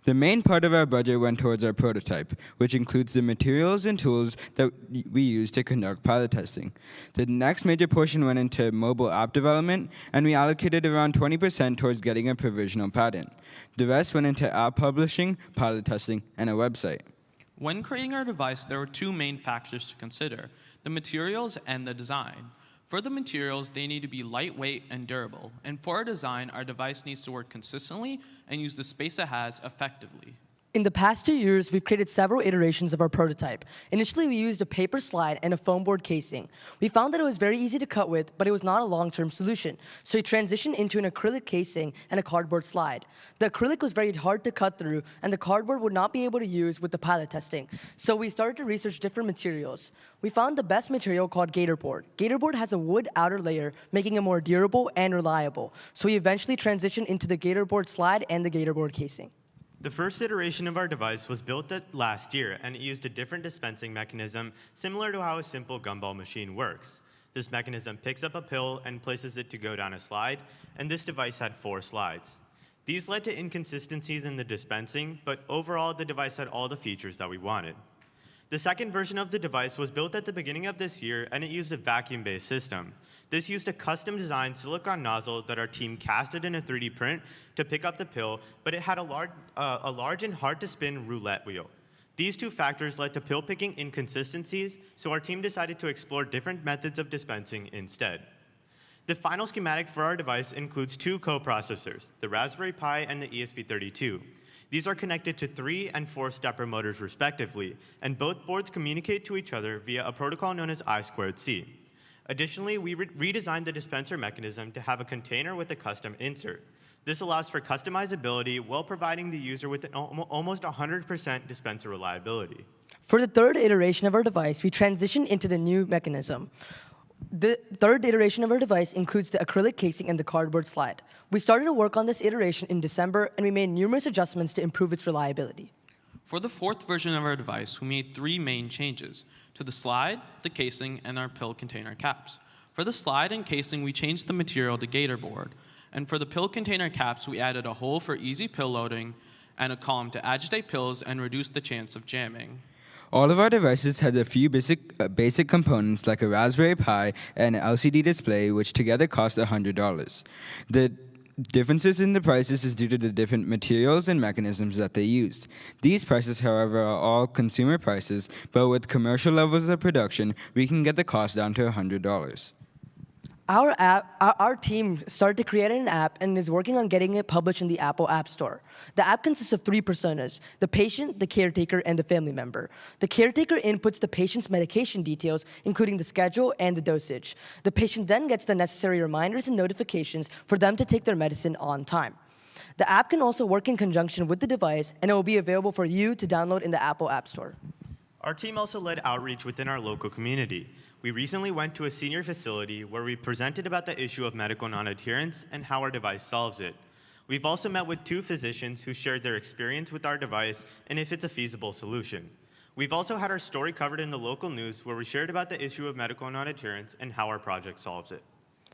The main part of our budget went towards our prototype, which includes the materials and tools that we use to conduct pilot testing. The next major portion went into mobile app development, and we allocated around 20% towards getting a provisional patent. The rest went into app publishing, pilot testing, and a website. When creating our device, there were 2 main factors to consider: the materials and the design. For the materials, they need to be lightweight and durable. And for our design, our device needs to work consistently and use the space it has effectively. In the past 2 years, we've created several iterations of our prototype. Initially, we used a paper slide and a foam board casing. We found that it was very easy to cut with, but it was not a long-term solution. So we transitioned into an acrylic casing and a cardboard slide. The acrylic was very hard to cut through, and the cardboard would not be able to use with the pilot testing. So we started to research different materials. We found the best material called Gatorboard. Gatorboard has a wood outer layer, making it more durable and reliable. So we eventually transitioned into the Gatorboard slide and the Gatorboard casing. The first iteration of our device was built last year, and it used a different dispensing mechanism similar to how a simple gumball machine works. This mechanism picks up a pill and places it to go down a slide, and this device had 4 slides. These led to inconsistencies in the dispensing, but overall the device had all the features that we wanted. The second version of the device was built at the beginning of this year, and it used a vacuum-based system. This used a custom-designed silicone nozzle that our team casted in a 3D print to pick up the pill, but it had a large and hard-to-spin roulette wheel. These 2 factors led to pill-picking inconsistencies, so our team decided to explore different methods of dispensing instead. The final schematic for our device includes 2 coprocessors, the Raspberry Pi and the ESP32. These are connected to 3 and 4 stepper motors respectively, and both boards communicate to each other via a protocol known as I2C. Additionally, we redesigned the dispenser mechanism to have a container with a custom insert. This allows for customizability while providing the user with an almost 100% dispenser reliability. For the third iteration of our device, we transitioned into the new mechanism. The third iteration of our device includes the acrylic casing and the cardboard slide. We started to work on this iteration in December, and we made numerous adjustments to improve its reliability. For the 4th version of our device, we made 3 main changes: to the slide, the casing, and our pill container caps. For the slide and casing, we changed the material to Gatorboard. And for the pill container caps, we added a hole for easy pill loading and a column to agitate pills and reduce the chance of jamming. All of our devices had a few basic components like a Raspberry Pi and an LCD display, which together cost $100. The differences in the prices is due to the different materials and mechanisms that they used. These prices, however, are all consumer prices, but with commercial levels of production, we can get the cost down to $100. Our team started to create an app and is working on getting it published in the Apple App Store. The app consists of 3 personas: the patient, the caretaker, and the family member. The caretaker inputs the patient's medication details, including the schedule and the dosage. The patient then gets the necessary reminders and notifications for them to take their medicine on time. The app can also work in conjunction with the device, and it will be available for you to download in the Apple App Store. Our team also led outreach within our local community. We recently went to a senior facility where we presented about the issue of medical non-adherence and how our device solves it. We've also met with 2 physicians who shared their experience with our device and if it's a feasible solution. We've also had our story covered in the local news where we shared about the issue of medical non-adherence and how our project solves it.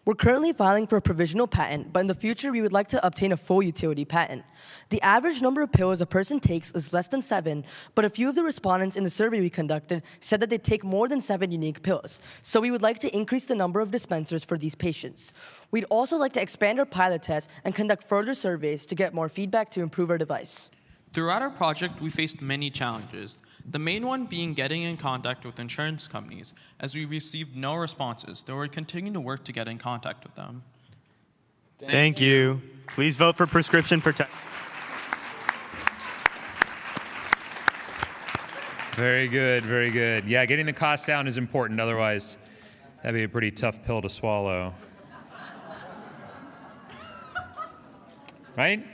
We're currently filing for a provisional patent, but in the future, we would like to obtain a full utility patent. The average number of pills a person takes is less than 7, but a few of the respondents in the survey we conducted said that they take more than 7 unique pills. So we would like to increase the number of dispensers for these patients. We'd also like to expand our pilot test and conduct further surveys to get more feedback to improve our device. Throughout our project, we faced many challenges, the main one being getting in contact with insurance companies, as we received no responses, though we're continuing to work to get in contact with them. Thank you. Please vote for prescription protection. Very good, very good. Yeah, getting the cost down is important, otherwise that'd be a pretty tough pill to swallow. Right?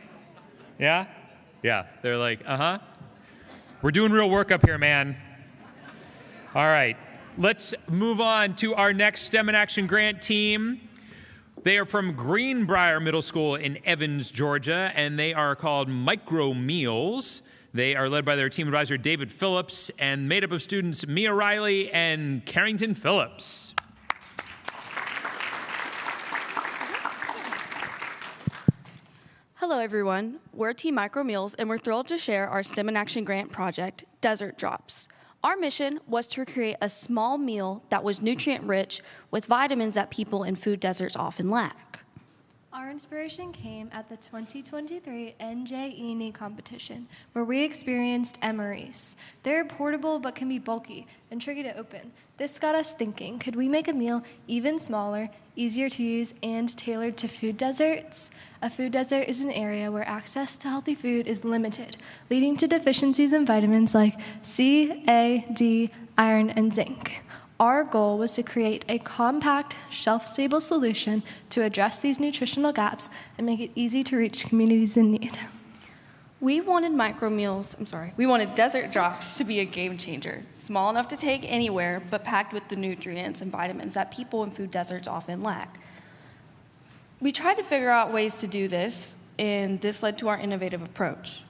Yeah? Yeah, they're like, uh-huh. We're doing real work up here, man. All right, let's move on to our next STEM in Action grant team. They are from Greenbrier Middle School in Evans, Georgia, and they are called Micro Meals. They are led by their team advisor, David Phillips, and made up of students Mia Riley and Carrington Phillips. Hello, everyone. We're Team Micro Meals, and we're thrilled to share our STEM in Action grant project, Desert Drops. Our mission was to create a small meal that was nutrient-rich with vitamins that people in food deserts often lack. Our inspiration came at the 2023 NJENE competition, where we experienced MREs. They're portable but can be bulky and tricky to open. This got us thinking, could we make a meal even smaller, easier to use, and tailored to food deserts? A food desert is an area where access to healthy food is limited, leading to deficiencies in vitamins like C, A, D, iron, and zinc. Our goal was to create a compact, shelf-stable solution to address these nutritional gaps and make it easy to reach communities in need. We wanted we wanted Desert Drops to be a game changer, small enough to take anywhere, but packed with the nutrients and vitamins that people in food deserts often lack. We tried to figure out ways to do this, and this led to our innovative approach.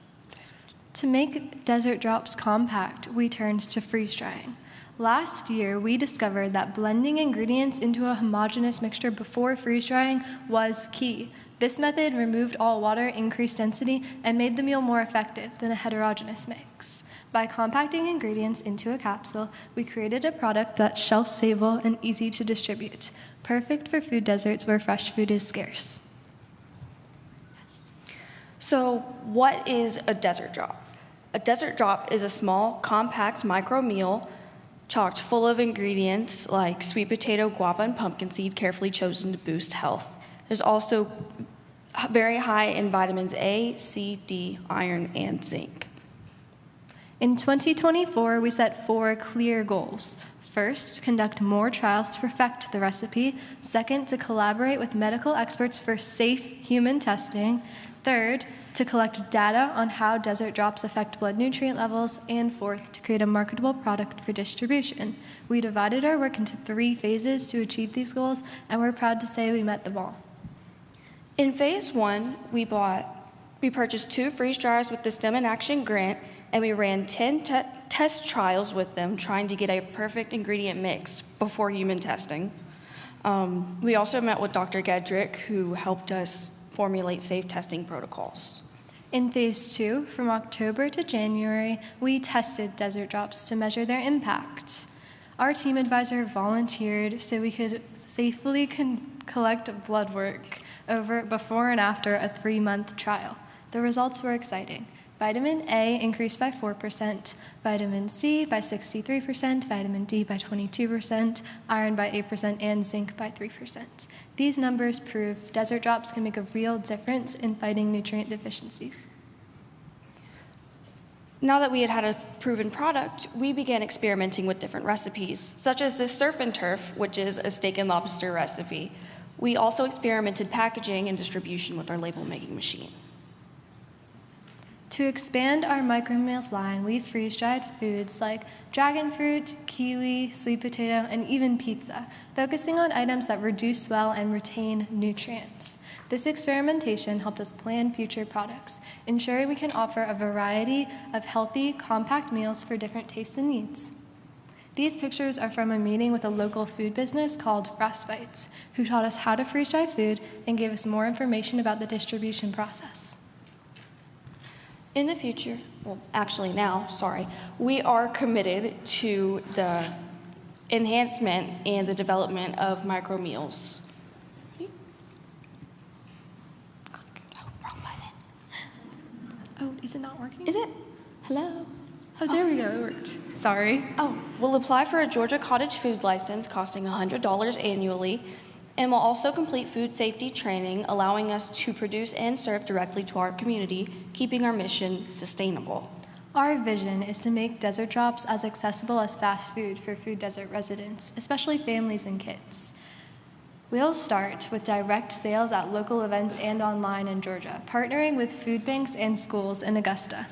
To make Desert Drops compact, we turned to freeze drying. Last year, we discovered that blending ingredients into a homogeneous mixture before freeze drying was key. This method removed all water, increased density, and made the meal more effective than a heterogeneous mix. By compacting ingredients into a capsule, we created a product that's shelf-stable and easy to distribute, perfect for food deserts where fresh food is scarce. So, what is a Desert Drop? A Desert Drop is a small, compact micro meal chocked full of ingredients like sweet potato, guava, and pumpkin seed, carefully chosen to boost health. There's also very high in vitamins A, C, D, iron, and zinc. In 2024, we set 4 clear goals. First, conduct more trials to perfect the recipe. Second, to collaborate with medical experts for safe human testing. Third, to collect data on how Desert Drops affect blood nutrient levels. And fourth, to create a marketable product for distribution. We divided our work into 3 phases to achieve these goals, and we're proud to say we met them all. In phase 1, we purchased 2 freeze dryers with the STEM in Action grant, and we ran 10 test trials with them, trying to get a perfect ingredient mix before human testing. We also met with Dr. Gedrick, who helped us formulate safe testing protocols. In Phase 2, from October to January, we tested desert drops to measure their impact. Our team advisor volunteered so we could safely collect blood work before and after a 3-month trial. The results were exciting. Vitamin A increased by 4%, vitamin C by 63%, vitamin D by 22%, iron by 8%, and zinc by 3%. These numbers prove desert drops can make a real difference in fighting nutrient deficiencies. Now that we had a proven product, we began experimenting with different recipes, such as this surf and turf, which is a steak and lobster recipe. We also experimented packaging and distribution with our label making machine. To expand our micromeals line, we freeze-dried foods like dragon fruit, kiwi, sweet potato, and even pizza, focusing on items that reduce swell and retain nutrients. This experimentation helped us plan future products, ensuring we can offer a variety of healthy, compact meals for different tastes and needs. These pictures are from a meeting with a local food business called Frostbites, who taught us how to freeze-dry food and gave us more information about the distribution process. In the future, well, actually now, sorry, we are committed to the enhancement and the development of micro meals. Oh, is it not working? Is it? Hello? Oh, there we go, it worked. Sorry. Oh, we'll apply for a Georgia Cottage food license costing $100 annually, and will also complete food safety training, allowing us to produce and serve directly to our community, keeping our mission sustainable. Our vision is to make desert drops as accessible as fast food for food desert residents, especially families and kids. We'll start with direct sales at local events and online in Georgia, partnering with food banks and schools in Augusta.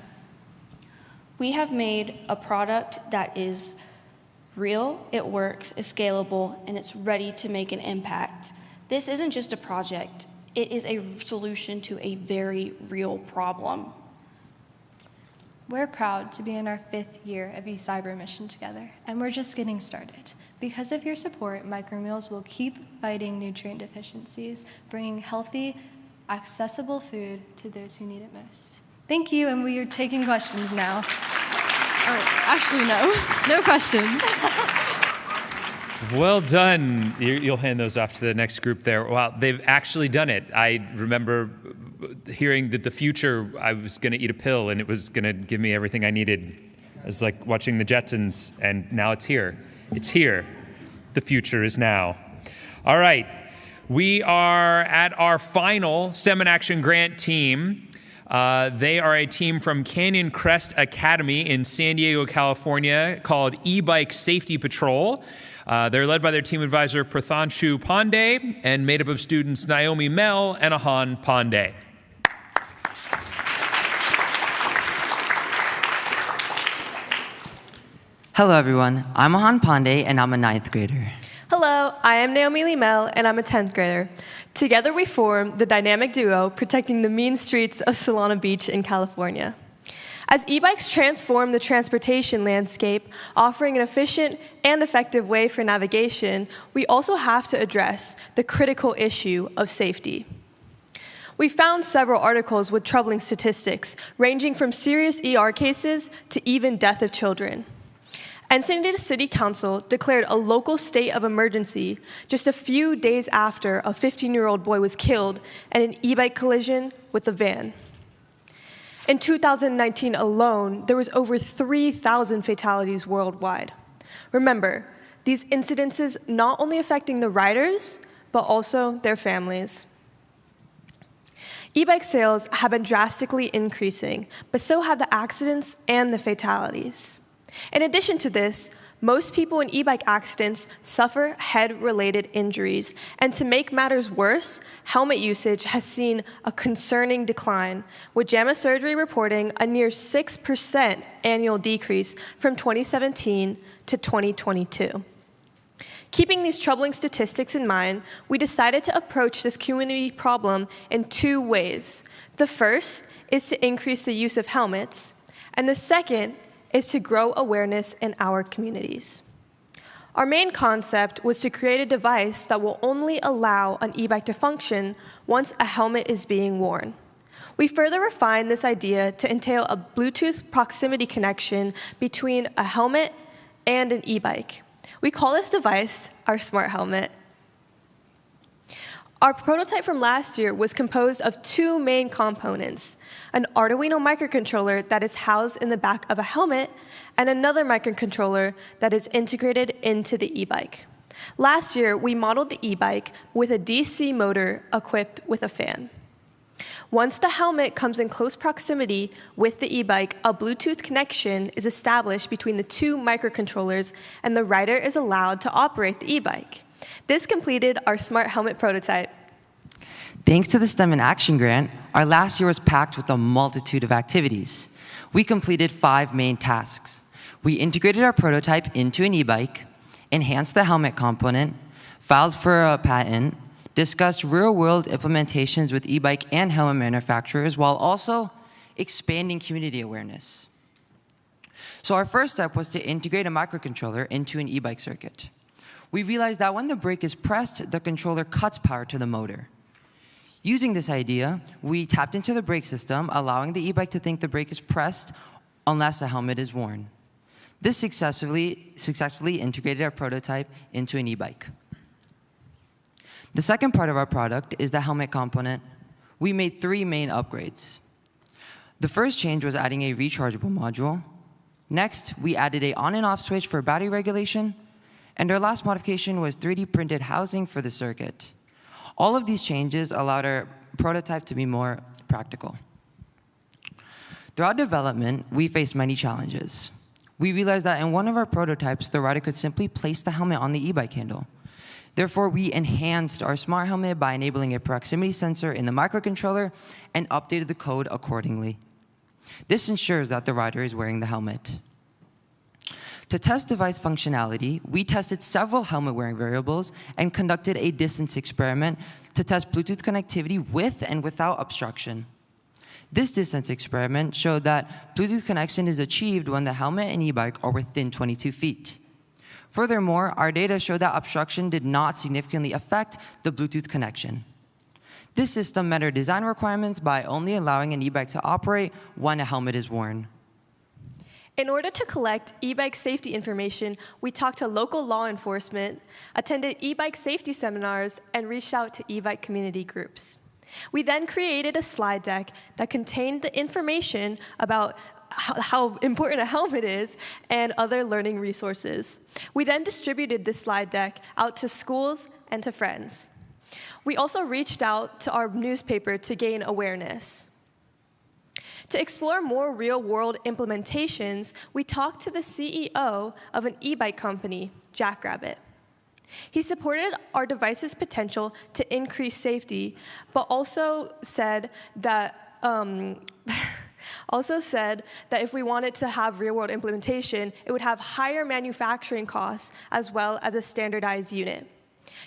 We have made a product that is real, it works, is scalable, and it's ready to make an impact. This isn't just a project, it is a solution to a very real problem. We're proud to be in our 5th year of eCYBERMISSION together, and we're just getting started. Because of your support, Micromeals will keep fighting nutrient deficiencies, bringing healthy, accessible food to those who need it most. Thank you, and we are taking questions now. Oh, actually, no. No questions. Well done. You'll hand those off to the next group there. Wow, they've actually done it. I remember hearing that the future, I was going to eat a pill and it was going to give me everything I needed. It was like watching the Jetsons, and now it's here. It's here. The future is now. All right. We are at our final STEM in Action grant team. They are a team from Canyon Crest Academy in San Diego, California, called E-Bike Safety Patrol. They're led by their team advisor, Prathanshu Pandey, and made up of students Naomi Mel and Ahan Pandey. Hello, everyone. I'm Ahan Pandey, and I'm a 9th grader. Hello, I am Naomi Limel, and I'm a 10th grader. Together we form the dynamic duo protecting the mean streets of Solana Beach in California. As e-bikes transform the transportation landscape, offering an efficient and effective way for navigation, we also have to address the critical issue of safety. We found several articles with troubling statistics, ranging from serious ER cases to even death of children. Encinitas City Council declared a local state of emergency just a few days after a 15-year-old boy was killed in an e-bike collision with a van. In 2019 alone, there was over 3,000 fatalities worldwide. Remember, these incidences not only affecting the riders, but also their families. E-bike sales have been drastically increasing, but so have the accidents and the fatalities. In addition to this, most people in e-bike accidents suffer head-related injuries, and to make matters worse, helmet usage has seen a concerning decline, with JAMA Surgery reporting a near 6% annual decrease from 2017 to 2022. Keeping these troubling statistics in mind, we decided to approach this community problem in 2 ways. The first is to increase the use of helmets, and the second is to grow awareness in our communities. Our main concept was to create a device that will only allow an e-bike to function once a helmet is being worn. We further refined this idea to entail a Bluetooth proximity connection between a helmet and an e-bike. We call this device our smart helmet. Our prototype from last year was composed of two main components, an Arduino microcontroller that is housed in the back of a helmet, and another microcontroller that is integrated into the e-bike. Last year, we modeled the e-bike with a DC motor equipped with a fan. Once the helmet comes in close proximity with the e-bike, a Bluetooth connection is established between the two microcontrollers, and the rider is allowed to operate the e-bike. This completed our smart helmet prototype. Thanks to the STEM in Action grant, our last year was packed with a multitude of activities. We completed 5 main tasks. We integrated our prototype into an e-bike, enhanced the helmet component, filed for a patent, discussed real-world implementations with e-bike and helmet manufacturers, while also expanding community awareness. So our first step was to integrate a microcontroller into an e-bike circuit. We realized that when the brake is pressed, the controller cuts power to the motor. Using this idea, we tapped into the brake system, allowing the e-bike to think the brake is pressed unless the helmet is worn. This successfully integrated our prototype into an e-bike. The second part of our product is the helmet component. We made 3 main upgrades. The first change was adding a rechargeable module. Next, we added an on and off switch for battery regulation. And our last modification was 3D printed housing for the circuit. All of these changes allowed our prototype to be more practical. Throughout development, we faced many challenges. We realized that in one of our prototypes, the rider could simply place the helmet on the e-bike handle. Therefore, we enhanced our smart helmet by enabling a proximity sensor in the microcontroller and updated the code accordingly. This ensures that the rider is wearing the helmet. To test device functionality, we tested several helmet-wearing variables and conducted a distance experiment to test Bluetooth connectivity with and without obstruction. This distance experiment showed that Bluetooth connection is achieved when the helmet and e-bike are within 22 feet. Furthermore, our data showed that obstruction did not significantly affect the Bluetooth connection. This system met our design requirements by only allowing an e-bike to operate when a helmet is worn. In order to collect e-bike safety information, we talked to local law enforcement, attended e-bike safety seminars, and reached out to e-bike community groups. We then created a slide deck that contained the information about how important a helmet is and other learning resources. We then distributed this slide deck out to schools and to friends. We also reached out to our newspaper to gain awareness. To explore more real-world implementations, we talked to the CEO of an e-bike company, Jackrabbit. He supported our device's potential to increase safety, but also said that if we wanted to have real-world implementation, it would have higher manufacturing costs as well as a standardized unit.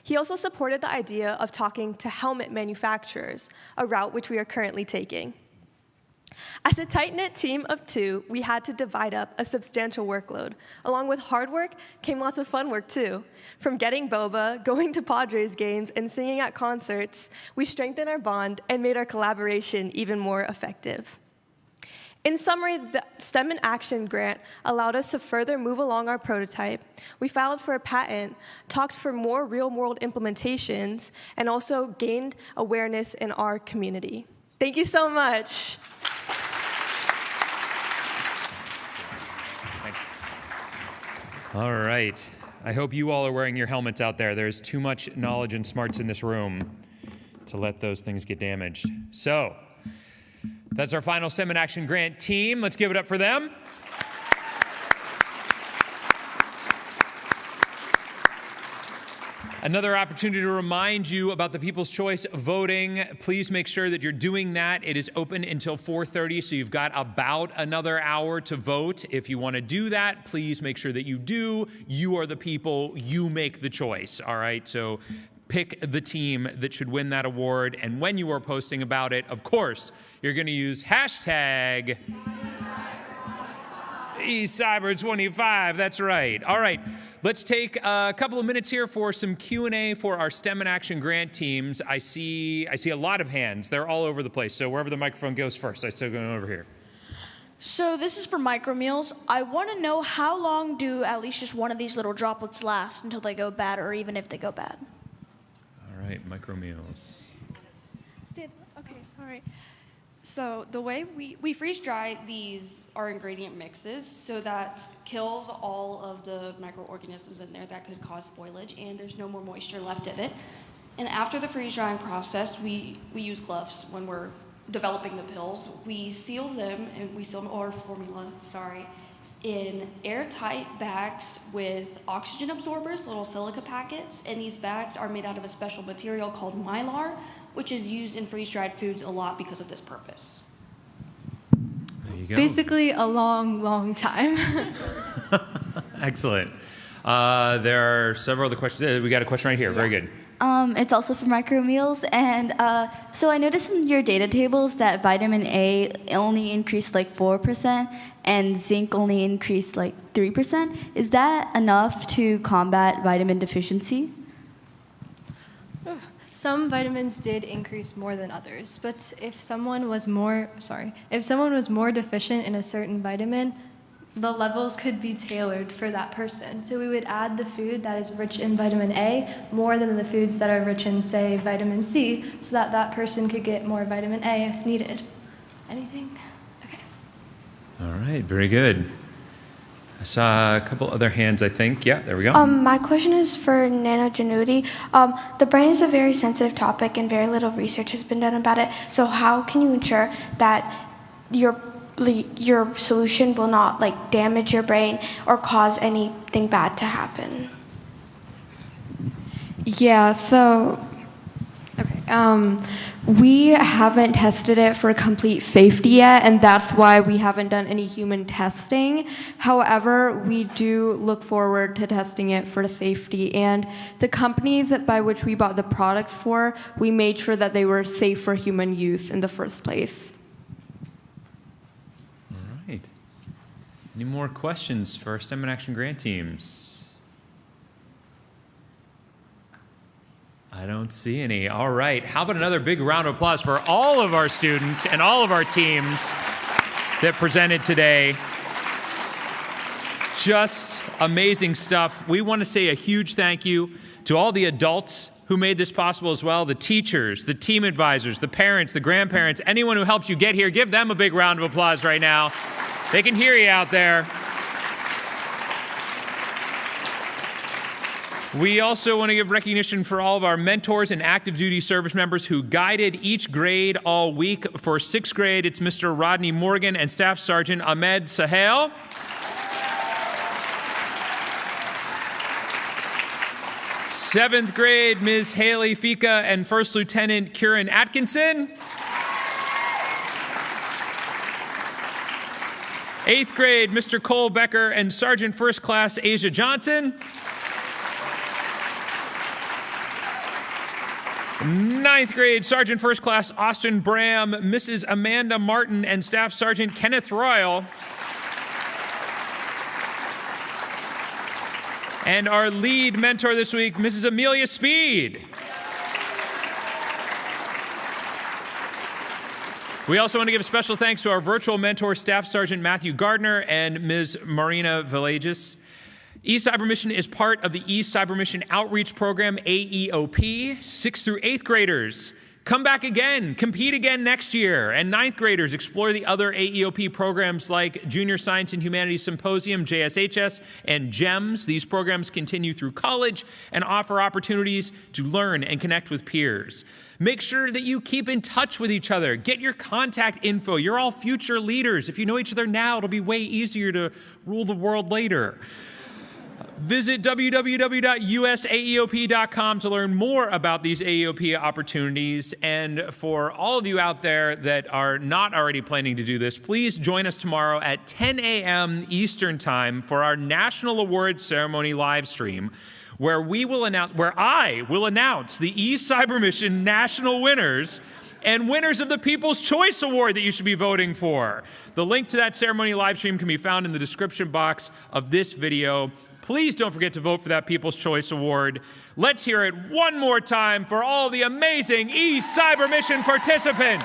He also supported the idea of talking to helmet manufacturers, a route which we are currently taking. As a tight-knit team of 2, we had to divide up a substantial workload. Along with hard work came lots of fun work, too. From getting boba, going to Padres games, and singing at concerts, we strengthened our bond and made our collaboration even more effective. In summary, the STEM in Action grant allowed us to further move along our prototype. We filed for a patent, talked for more real-world implementations, and also gained awareness in our community. Thank you so much. Thanks. All right. I hope you all are wearing your helmets out there. There's too much knowledge and smarts in this room to let those things get damaged. So, that's our final STEM in Action grant team. Let's give it up for them. Another opportunity to remind you about the People's Choice voting. Please make sure that you're doing that. It is open until 4:30, so you've got about another hour to vote. If you want to do that, please make sure that you do. You are the people. You make the choice, all right? So pick the team that should win that award. And when you are posting about it, of course, you're going to use hashtag eCyber25. That's right. All right. let's take a couple of minutes here for some Q&A for our STEM and Action grant teams. I see a lot of hands. They're all over the place. So wherever the microphone goes first, I still go over here. So this is for micro meals. I want to know how long do at least just one of these little droplets last until they go bad, or even if they go bad. All right, micro meals. Okay, sorry. So the way we freeze dry our ingredient mixes, so that kills all of the microorganisms in there that could cause spoilage, and there's no more moisture left in it. And after the freeze drying process, we use gloves when we're developing the pills. We seal them, our formula, in airtight bags with oxygen absorbers, little silica packets, and these bags are made out of a special material called mylar, which is used in freeze-dried foods a lot because of this purpose. There you go. Basically a long, long time. Excellent. There are several other questions. We got a question right here. Very good. It's also for micro meals, and so I noticed in your data tables that vitamin A only increased like 4% and zinc only increased like 3%. Is that enough to combat vitamin deficiency? Some vitamins did increase more than others, but if someone was more deficient in a certain vitamin, the levels could be tailored for that person. So we would add the food that is rich in vitamin A more than the foods that are rich in, say, vitamin C, so that that person could get more vitamin A if needed. Anything? Okay. All right, very good. I saw a couple other hands, I think. Yeah, there we go. My question is for nanogenuity. The brain is a very sensitive topic and very little research has been done about it. So how can you ensure that your solution will not damage your brain or cause anything bad to happen? Yeah, so we haven't tested it for complete safety yet, and that's why we haven't done any human testing. However, we do look forward to testing it for safety, and the companies by which we bought the products for, we made sure that they were safe for human use in the first place. All right. Any more questions for our STEM and Action grant teams? I don't see any. All right. How about another big round of applause for all of our students and all of our teams that presented today. Just amazing stuff. We want to say a huge thank you to all the adults who made this possible as well, the teachers, the team advisors, the parents, the grandparents, anyone who helps you get here. Give them a big round of applause right now. They can hear you out there. We also want to give recognition for all of our mentors and active duty service members who guided each grade all week. For 6th grade, it's Mr. Rodney Morgan and Staff Sergeant Ahmed Sahel. Seventh grade, Ms. Haley Fika and First Lieutenant Kieran Atkinson. 8th grade, Mr. Cole Becker and Sergeant First Class Asia Johnson. 9th grade, Sergeant First Class Austin Bram, Mrs. Amanda Martin, and Staff Sergeant Kenneth Royal. And our lead mentor this week, Mrs. Amelia Speed. We also want to give special thanks to our virtual mentor, Staff Sergeant Matthew Gardner and Ms. Marina Villagis. eCYBERMISSION is part of the eCYBERMISSION Outreach Program, AEOP. 6th through 8th graders, come back again, compete again next year. And 9th graders, explore the other AEOP programs like Junior Science and Humanities Symposium, JSHS, and GEMS. These programs continue through college and offer opportunities to learn and connect with peers. Make sure that you keep in touch with each other. Get your contact info. You're all future leaders. If you know each other now, it'll be way easier to rule the world later. Visit www.usaeop.com to learn more about these AEOP opportunities. And for all of you out there that are not already planning to do this, please join us tomorrow at 10 a.m. Eastern Time for our National Awards Ceremony live stream, where I will announce the eCYBERMISSION national winners and winners of the People's Choice Award that you should be voting for. The link to that ceremony live stream can be found in the description box of this video. Please don't forget to vote for that People's Choice Award. Let's hear it one more time for all the amazing eCYBERMISSION participants.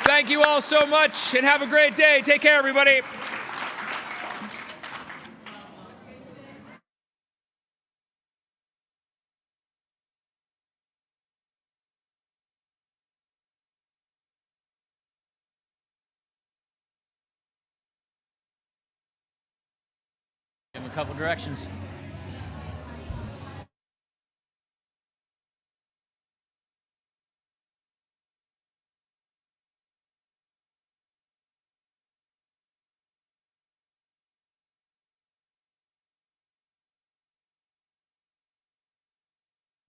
Thank you all so much, and have a great day. Take care, everybody. Give them a couple directions.